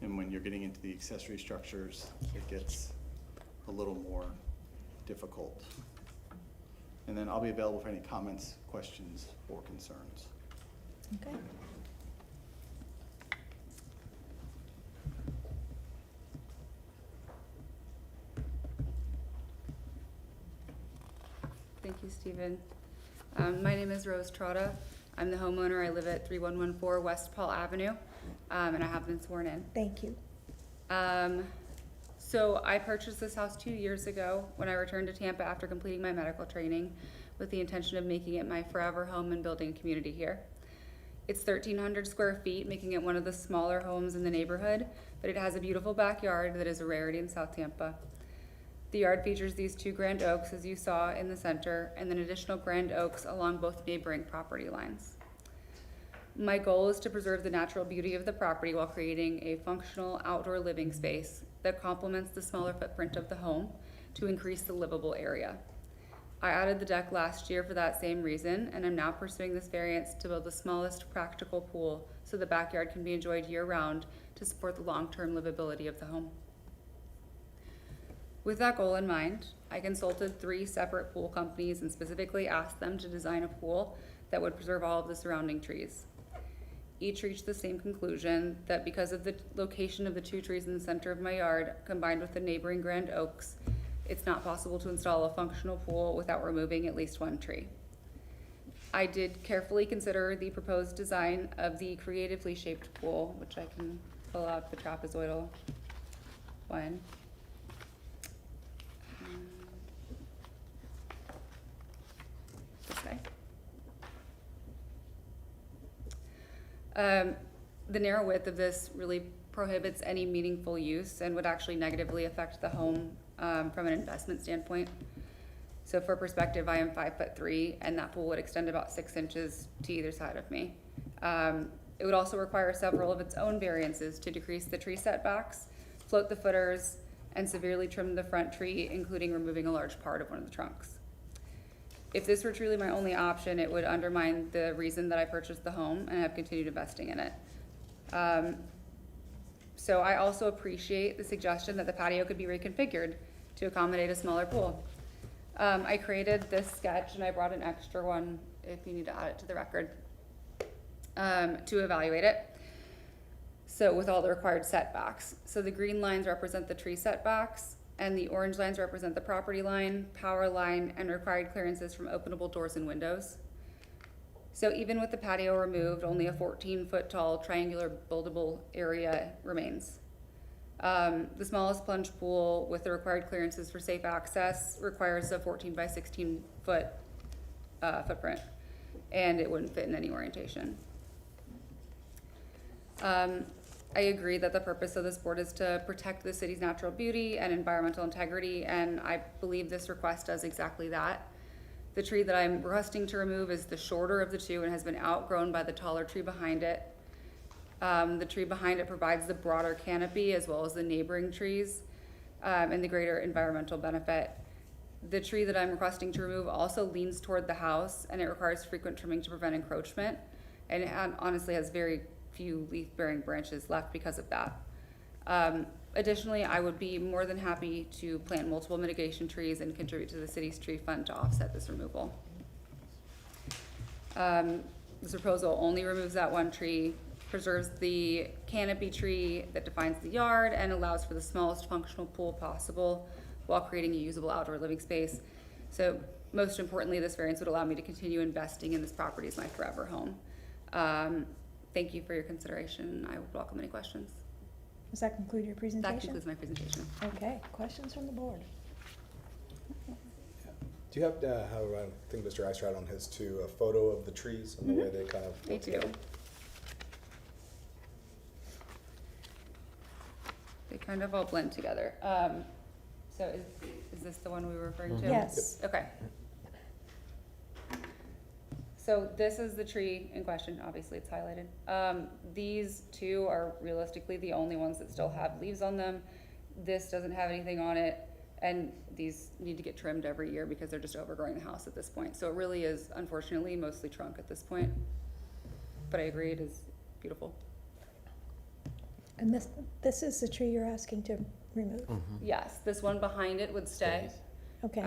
Speaker 7: And when you're getting into the accessory structures, it gets a little more difficult. And then I'll be available for any comments, questions, or concerns.
Speaker 1: Okay.
Speaker 5: Thank you, Stephen. My name is Rose Trotta. I'm the homeowner. I live at 3114 West Paul Avenue, and I have been sworn in.
Speaker 1: Thank you.
Speaker 5: So I purchased this house 2 years ago when I returned to Tampa after completing my medical training with the intention of making it my forever home and building a community here. It's 1,300 square feet, making it one of the smaller homes in the neighborhood, but it has a beautiful backyard that is a rarity in South Tampa. The yard features these 2 grand oaks, as you saw in the center, and then additional grand oaks along both neighboring property lines. My goal is to preserve the natural beauty of the property while creating a functional outdoor living space that complements the smaller footprint of the home to increase the livable area. I added the deck last year for that same reason, and I'm now pursuing this variance to build the smallest practical pool so the backyard can be enjoyed year-round to support the long-term livability of the home. With that goal in mind, I consulted 3 separate pool companies and specifically asked them to design a pool that would preserve all of the surrounding trees. Each reached the same conclusion that because of the location of the 2 trees in the center of my yard, combined with the neighboring grand oaks, it's not possible to install a functional pool without removing at least 1 tree. I did carefully consider the proposed design of the creatively shaped pool, which I can pull out the trapezoidal one. This way. The narrow width of this really prohibits any meaningful use and would actually negatively affect the home from an investment standpoint. So for perspective, I am 5'3", and that pool would extend about 6 inches to either side of me. It would also require several of its own variances to decrease the tree setbacks, float the footers, and severely trim the front tree, including removing a large part of one of the trunks. If this were truly my only option, it would undermine the reason that I purchased the home and have continued investing in it. So I also appreciate the suggestion that the patio could be reconfigured to accommodate a smaller pool. I created this sketch and I brought an extra one if you need to add it to the record, to evaluate it. So with all the required setbacks. So the green lines represent the tree setbacks and the orange lines represent the property line, power line, and required clearances from openable doors and windows. So even with the patio removed, only a 14-foot tall triangular buildable area remains. The smallest plunge pool with the required clearances for safe access requires a 14 by 16 foot footprint, and it wouldn't fit in any orientation. I agree that the purpose of this board is to protect the city's natural beauty and environmental integrity, and I believe this request does exactly that. The tree that I'm requesting to remove is the shorter of the two and has been outgrown by the taller tree behind it. The tree behind it provides the broader canopy as well as the neighboring trees and the greater environmental benefit. The tree that I'm requesting to remove also leans toward the house and it requires frequent trimming to prevent encroachment, and it honestly has very few leaf-bearing branches left because of that. Additionally, I would be more than happy to plant multiple mitigation trees and contribute to the city's tree fund to offset this removal. This proposal only removes that one tree, preserves the canopy tree that defines the yard, and allows for the smallest functional pool possible while creating a usable outdoor living space. So most importantly, this variance would allow me to continue investing in this property as my forever home. Thank you for your consideration. I would welcome any questions.
Speaker 1: Does that conclude your presentation?
Speaker 5: That concludes my presentation.
Speaker 1: Okay, questions from the board?
Speaker 4: Do you have, how I think Mr. Ister had on his too, a photo of the trees and the way they kind of
Speaker 5: I
Speaker 4: look
Speaker 5: do.
Speaker 4: together?
Speaker 5: They kind of all blend together. So is this the one we were referring to?
Speaker 1: Yes.
Speaker 5: Okay. So this is the tree in question. Obviously it's highlighted. These two are realistically the only ones that still have leaves on them. This doesn't have anything on it, and these need to get trimmed every year because they're just overgrowing the house at this point. So it really is, unfortunately, mostly trunk at this point. But I agree, it is beautiful.
Speaker 1: And this is the tree you're asking to remove?
Speaker 5: Yes, this one behind it would stay.
Speaker 1: Okay.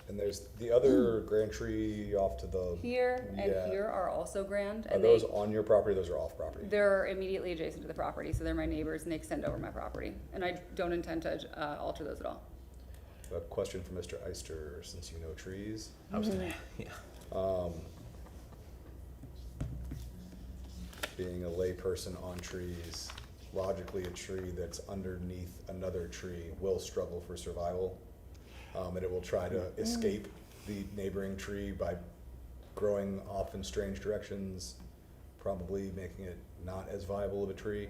Speaker 4: And there's the other grand tree off to the.
Speaker 5: Here and
Speaker 4: Yeah.
Speaker 5: here are also grand.
Speaker 4: Are
Speaker 5: And
Speaker 4: those on your property, those are off property?
Speaker 5: they're immediately adjacent to the property, so they're my neighbors and they extend over my property. And I don't intend to alter those at all.
Speaker 4: A question for Mr. Ister, since you know trees.
Speaker 3: I was gonna, yeah.
Speaker 4: Being a layperson on trees, logically a tree that's underneath another tree will struggle for survival. And it will try to escape the neighboring tree by growing off in strange directions, probably making it not as viable of a tree.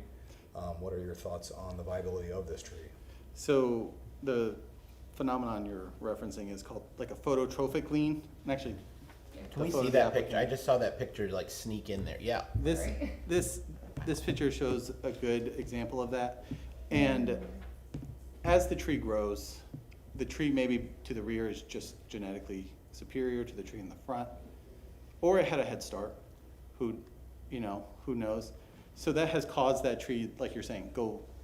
Speaker 4: What are your thoughts on the viability of this tree?
Speaker 7: So the phenomenon you're referencing is called like a phototrophic lean. And actually,
Speaker 3: Can we see that picture? I just saw that picture like sneak in there. Yeah.
Speaker 7: This picture shows a good example of that. And as the tree grows, the tree maybe to the rear is just genetically superior to the tree in the front, or it had a head start. Who knows? So that has caused that tree, like you're saying,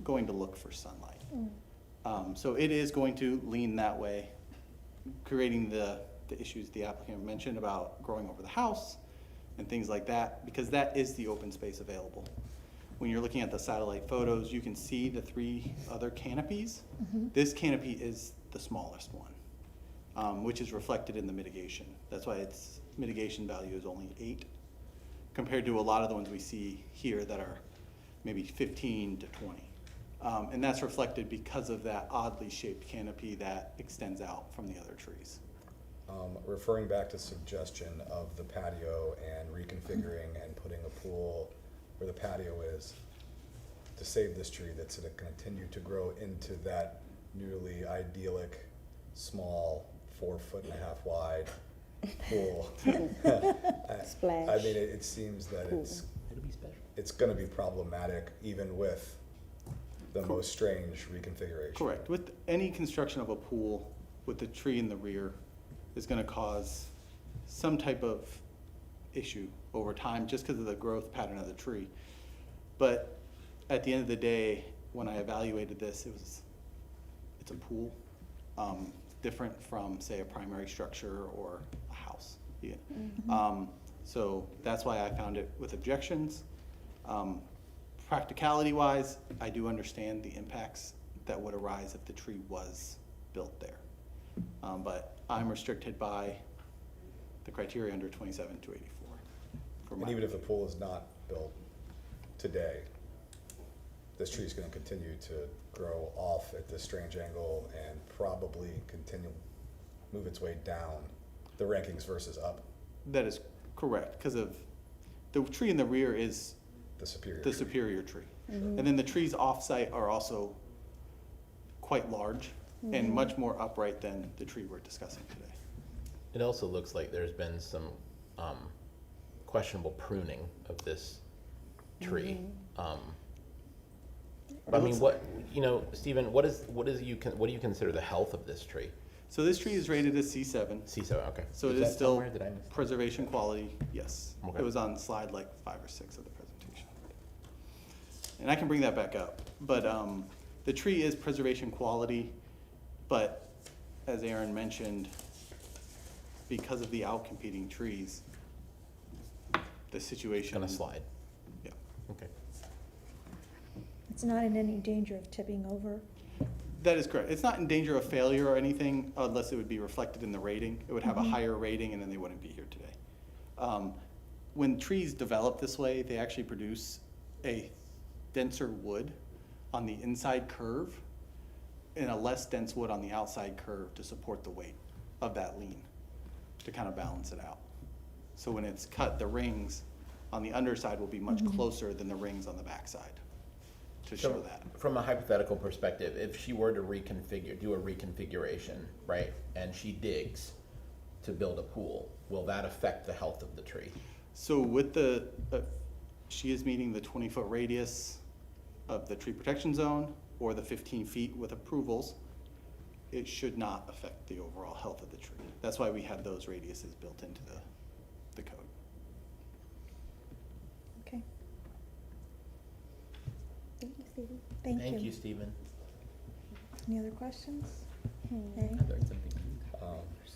Speaker 7: going to look for sunlight. So it is going to lean that way, creating the issues the applicant mentioned about growing over the house and things like that, because that is the open space available. When you're looking at the satellite photos, you can see the three other canopies. This canopy is the smallest one, which is reflected in the mitigation. That's why its mitigation value is only 8, compared to a lot of the ones we see here that are maybe 15 to 20. And that's reflected because of that oddly shaped canopy that extends out from the other trees.
Speaker 4: Referring back to suggestion of the patio and reconfiguring and putting a pool where the patio is, to save this tree that's going to continue to grow into that newly idyllic, small, 4.5 foot wide pool.
Speaker 2: Splash.
Speaker 4: I mean, it seems that it's going to be problematic even with the most strange reconfiguration.
Speaker 7: Correct. With any construction of a pool with the tree in the rear is going to cause some type of issue over time just because of the growth pattern of the tree. But at the end of the day, when I evaluated this, it's a pool, different from, say, a primary structure or a house. Yeah. So that's why I found it with objections. Practicality-wise, I do understand the impacts that would arise if the tree was built there. But I'm restricted by the criteria under 27-284.
Speaker 4: And even if the pool is not built today, this tree is going to continue to grow off at this strange angle and probably move its way down the rankings versus up.
Speaker 7: That is correct, because of the tree in the rear is
Speaker 4: the
Speaker 7: superior tree. And then the trees off-site are also quite large and much more upright than the tree we're discussing today.
Speaker 3: It also looks like there's been some questionable pruning of this tree. I mean, Stephen, what do you consider the health of this tree?
Speaker 7: So this tree is rated as C7.
Speaker 3: C7, okay.
Speaker 7: So it is still preservation quality, yes.
Speaker 3: Okay.
Speaker 7: It was on slide like 5 or 6 of the presentation. And I can bring that back up. But the tree is preservation quality, but as Aaron mentioned, because of the outcompeting trees, the situation.
Speaker 3: It's gonna slide.
Speaker 7: Yeah.
Speaker 3: Okay.
Speaker 1: It's not in any danger of tipping over.
Speaker 7: That is correct. It's not in danger of failure or anything unless it would be reflected in the rating. It would have a higher rating and then they wouldn't be here today. When trees develop this way, they actually produce a denser wood on the inside curve and a less dense wood on the outside curve to support the weight of that lean, to kind of balance it out. So when it's cut, the rings on the underside will be much closer than the rings on the backside to show that.
Speaker 3: From a hypothetical perspective, if she were to do a reconfiguration, right, and she digs to build a pool, will that affect the health of the tree?
Speaker 7: So with she is meeting the 20-foot radius of the tree protection zone or the 15 feet with approvals, it should not affect the overall health of the tree. That's why we have those radiuses built into the code.
Speaker 1: Okay. Thank you, Stephen. Thank you.
Speaker 3: Stephen.
Speaker 1: Any other questions? Okay.
Speaker 3: I learned something.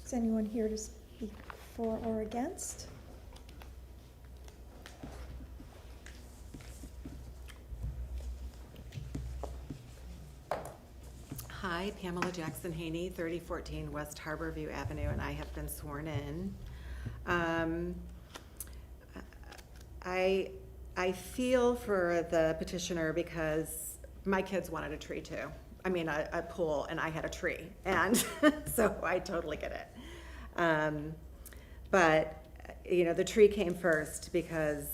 Speaker 1: Is anyone here to speak for or against?
Speaker 20: Hi, Pamela Jackson Haney, 3014 West Harborview Avenue, and I have been sworn in. I feel for the petitioner because my kids wanted a tree too. I mean, a pool, and I had a tree, and so I totally get it. But, you know, the tree came first because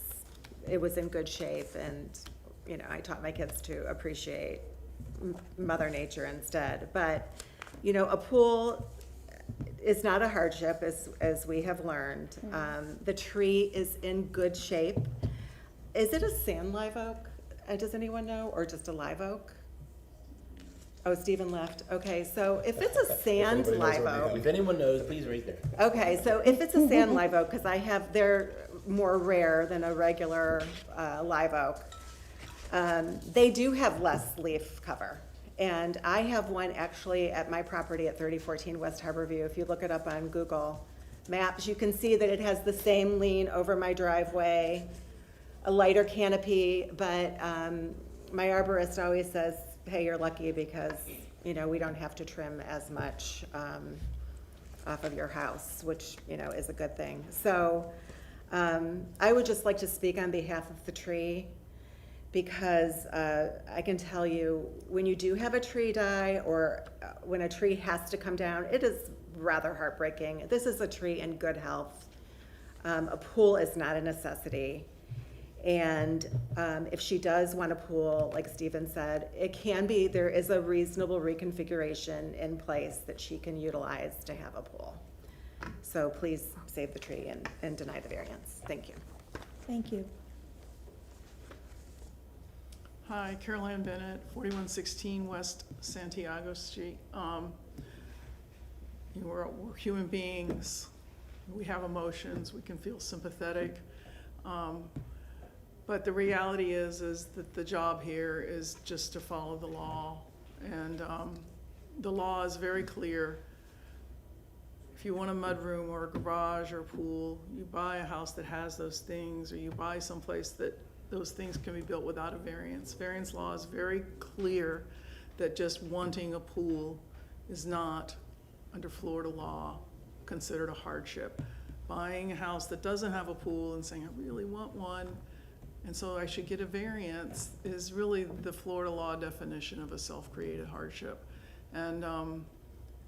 Speaker 20: it was in good shape, and, you know, I taught my kids to appreciate Mother Nature instead. But, you know, a pool is not a hardship, as we have learned. The tree is in good shape. Is it a sand live oak? Does anyone know, or just a live oak? Oh, Stephen left. Okay, so if it's a sand live oak.
Speaker 3: If anyone knows, please raise their hand.
Speaker 20: Okay, so if it's a sand live oak, because they're more rare than a regular live oak, they do have less leaf cover. And I have one actually at my property at 3014 West Harborview. If you look it up on Google Maps, you can see that it has the same lean over my driveway, a lighter canopy, but my arborist always says, hey, you're lucky because, you know, we don't have to trim as much off of your house, which, you know, is a good thing. So I would just like to speak on behalf of the tree, because I can tell you, when you do have a tree die, or when a tree has to come down, it is rather heartbreaking. This is a tree in good health. A pool is not a necessity. And if she does want a pool, like Stephen said, there is a reasonable reconfiguration in place that she can utilize to have a pool. So please save the tree and deny the variance. Thank you.
Speaker 1: Thank you.
Speaker 6: Hi, Caroline Bennett, 4116 West Santiago Street. We're human beings. We have emotions. We can feel sympathetic. But the reality is that the job here is just to follow the law. And the law is very clear. If you want a mudroom or a garage or a pool, you buy a house that has those things, or you buy someplace that those things can be built without a variance. Variance law is very clear that just wanting a pool is not, under Florida law, considered a hardship. Buying a house that doesn't have a pool and saying, I really want one, and so I should get a variance, is really the Florida law definition of a self-created hardship. And,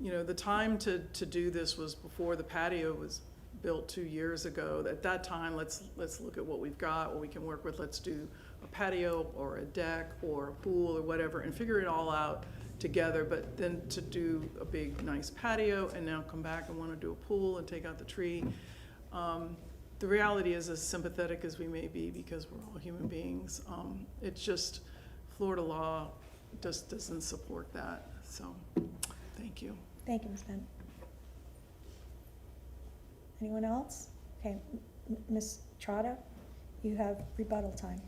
Speaker 6: you know, the time to do this was before the patio was built 2 years ago. At that time, let's look at what we've got, what we can work with. Let's do a patio or a deck or a pool or whatever and figure it all out together. But then to do a big, nice patio and now come back and want to do a pool and take out the tree. The reality is, as sympathetic as we may be, because we're all human beings, it's just Florida law just doesn't support that. So, thank you.
Speaker 1: Thank you, Ms. Bennett. Anyone else? Okay, Ms. Trotta, you have rebuttal time.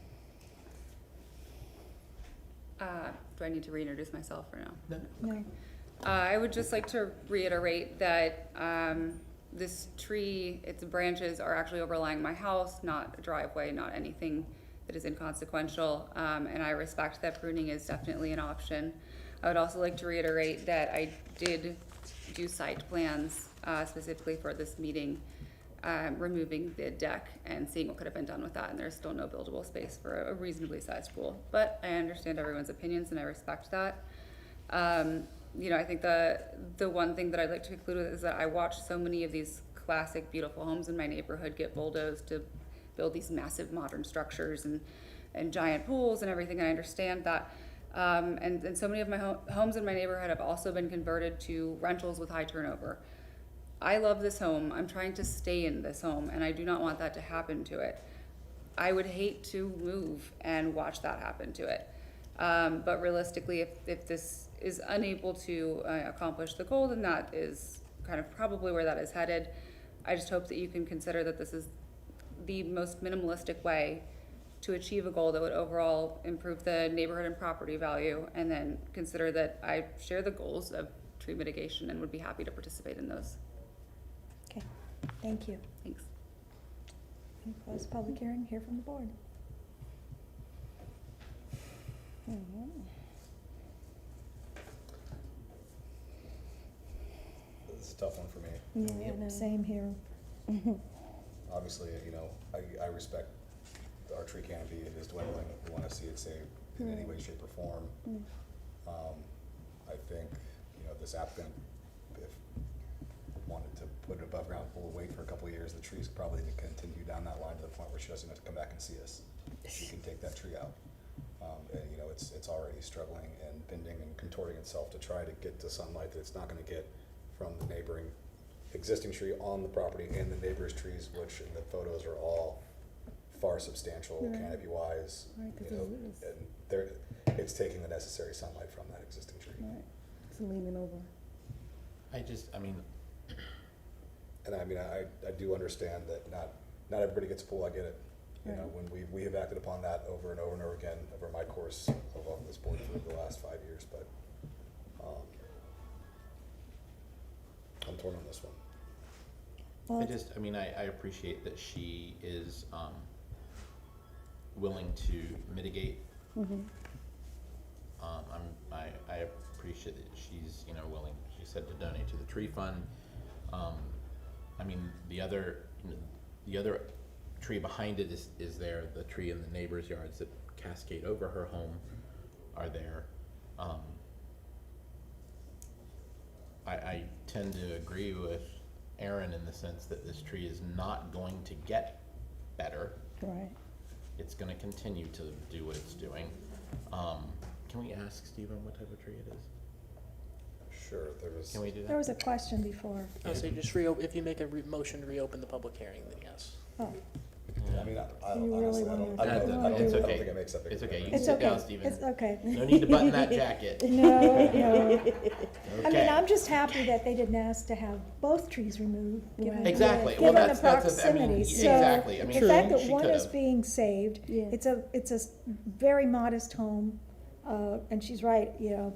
Speaker 5: Do I need to reintroduce myself or no?
Speaker 1: No.
Speaker 5: I would just like to reiterate that this tree, its branches are actually overlying my house, not a driveway, not anything that is inconsequential, and I respect that pruning is definitely an option. I would also like to reiterate that I did do site plans specifically for this meeting, removing the deck and seeing what could have been done with that, and there's still no buildable space for a reasonably sized pool. But I understand everyone's opinions and I respect that. You know, I think the one thing that I'd like to conclude with is that I watch so many of these classic, beautiful homes in my neighborhood get bulldozed to build these massive modern structures and giant pools and everything, and I understand that. And so many of my homes in my neighborhood have also been converted to rentals with high turnover. I love this home. I'm trying to stay in this home, and I do not want that to happen to it. I would hate to move and watch that happen to it. But realistically, if this is unable to accomplish the goal, then that is kind of probably where that is headed. I just hope that you can consider that this is the most minimalistic way to achieve a goal that would overall improve the neighborhood and property value, and then consider that I share the goals of tree mitigation and would be happy to participate in those.
Speaker 1: Okay, thank you.
Speaker 5: Thanks.
Speaker 1: Close public hearing, hear from the board.
Speaker 4: It's a tough one for me.
Speaker 1: Yeah, same here.
Speaker 4: Obviously, you know, I respect our tree canopy. It is dwindling. We want to see it saved in any way, shape, or form. I think, you know, this applicant, if wanted to put an above ground pool, wait for a couple of years, the tree's probably to continue down that line to the point where she doesn't have to come back and see us. She can take that tree out. And you know, it's already struggling and bending and contorting itself to try to get to sunlight that it's not going to get from the neighboring existing tree on the property and the neighbor's trees, which in the photos are all far substantial canopy wise. You know, and it's taking the necessary sunlight from that existing tree.
Speaker 2: Right, it's leaning over.
Speaker 4: And I mean, I do understand that not everybody gets a pool. I get it. You know, when we have acted upon that over and over and over again over my course of on this board for the last 5 years, but I'm torn on this one.
Speaker 1: Well,
Speaker 3: I appreciate that she is willing to mitigate. I appreciate that she's, you know, willing, she said, to donate to the tree fund. I mean, the other tree behind it is there. The tree in the neighbor's yards that cascade over her home are there. I tend to agree with Aaron in the sense that this tree is not going to get better.
Speaker 2: Right.
Speaker 3: It's going to continue to do what it's doing. Can we ask Stephen what type of tree it is?
Speaker 4: Sure,
Speaker 3: Can we do that?
Speaker 1: There was a question before.
Speaker 10: Oh, so you just if you make a motion to reopen the public hearing, then yes.
Speaker 1: Oh.
Speaker 4: I mean, I
Speaker 1: You
Speaker 4: don't,
Speaker 1: really
Speaker 4: honestly, I
Speaker 1: wanna-
Speaker 4: don't,
Speaker 1: I don't-
Speaker 4: I don't
Speaker 3: It's
Speaker 4: think
Speaker 3: okay.
Speaker 4: it makes that big of
Speaker 3: It's
Speaker 4: a
Speaker 3: okay. You can
Speaker 1: It's
Speaker 3: sit
Speaker 1: okay.
Speaker 3: down, Stephen.
Speaker 1: It's okay.
Speaker 3: No need to button that jacket.
Speaker 1: No, no. I mean,
Speaker 3: Okay.
Speaker 1: I'm just happy that they didn't ask to have both trees removed, given,
Speaker 3: Exactly. Well,
Speaker 1: given the
Speaker 3: that's I mean,
Speaker 1: proximity. So
Speaker 3: exactly. I mean,
Speaker 1: the fact that
Speaker 3: she
Speaker 1: one is
Speaker 3: could've.
Speaker 1: being saved,
Speaker 2: Yeah.
Speaker 1: it's a very modest home, and she's right, you know,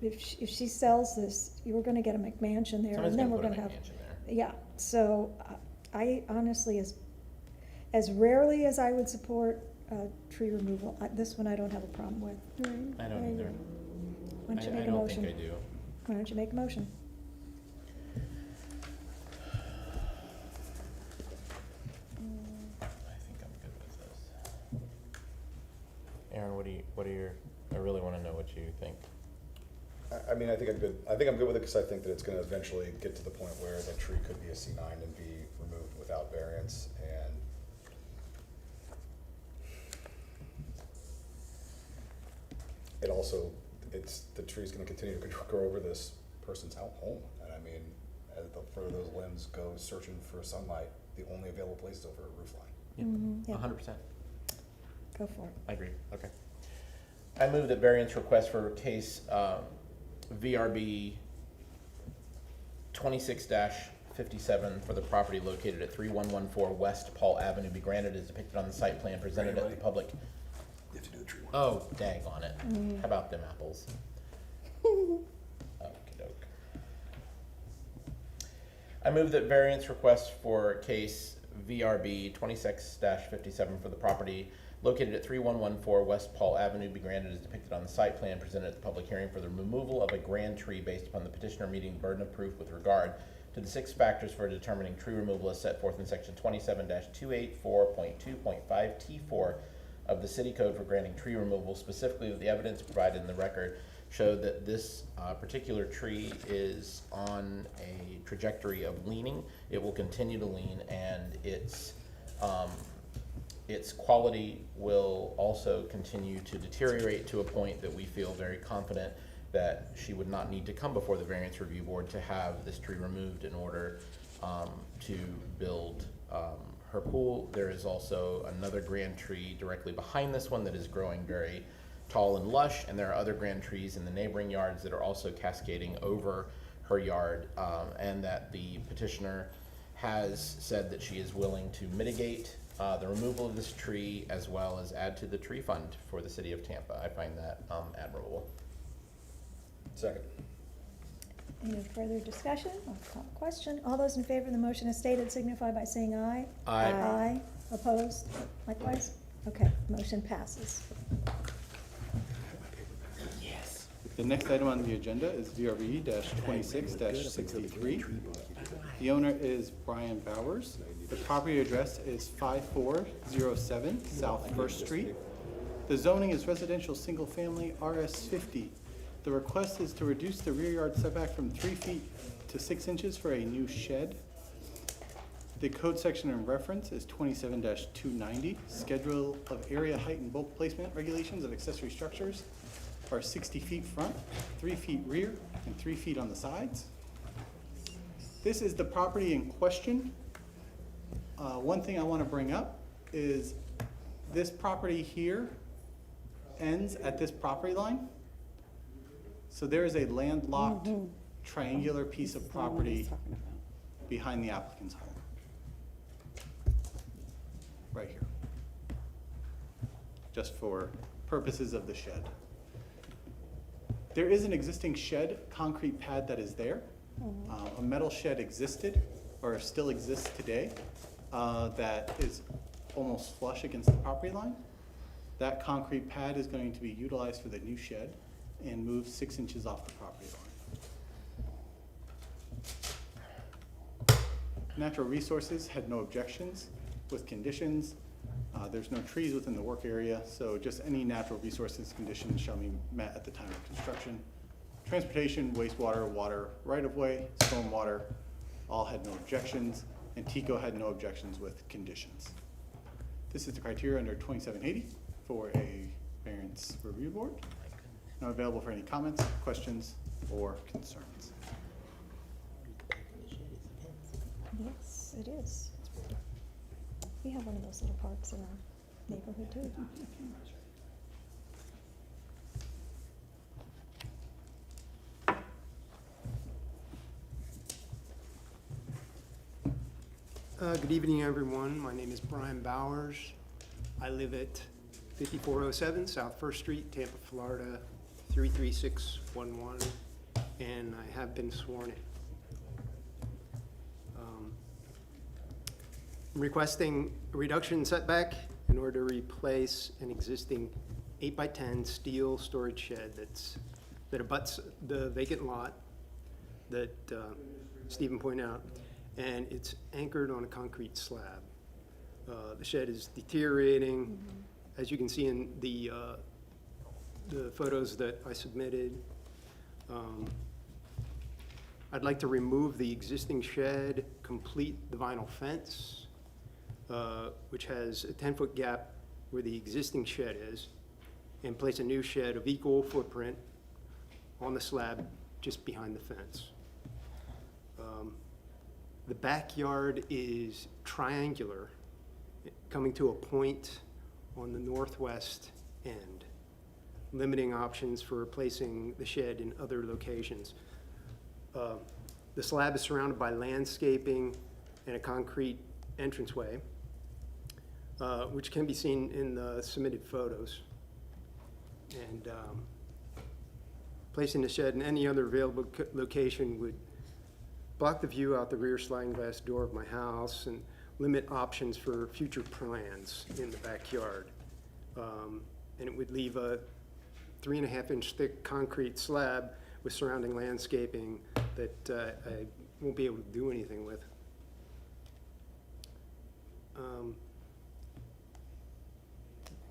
Speaker 1: if she sells this, you're gonna get a McMansion there,
Speaker 3: Someone's
Speaker 1: and then
Speaker 3: gonna
Speaker 1: we're
Speaker 3: put a
Speaker 1: gonna have,
Speaker 3: McMansion there.
Speaker 1: yeah, so I honestly, as rarely as I would support tree removal, this one I don't have a problem with.
Speaker 3: I don't either.
Speaker 1: Why don't you
Speaker 3: I
Speaker 1: make a
Speaker 3: don't
Speaker 1: motion?
Speaker 3: think I do.
Speaker 1: Why don't you make a motion?
Speaker 3: I think I'm good with this. Aaron, what are your, I really wanna know what you think.
Speaker 4: I mean, I think I'm good with it, because I think that it's gonna eventually get to the point where the tree could be a C9 and be removed without variance, and it also, the tree's gonna continue to grow over this person's home, and I mean, as the further those limbs go searching for sunlight, the only available place is over a roof line.
Speaker 1: Yeah.
Speaker 3: 100%.
Speaker 1: Go for it.
Speaker 3: I agree, okay. I move that variance request for case VRB 26-57 for the property located at 3114 West Paul Avenue be granted as depicted on the site plan presented at the public.
Speaker 4: You have to do the tree one.
Speaker 3: Oh, dang on it. How about them apples? Okey-doke. I move that variance request for case VRB 26-57 for the property located at 3114 West Paul Avenue be granted as depicted on the site plan presented at the public hearing for the removal of a grand tree based upon the petitioner meeting the burden of proof with regard to the 6 factors for determining tree removal as set forth in section 27-284.2.5 T4 of the city code for granting tree removal, specifically that the evidence provided in the record showed that this particular tree is on a trajectory of leaning. It will continue to lean, and its quality will also continue to deteriorate to a point that we feel very confident that she would not need to come before the variance review board to have this tree removed in order to build her pool. There is also another grand tree directly behind this one that is growing very tall and lush, and there are other grand trees in the neighboring yards that are also cascading over her yard, and that the petitioner has said that she is willing to mitigate the removal of this tree as well as add to the tree fund for the city of Tampa. I find that admirable.
Speaker 4: Second.
Speaker 1: Any further discussion or question? All those in favor of the motion as stated signify by saying aye.
Speaker 3: Aye.
Speaker 1: Aye. Opposed? Likewise? Okay, motion passes.
Speaker 3: Yes.
Speaker 7: The next item on the agenda is VRB 26-63. The owner is Brian Bowers. The property address is 5407 South First Street. The zoning is residential single family RS50. The request is to reduce the rear yard setback from 3 feet to 6 inches for a new shed. The code section in reference is 27-290. Schedule of area, height, and bulk placement regulations of accessory structures are 60 feet front, 3 feet rear, and 3 feet on the sides. This is the property in question. One thing I want to bring up is this property here ends at this property line. So there is a landlocked triangular piece of property behind the applicant's home. Right here. Just for purposes of the shed. There is an existing shed, concrete pad that is there. A metal shed existed, or still exists today, that is almost flush against the property line. That concrete pad is going to be utilized for the new shed and moved 6 inches off the property line. Natural Resources had no objections with conditions. There's no trees within the work area, so just any natural resources conditions shall be met at the time of construction. Transportation, wastewater, water, right-of-way, stormwater, all had no objections, and TECO had no objections with conditions. This is the criteria under 2780 for a variance review board. Now available for any comments, questions, or concerns.
Speaker 1: Yes, it is. We have one of those little parks in our neighborhood too.
Speaker 10: Good evening, everyone. My name is Brian Bowers. I live at 5407 South First Street, Tampa, Florida, 33611, and I have been sworn in. I'm requesting a reduction in setback in order to replace an existing 8x10 steel storage shed that abuts the vacant lot that Stephen pointed out, and it's anchored on a concrete slab. The shed is deteriorating, as you can see in the photos that I submitted. I'd like to remove the existing shed, complete the vinyl fence, which has a 10-foot gap where the existing shed is, and place a new shed of equal footprint on the slab just behind the fence. The backyard is triangular, coming to a point on the northwest end, limiting options for replacing the shed in other locations. The slab is surrounded by landscaping and a concrete entranceway, which can be seen in the submitted photos. And placing the shed in any other available location would block the view out the rear sliding glass door of my house and limit options for future plans in the backyard. And it would leave a 3.5-inch thick concrete slab with surrounding landscaping that I won't be able to do anything with.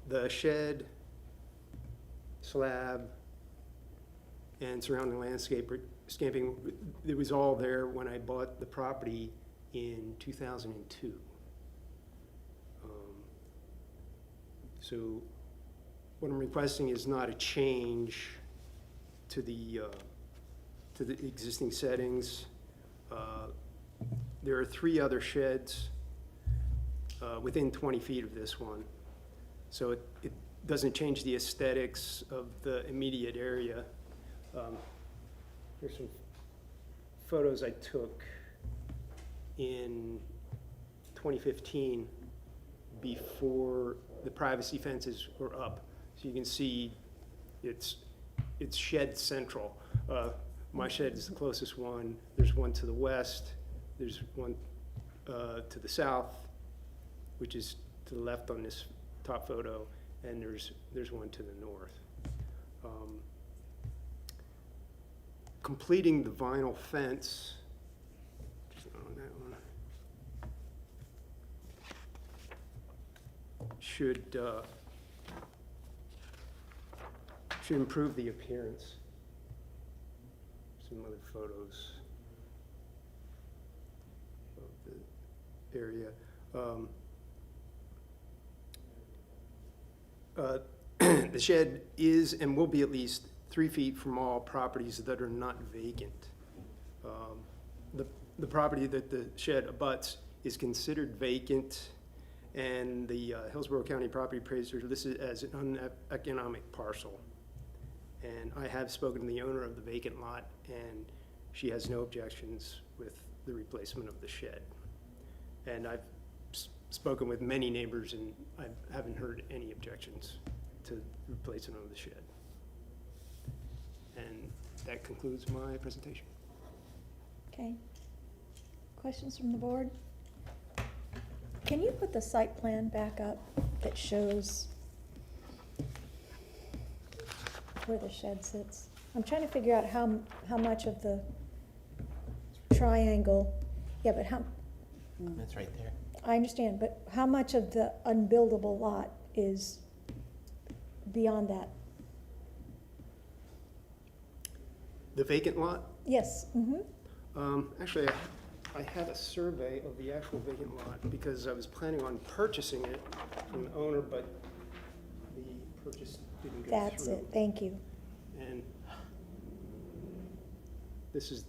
Speaker 10: The shed, slab, and surrounding landscaping, it was all there when I bought the property in 2002. So what I'm requesting is not a change to the existing settings. There are 3 other sheds within 20 feet of this one. So it doesn't change the aesthetics of the immediate area. Here's some photos I took in 2015 before the privacy fences were up. So you can see it's shed central. My shed is the closest one. There's one to the west. There's one to the south, which is to the left on this top photo, and there's one to the north. Completing the vinyl fence, just on that one, should improve the appearance. Some other photos of the area. The shed is and will be at least 3 feet from all properties that are not vacant. The property that the shed abuts is considered vacant, and the Hillsborough County Property Appraiser listed as an uneconomic parcel. And I have spoken to the owner of the vacant lot, and she has no objections with the replacement of the shed. And I've spoken with many neighbors, and I haven't heard any objections to the replacement of the shed. And that concludes my presentation.
Speaker 1: Okay. Questions from the board? Can you put the site plan back up that shows where the shed sits? I'm trying to figure out how much of the triangle, yeah, but how,
Speaker 3: It's right there.
Speaker 1: I understand, but how much of the unbuildable lot is beyond that?
Speaker 10: The vacant lot?
Speaker 1: Yes, mm-hmm.
Speaker 10: Actually, I had a survey of the actual vacant lot because I was planning on purchasing it from the owner, but the purchase didn't go through.
Speaker 1: That's it, thank you.
Speaker 10: And this is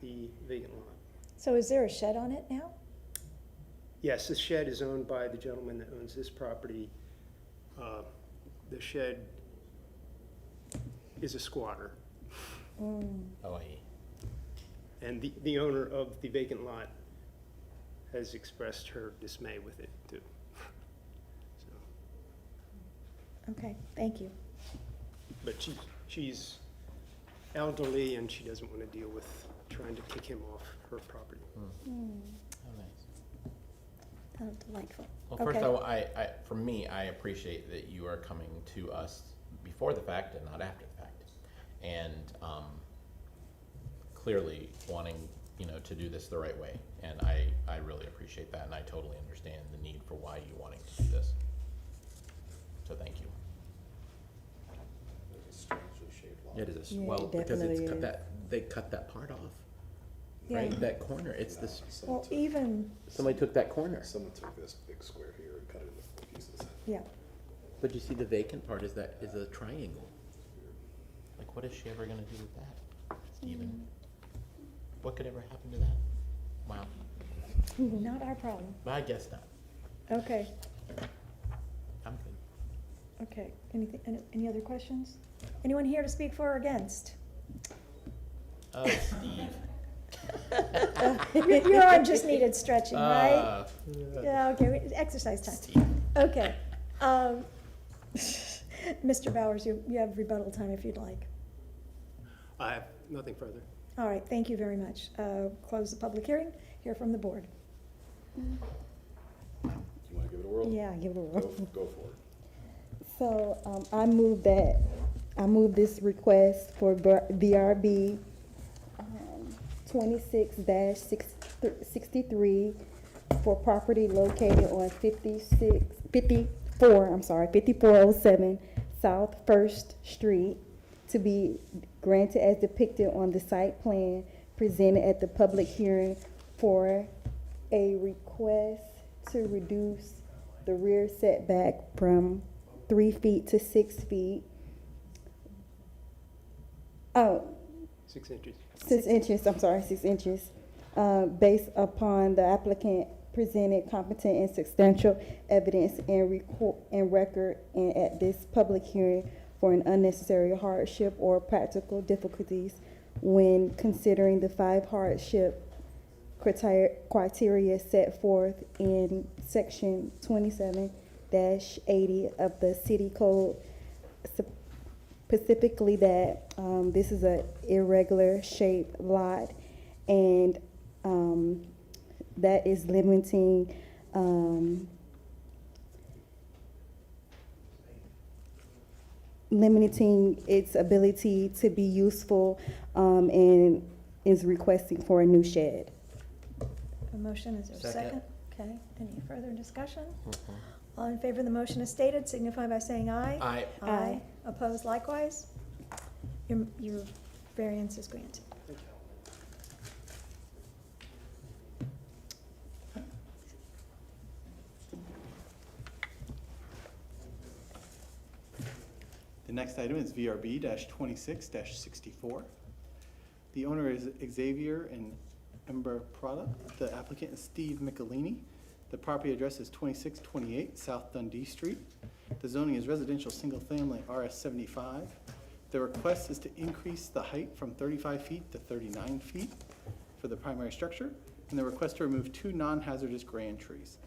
Speaker 10: the vacant lot.
Speaker 1: So is there a shed on it now?
Speaker 10: Yes, this shed is owned by the gentleman that owns this property. The shed is a squatter,
Speaker 3: Oh, I.
Speaker 10: and the owner of the vacant lot has expressed her dismay with it too. So,
Speaker 1: Okay, thank you.
Speaker 10: but she's elderly and she doesn't want to deal with trying to kick him off her property.
Speaker 3: Oh, nice.
Speaker 1: Oh, delightful.
Speaker 3: Well, first,
Speaker 1: Okay.
Speaker 3: for me, I appreciate that you are coming to us before the fact and not after the fact, and clearly wanting, to do this the right way. And I really appreciate that, and I totally understand the need for why you wanting to do this. So thank you.
Speaker 4: It's a strangely shaped lot.
Speaker 3: It is
Speaker 2: Yeah,
Speaker 3: well
Speaker 2: it
Speaker 3: because it's
Speaker 2: definitely
Speaker 3: cut
Speaker 2: is.
Speaker 3: they cut that part off,
Speaker 1: Yeah.
Speaker 3: right? That corner. It's this.
Speaker 1: Well, even,
Speaker 3: Somebody took that corner.
Speaker 4: Someone took this big square here and cut it into 4 pieces.
Speaker 1: yeah,
Speaker 3: But you see, the vacant part is a triangle. Like, what is she ever gonna do with that, Stephen? What could ever happen to that? Wow.
Speaker 1: not our problem.
Speaker 3: I guess not.
Speaker 1: Okay,
Speaker 3: I'm good.
Speaker 1: okay. Any other questions? Anyone here to speak for or against?
Speaker 3: Oh, Steve.
Speaker 1: Your arm just needed stretching, right?
Speaker 3: Uh,
Speaker 1: Yeah, okay, exercise time.
Speaker 3: Steve.
Speaker 1: Okay. Mr. Bowers, you have rebuttal time if you'd like.
Speaker 10: I have nothing further.
Speaker 1: All right, thank you very much. Close the public hearing, hear from the board.
Speaker 4: You want to give it a whirl?
Speaker 2: Yeah, give it a whirl.
Speaker 4: Go for it.
Speaker 2: So, I move this request for VRB 26-63 for property located on 5407 South First Street to be granted as depicted on the site plan presented at the public hearing for a request to reduce the rear setback from 3 feet to 6 feet. Oh,
Speaker 10: 6 inches.
Speaker 2: 6 inches, I'm sorry, 6 inches, based upon the applicant presented competent and substantial evidence and record and at this public hearing for an unnecessary hardship or practical difficulties when considering the 5 hardship criteria set forth in section 27-80 of the city code, specifically that this is a irregular shaped lot and that is limiting its ability to be useful and is requesting for a new shed.
Speaker 1: A motion, is there a
Speaker 3: Second.
Speaker 1: second? Okay, any further discussion? All in favor of the motion as stated, signify by saying aye.
Speaker 3: Aye.
Speaker 1: Aye. Opposed likewise? Your variance is granted.
Speaker 7: The next item is VRB 26-64. The owner is Xavier and Ember Prada. The applicant is Steve Michelini. The property address is 2628 South Dundee Street. The zoning is residential single-family RS 75. The request is to increase the height from 35 feet to 39 feet for the primary structure, and the request to remove 2 non-hazardous grand trees.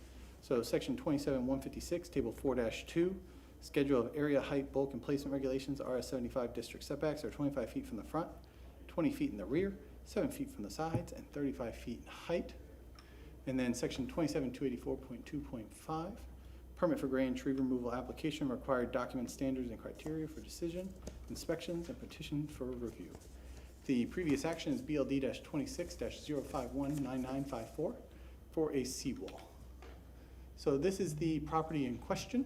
Speaker 7: So section 27-156, table 4-2, schedule of area, height, bulk, and placement regulations, RS 75 district setbacks are 25 feet from the front, 20 feet in the rear, 7 feet from the sides, and 35 feet in height. And then section 27-284.2.5, permit for grand tree removal application, required document standards and criteria for decision, inspections, and petition for review. The previous action is BLD 26-0519954 for a seawall. So this is the property in question.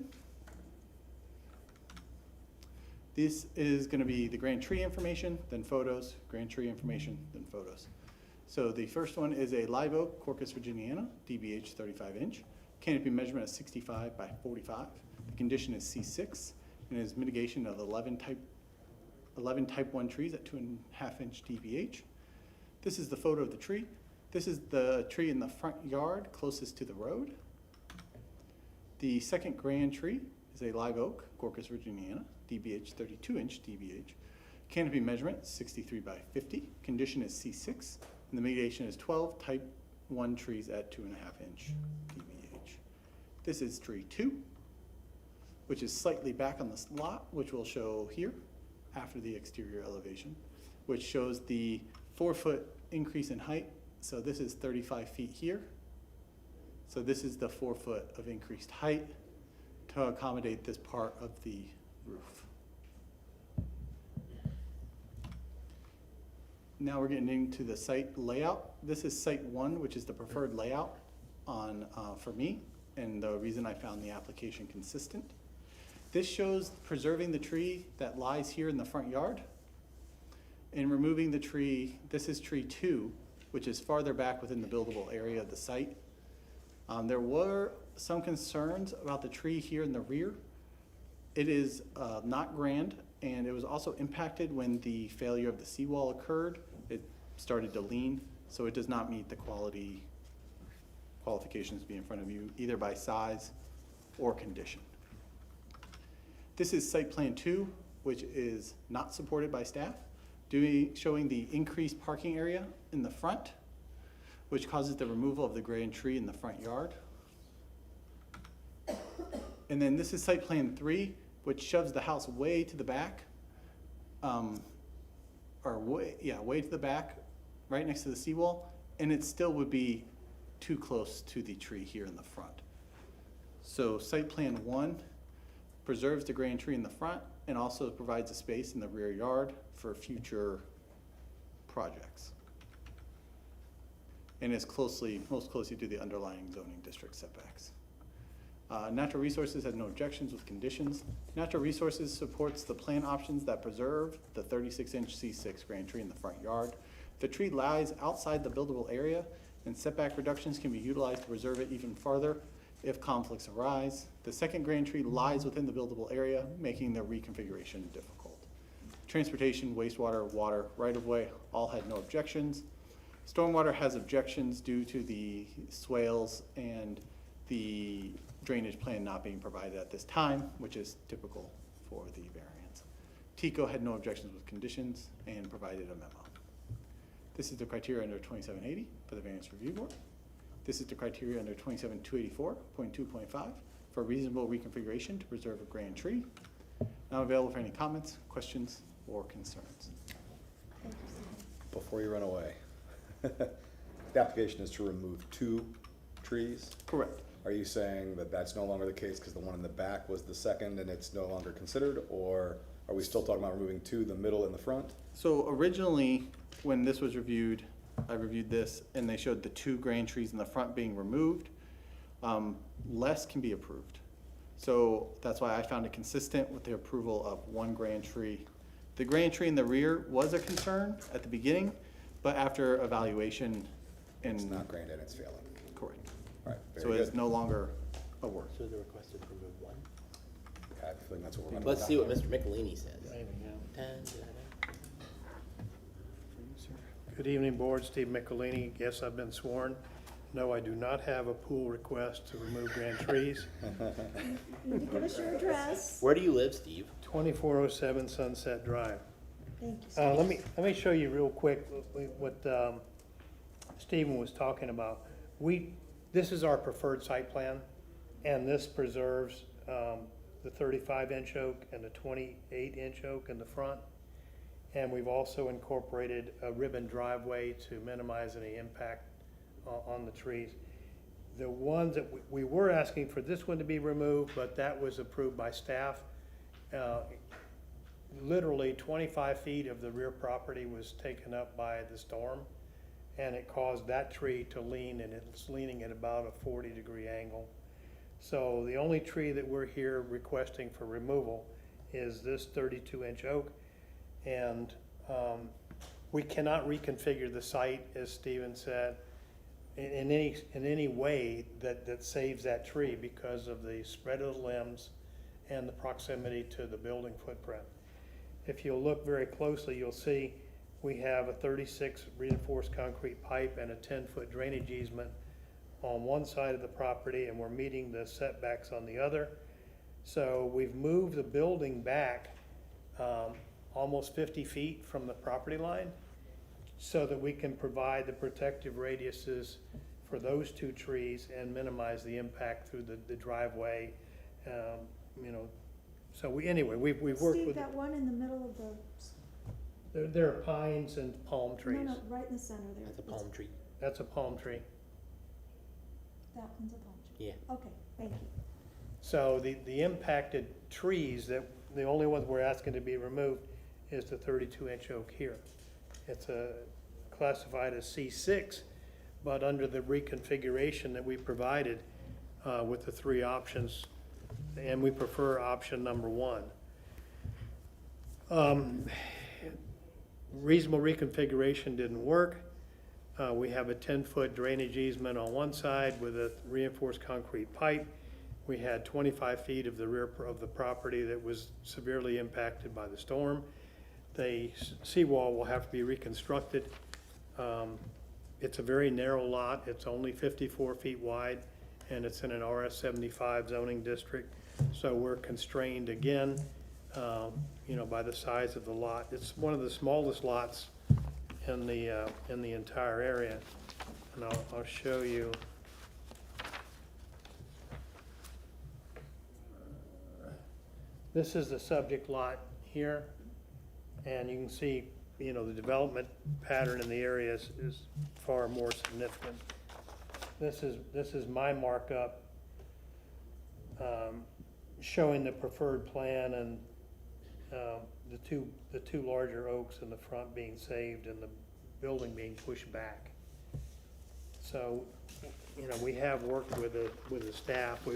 Speaker 7: This is going to be the grand tree information, then photos, grand tree information, then photos. So the first one is a live oak, Corcus virginiana, DBH 35 inch. Canopy measurement is 65 by 45. The condition is C6 and is mitigation of 11 type 1 trees at 2.5 inch DBH. This is the photo of the tree. This is the tree in the front yard closest to the road. The second grand tree is a live oak, Gorkus virginiana, DBH 32-inch DBH. Canopy measurement 63 by 50. Condition is C6, and the mitigation is 12 type 1 trees at 2.5-inch DBH. This is tree 2, which is slightly back on the lot, which we'll show here after the exterior elevation, which shows the 4-foot increase in height. So this is 35 feet here. So this is the 4 foot of increased height to accommodate this part of the roof. Now we're getting into the site layout. This is site 1, which is the preferred layout for me, and the reason I found the application consistent. This shows preserving the tree that lies here in the front yard and removing the tree. This is tree 2, which is farther back within the buildable area of the site. There were some concerns about the tree here in the rear. It is not grand, and it was also impacted when the failure of the seawall occurred. It started to lean, so it does not meet the qualifications to be in front of you, either by size or condition. This is site plan 2, which is not supported by staff, showing the increased parking area in the front, which causes the removal of the grand tree in the front yard. And then this is site plan 3, which shoves the house way to the back, way to the back, right next to the seawall, and it still would be too close to the tree here in the front. So site plan 1 preserves the grand tree in the front and also provides a space in the rear yard for future projects. And is most closely to the underlying zoning district setbacks. Natural Resources has no objections with conditions. Natural Resources supports the plan options that preserve the 36-inch C6 grand tree in the front yard. The tree lies outside the buildable area, and setback reductions can be utilized to preserve it even farther if conflicts arise. The second grand tree lies within the buildable area, making the reconfiguration difficult. Transportation, wastewater, water, right-of-way all had no objections. Stormwater has objections due to the swales and the drainage plan not being provided at this time, which is typical for the variance. TECO had no objections with conditions and provided a memo. This is the criteria under 2780 for the Variance Review Board. This is the criteria under 27284.2.5 for reasonable reconfiguration to preserve a grand tree. Now available for any comments, questions, or concerns.
Speaker 4: Before you run away, the application is to remove 2 trees?
Speaker 7: Correct.
Speaker 4: Are you saying that that's no longer the case because the one in the back was the second and it's no longer considered? Or are we still talking about removing 2, the middle and the front?
Speaker 7: So originally, when this was reviewed, I reviewed this and they showed the 2 grand trees in the front being removed. Less can be approved. So that's why I found it consistent with the approval of 1 grand tree. The grand tree in the rear was a concern at the beginning, but after evaluation and.
Speaker 4: It's not grand and it's failing.
Speaker 7: Correct.
Speaker 4: All right,
Speaker 7: So
Speaker 4: very
Speaker 7: it's
Speaker 4: good.
Speaker 7: no longer a work.
Speaker 11: So the request is to remove 1.
Speaker 4: I have a feeling that's what we're gonna.
Speaker 11: Let's see what Mr. Michelini says. 10,
Speaker 9: Good evening, Board. Steve Michelini. Yes, I've been sworn. No, I do not have a pool request to remove grand trees.
Speaker 1: You need to give us your address.
Speaker 11: Where do you live, Steve?
Speaker 9: 2407 Sunset Drive.
Speaker 1: Thank you, Steve.
Speaker 9: Let me show you real quick what Stephen was talking about. This is our preferred site plan, and this preserves the 35-inch oak and the 28-inch oak in the front. And we've also incorporated a ribbon driveway to minimize any impact on the trees. The ones that we were asking for this one to be removed, but that was approved by staff. Literally 25 feet of the rear property was taken up by the storm, and it caused that tree to lean, and it's leaning at about a 40-degree angle. So the only tree that we're here requesting for removal is this 32-inch oak. And we cannot reconfigure the site, as Stephen said, in any way that saves that tree because of the spread of the limbs and the proximity to the building footprint. If you'll look very closely, you'll see we have a 36 reinforced concrete pipe and a 10-foot drainage easement on one side of the property, and we're meeting the setbacks on the other. So we've moved the building back almost 50 feet from the property line so that we can provide the protective radiuses for those two trees and minimize the impact through the driveway. You know, so anyway, we've worked
Speaker 1: Steve,
Speaker 9: with,
Speaker 1: that one in the middle of the,
Speaker 9: there are pines and palm trees.
Speaker 1: no, right in the center there.
Speaker 11: That's a palm tree.
Speaker 9: That's a palm tree.
Speaker 1: That one's a palm tree.
Speaker 11: Yeah.
Speaker 1: Okay, thank you.
Speaker 9: So the impacted trees, that the only ones we're asking to be removed is the 32-inch oak here. It's classified as C6, but under the reconfiguration that we provided with the three options, and we prefer option number 1. Reasonable reconfiguration didn't work. We have a 10-foot drainage easement on one side with a reinforced concrete pipe. We had 25 feet of the rear of the property that was severely impacted by the storm. The seawall will have to be reconstructed. It's a very narrow lot. It's only 54 feet wide, and it's in an RS 75 zoning district. So we're constrained again, you know, by the size of the lot. It's one of the smallest lots in the entire area, and I'll show you. This is the subject lot here, and you can see, you know, the development pattern in the area is far more significant. This is my markup showing the preferred plan and the two larger oaks in the front being saved and the building being pushed back. So, you know, we have worked with the staff.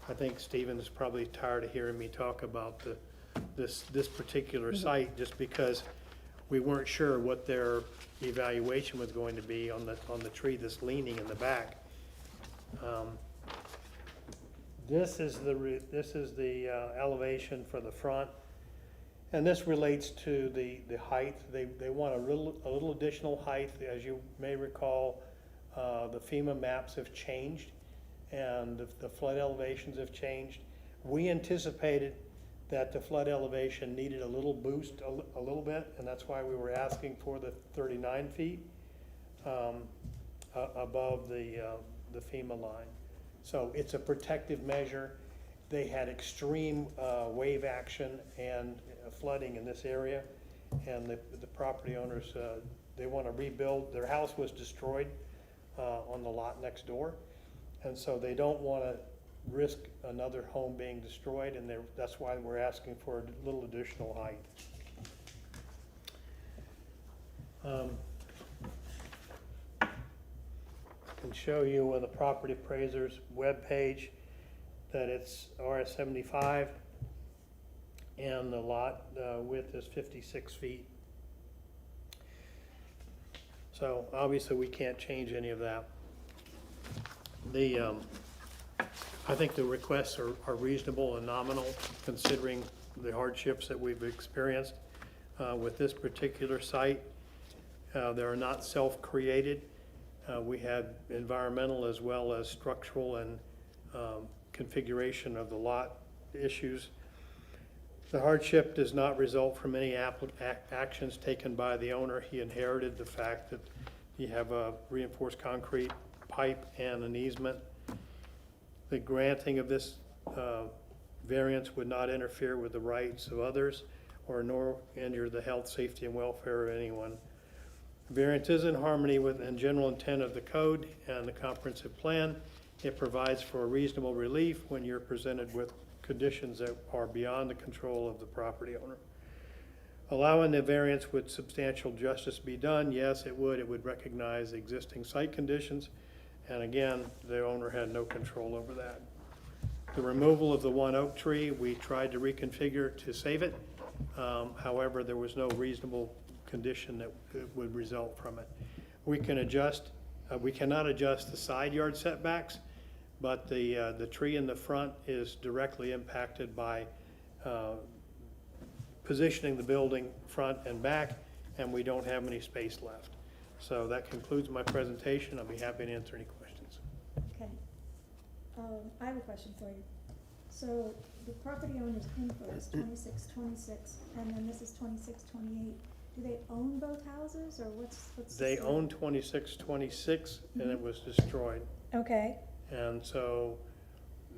Speaker 9: I think Stephen is probably tired of hearing me talk about this particular site, just because we weren't sure what their evaluation was going to be on the tree that's leaning in the back. This is the elevation for the front, and this relates to the height. They want a little additional height. As you may recall, the FEMA maps have changed, and the flood elevations have changed. We anticipated that the flood elevation needed a little boost, a little bit, and that's why we were asking for the 39 feet above the FEMA line. So it's a protective measure. They had extreme wave action and flooding in this area, and the property owners, they want to rebuild. Their house was destroyed on the lot next door, and so they don't want to risk another home being destroyed, and that's why we're asking for a little additional height. I can show you on the property appraiser's webpage that it's RS 75, and the lot width is 56 feet. So obviously we can't change any of that. I think the requests are reasonable and nominal, considering the hardships that we've experienced with this particular site. They are not self-created. We had environmental as well as structural and configuration of the lot issues. The hardship does not result from any actions taken by the owner. He inherited the fact that you have a reinforced concrete pipe and an easement. The granting of this variance would not interfere with the rights of others or nor injure the health, safety, and welfare of anyone. Variance is in harmony with the general intent of the code and the comprehensive plan. It provides for a reasonable relief when you're presented with conditions that are beyond the control of the property owner. Allowing the variance, would substantial justice be done? Yes, it would. It would recognize existing site conditions, and again, the owner had no control over that. The removal of the one oak tree, we tried to reconfigure to save it. However, there was no reasonable condition that would result from it. We can adjust, we cannot adjust the side yard setbacks, but the tree in the front is directly impacted by positioning the building front and back and we don't have any space left. So that concludes my presentation. I'll be happy to answer any questions.
Speaker 1: Okay. I have a question for you. So the property owner's info is 2626, and then this is 2628. Do they own both houses, or what's the
Speaker 9: They
Speaker 1: story?
Speaker 9: own 2626, and it was destroyed.
Speaker 1: Okay,
Speaker 9: And so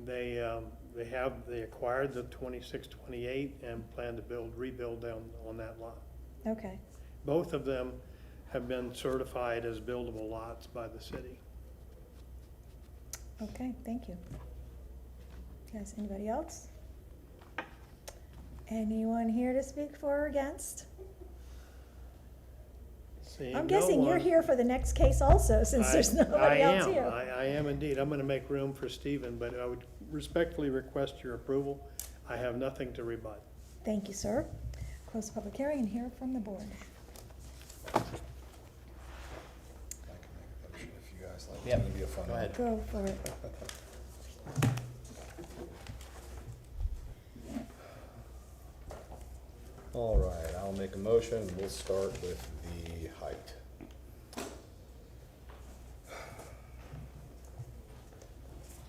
Speaker 9: they acquired the 2628 and plan to rebuild down on that lot.
Speaker 1: okay.
Speaker 9: Both of them have been certified as buildable lots by the city.
Speaker 1: Okay, thank you. Guys, anybody else? Anyone here to speak for or against?
Speaker 9: Seeing
Speaker 1: I'm
Speaker 9: no
Speaker 1: guessing you're
Speaker 9: one-
Speaker 1: here for the next case also, since there's nobody else here.
Speaker 9: I am indeed. I'm gonna make room for Stephen, but I would respectfully request your approval. I have nothing to rebut.
Speaker 1: Thank you, sir. Close the public hearing and hear from the board.
Speaker 4: I can make a motion if you guys like. It's
Speaker 11: Yep,
Speaker 4: gonna be a fun
Speaker 11: go
Speaker 4: one.
Speaker 11: ahead.
Speaker 1: Go for it.
Speaker 4: All right, I'll make a motion, and we'll start with the height.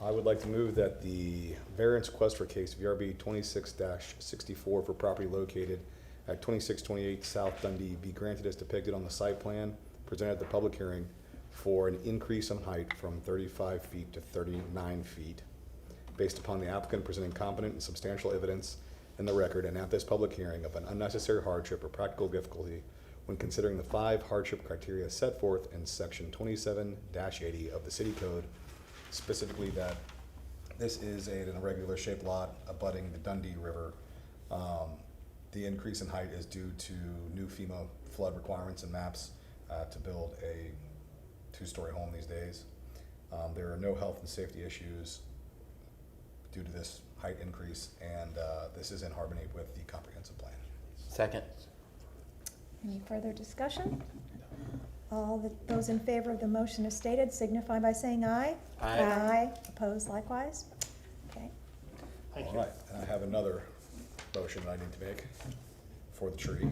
Speaker 4: I would like to move that the variance request for case VRB 26-64 for property located at 2628 South Dundee be granted as depicted on the site plan presented at the public hearing for an increase in height from 35 feet to 39 feet, based upon the applicant presenting competent and substantial evidence in the record and at this public hearing of an unnecessary hardship or practical difficulty when considering the 5 hardship criteria set forth in section 27-80 of the city code, specifically that this is an irregular shaped lot abutting the Dundee River. The increase in height is due to new FEMA flood requirements and maps to build a 2-story home these days. There are no health and safety issues due to this height increase, and this is in harmony with the comprehensive plan.
Speaker 11: Second.
Speaker 1: Any further discussion? Those in favor of the motion as stated signify by saying aye.
Speaker 11: Aye.
Speaker 1: Aye. Opposed likewise? Okay.
Speaker 9: Thank
Speaker 4: All
Speaker 9: you.
Speaker 4: right, and I have another motion that I need to make for the tree.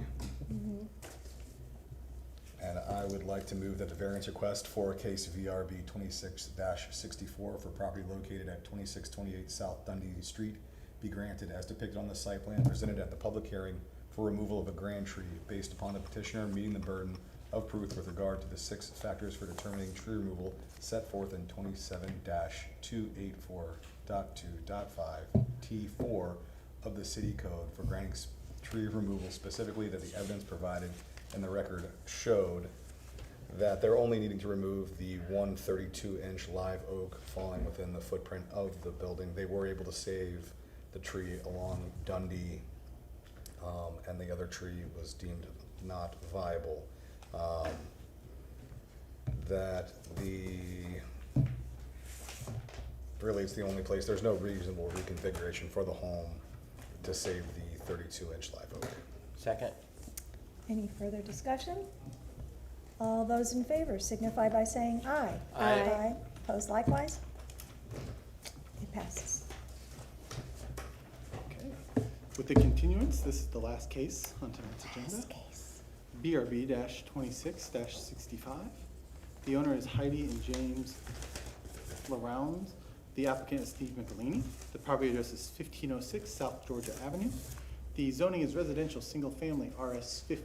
Speaker 4: And I would like to move that the variance request for case VRB 26-64 for property located at 2628 South Dundee Street be granted as depicted on the site plan presented at the public hearing for removal of a grand tree based upon the petitioner meeting the burden of proof with regard to the 6 factors for determining tree removal set forth in 27-284.2.5 T4 of the city code for granting tree removal, specifically that the evidence provided in the record showed that they're only needing to remove the 132-inch live oak falling within the footprint of the building. They were able to save the tree along Dundee, and the other tree was deemed not viable. Really it's the only place, there's no reasonable reconfiguration for the home to save the 32-inch live oak.
Speaker 11: Second.
Speaker 1: Any further discussion? All those in favor signify by saying aye.
Speaker 11: Aye.
Speaker 1: Aye. Opposed likewise? It passes.
Speaker 7: Okay. With the continuance, this is the last case on tonight's agenda.
Speaker 1: Last case.
Speaker 7: BRB-26-65. The owner is Heidi and James LaRounds. The applicant is Steve Michelini. The property address is 1506 South Georgia Avenue. The zoning is residential, single-family, RS50.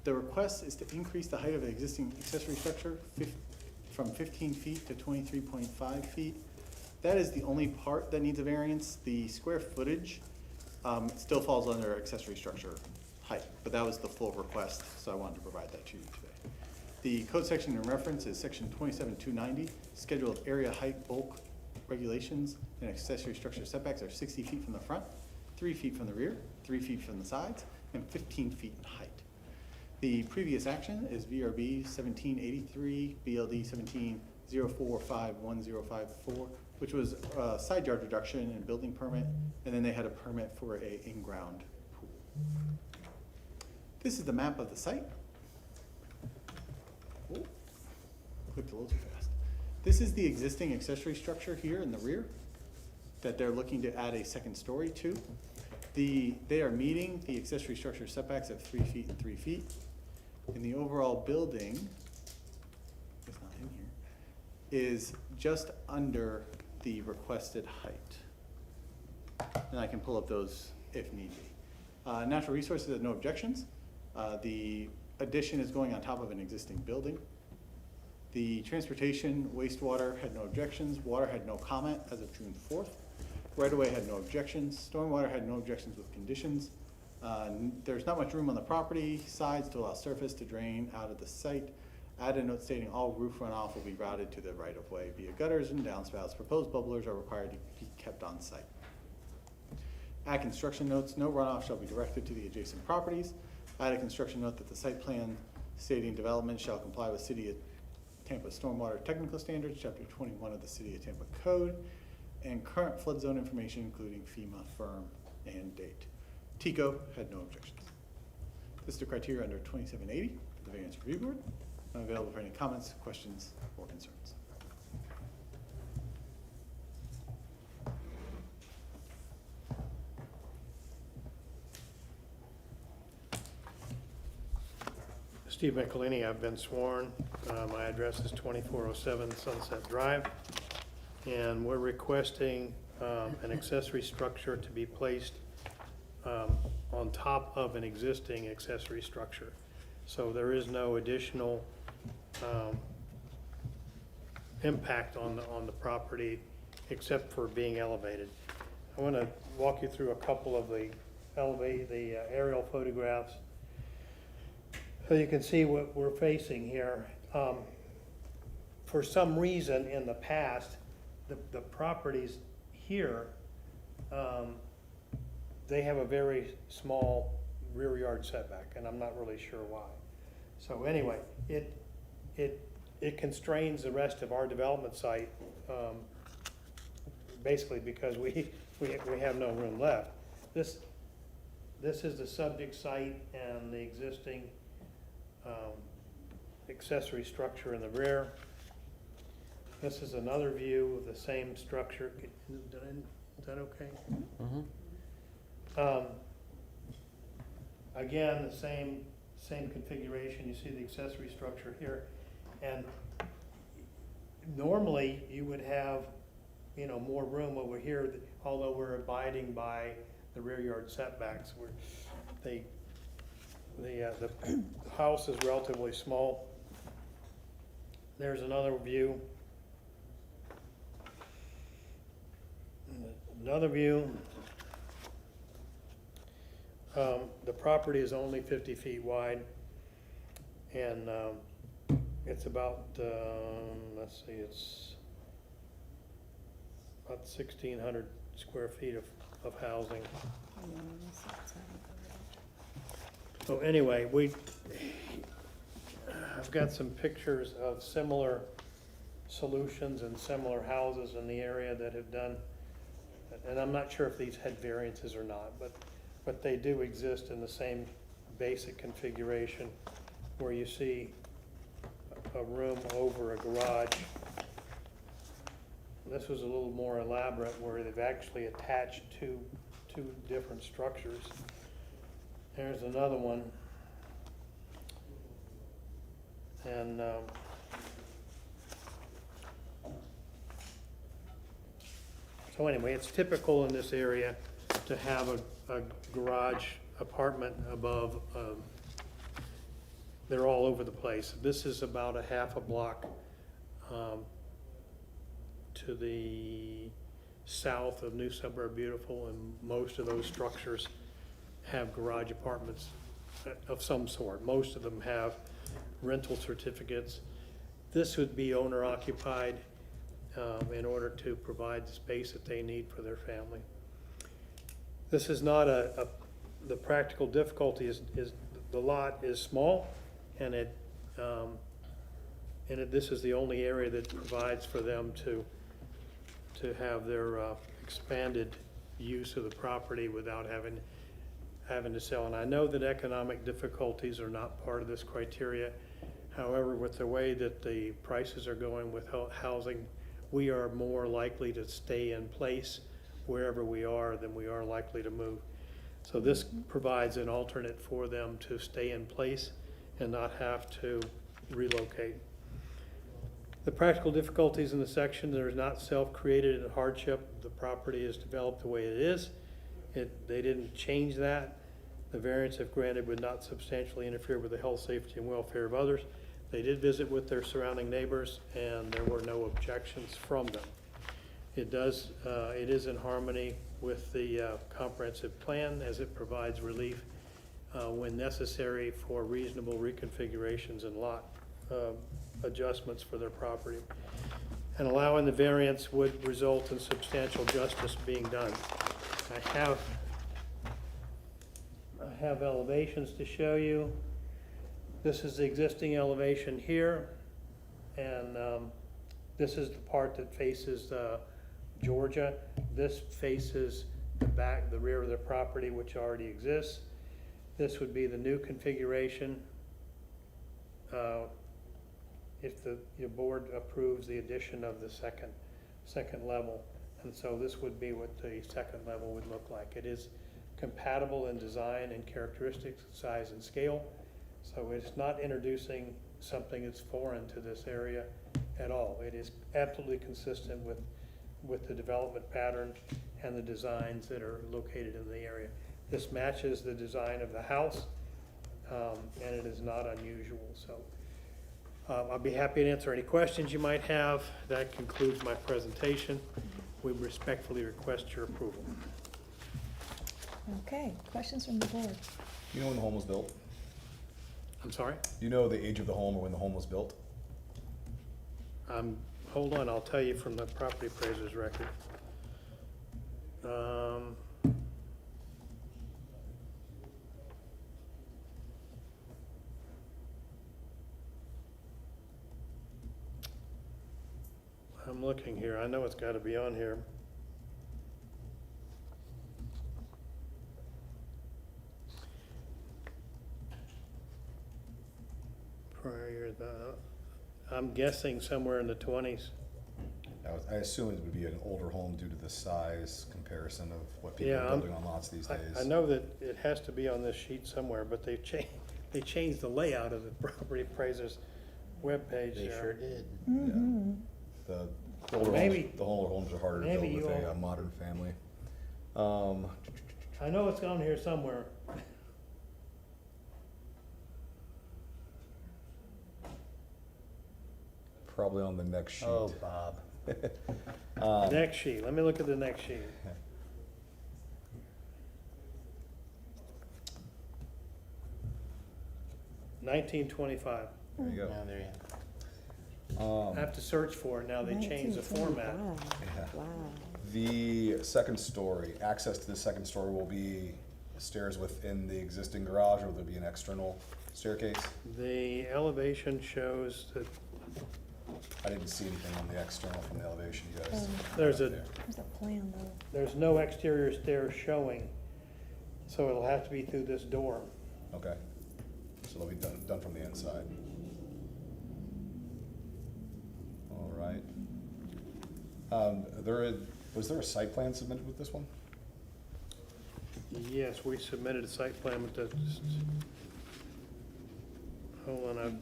Speaker 7: The request is to increase the height of the existing accessory structure from 15 feet to 23.5 feet. That is the only part that needs a variance. The square footage still falls under accessory structure height, but that was the full request, so I wanted to provide that to you today. The code section in reference is section 27290, schedule of area height bulk regulations and accessory structure setbacks are 60 feet from the front, 3 feet from the rear, 3 feet from the sides, and 15 feet in height. The previous action is VRB 1783, BLD 1704511054, which was a side yard reduction and building permit, and then they had a permit for a in-ground pool. This is the map of the site. Oh, clicked a little too fast. This is the existing accessory structure here in the rear that they're looking to add a second story to. They are meeting the accessory structure setbacks of 3 feet and 3 feet. in the overall building, it's not in here, is just under the requested height. And I can pull up those if need be. Natural Resources has no objections. The addition is going on top of an existing building. The Transportation Wastewater had no objections. Water had no comment as of June 4th. Right-of-way had no objections. Stormwater had no objections with conditions. There's not much room on the property sides to allow surface to drain out of the site. Add a note stating all roof runoff will be routed to the right-of-way via gutters and downspouts. Proposed bubblers are required to be kept on site. Add construction notes, no runoff shall be directed to the adjacent properties. Add a construction note that the site plan stating development shall comply with City of Tampa Stormwater Technical Standards, Chapter 21 of the City of Tampa Code, and current flood zone information, including FEMA, firm, and date. TICO had no objections. This is the criteria under 2780 for the Variance Review Board. I'm available for any comments, questions, or concerns.
Speaker 9: Steve Michelini, I've been sworn. My address is 2407 Sunset Drive. And we're requesting an accessory structure to be placed on top of an existing accessory structure. So there is no additional impact on the property except for being elevated. I want to walk you through a couple of the aerial photographs so you can see what we're facing here. For some reason in the past, the properties here, they have a very small rear yard setback, and I'm not really sure why. So anyway, it constrains the rest of our development site, basically because we have no room left. This is the subject site and the existing accessory structure in the rear. This is another view of the same structure. Is that okay?
Speaker 3: Mm-hmm.
Speaker 9: Again, the same configuration. You see the accessory structure here. And normally you would have, more room over here, although we're abiding by the rear yard setbacks. The house is relatively small. There's another view. Another view. The property is only 50 feet wide, and it's about, let's see, it's about 1,600 square feet of housing. So anyway, I've got some pictures of similar solutions and similar houses in the area that have done, and I'm not sure if these had variances or not, but they do exist in the same basic configuration where you see a room over a garage. This was a little more elaborate where they've actually attached two different structures. There's another one. And so anyway, it's typical in this area to have a garage apartment above. They're all over the place. This is about a half a block to the south of New Suburb Beautiful, and most of those structures have garage apartments of some sort. Most of them have rental certificates. This would be owner occupied in order to provide the space that they need for their family. This is not the practical difficulty is the lot is small, and this is the only area that provides for them to have their expanded use of the property without having to sell. And I know that economic difficulties are not part of this criteria. However, with the way that the prices are going with housing, we are more likely to stay in place wherever we are than we are likely to move. So this provides an alternate for them to stay in place and not have to relocate. The practical difficulties in the section, there is not self-created hardship. The property is developed the way it is. They didn't change that. The variance, if granted, would not substantially interfere with the health, safety, and welfare of others. They did visit with their surrounding neighbors, and there were no objections from them. It is in harmony with the comprehensive plan, as it provides relief when necessary for reasonable reconfigurations and lot adjustments for their property. And allowing the variance would result in substantial justice being done. I have elevations to show you. This is the existing elevation here, and this is the part that faces Georgia. This faces the rear of the property, which already exists. This would be the new configuration if your board approves the addition of the second level. And so this would be what the second level would look like. It is compatible in design and characteristics, size and scale. So it's not introducing something that's foreign to this area at all. It is absolutely consistent with the development pattern and the designs that are located in the area. This matches the design of the house, and it is not unusual. So I'll be happy to answer any questions you might have. That concludes my presentation. We respectfully request your approval.
Speaker 1: Okay, questions from the board?
Speaker 4: Do you know when the home was built?
Speaker 9: I'm sorry?
Speaker 4: Do you know the age of the home or when the home was built?
Speaker 9: Hold on, I'll tell you from the property appraiser's record. I'm looking here. I know it's got to be on here. Prior, I'm guessing somewhere in the 20s.
Speaker 4: I assume it would be an older home due to the size comparison of what people
Speaker 9: Yeah,
Speaker 4: are building on lots these days.
Speaker 9: I know that it has to be on this sheet somewhere, but they changed the layout of the property appraiser's webpage.
Speaker 11: They sure did.
Speaker 1: Mm-hmm.
Speaker 4: The older homes are harder to build with a modern family.
Speaker 9: I know it's on here somewhere.
Speaker 4: Probably on the next sheet.
Speaker 11: Oh, Bob.
Speaker 9: Next sheet. Let me look at the next sheet. $1925.
Speaker 4: There you go.
Speaker 11: Yeah, there you
Speaker 9: I have to search for it now. They changed the format.
Speaker 4: Yeah. The second story, access to the second story will be stairs within the existing garage, or will there be an external staircase?
Speaker 9: The elevation shows that
Speaker 4: I didn't see anything on the external from the elevation, you guys.
Speaker 9: there's a
Speaker 1: plan though.
Speaker 9: there's no exterior stairs showing, so it'll have to be through this door.
Speaker 4: Okay, so they'll be done from the inside. All right. Was there a site plan submitted with this one?
Speaker 9: Yes, we submitted a site plan with the. Hold on,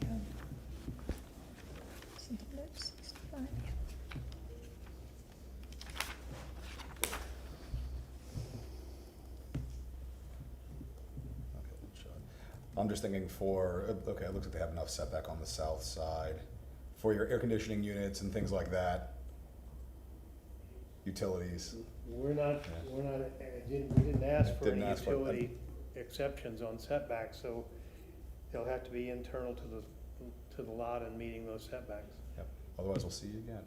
Speaker 4: I'm just thinking okay, it looks like they have enough setback on the south side for your air conditioning units and things like that. Utilities.
Speaker 9: We didn't ask for any utility exceptions on setbacks, so they'll have to be internal to the lot and meeting those setbacks.
Speaker 4: Yep, otherwise we'll see you again.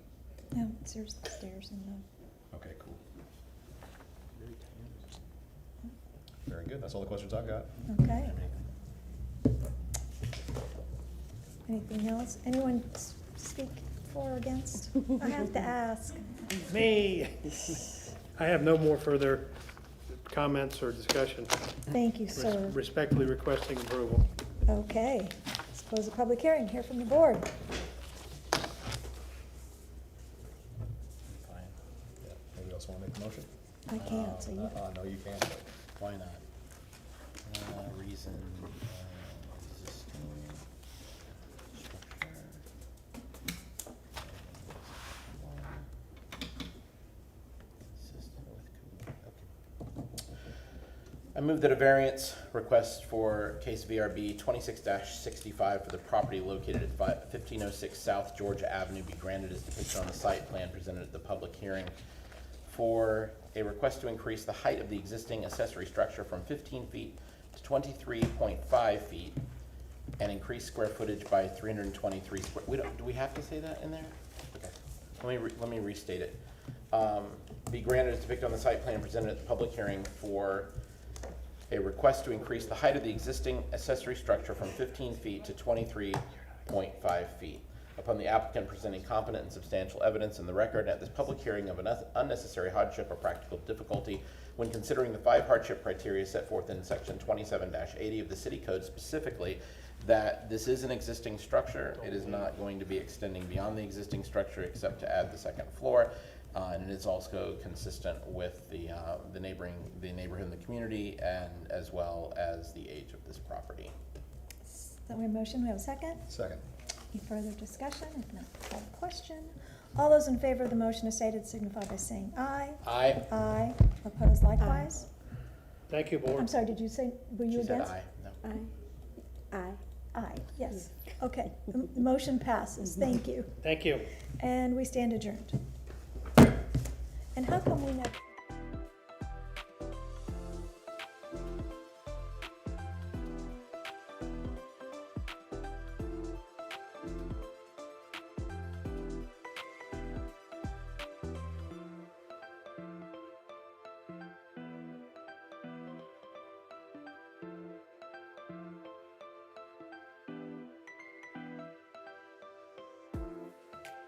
Speaker 1: No, there's the stairs in the.
Speaker 4: Okay, cool. Very good, that's all the questions I've got.
Speaker 1: Okay. Anything else? Anyone speak for or against? I have to ask.
Speaker 9: Me! I have no more further comments or discussion.
Speaker 1: Thank you, sir.
Speaker 9: Respectfully requesting approval.
Speaker 1: Okay, let's close the public hearing. Hear from the board.
Speaker 4: Anybody else want to make a motion?
Speaker 1: I can't, so you.
Speaker 4: No, you can't, but
Speaker 11: Why not? Reason, existing.
Speaker 3: move that a variance request for case VRB 26-65 for the property located at 1506 South Georgia Avenue be granted as depicted on the site plan presented at the public hearing for a request to increase the height of the existing accessory structure from 15 feet to 23.5 feet and increase square footage by 323 square. Do we have to say that in there? Okay. Let me restate it. Be granted as depicted on the site plan presented at the public hearing for a request to increase the height of the existing accessory structure from 15 feet to 23.5 feet. Upon the applicant presenting competent and substantial evidence in the record at this public hearing of an unnecessary hardship or practical difficulty when considering the 5 hardship criteria set forth in section 27-80 of the city code, specifically that this is an existing structure. It is not going to be extending beyond the existing structure except to add the second floor. And it is also consistent with the neighborhood in the community, and as well as the age of this property.
Speaker 1: So we have a motion, we have a second?
Speaker 4: Second.
Speaker 1: Any further discussion? If not, call the question. All those in favor of the motion as stated signify by saying aye.
Speaker 3: Aye.
Speaker 1: Aye. Opposed likewise?
Speaker 9: Thank you, board.
Speaker 1: I'm sorry, did you say, were you
Speaker 3: She said
Speaker 1: against?
Speaker 3: aye. No.
Speaker 1: Aye. Aye. Aye, yes. Okay, the motion passes, thank you.
Speaker 9: Thank you.
Speaker 1: And we stand adjourned. And how come we never...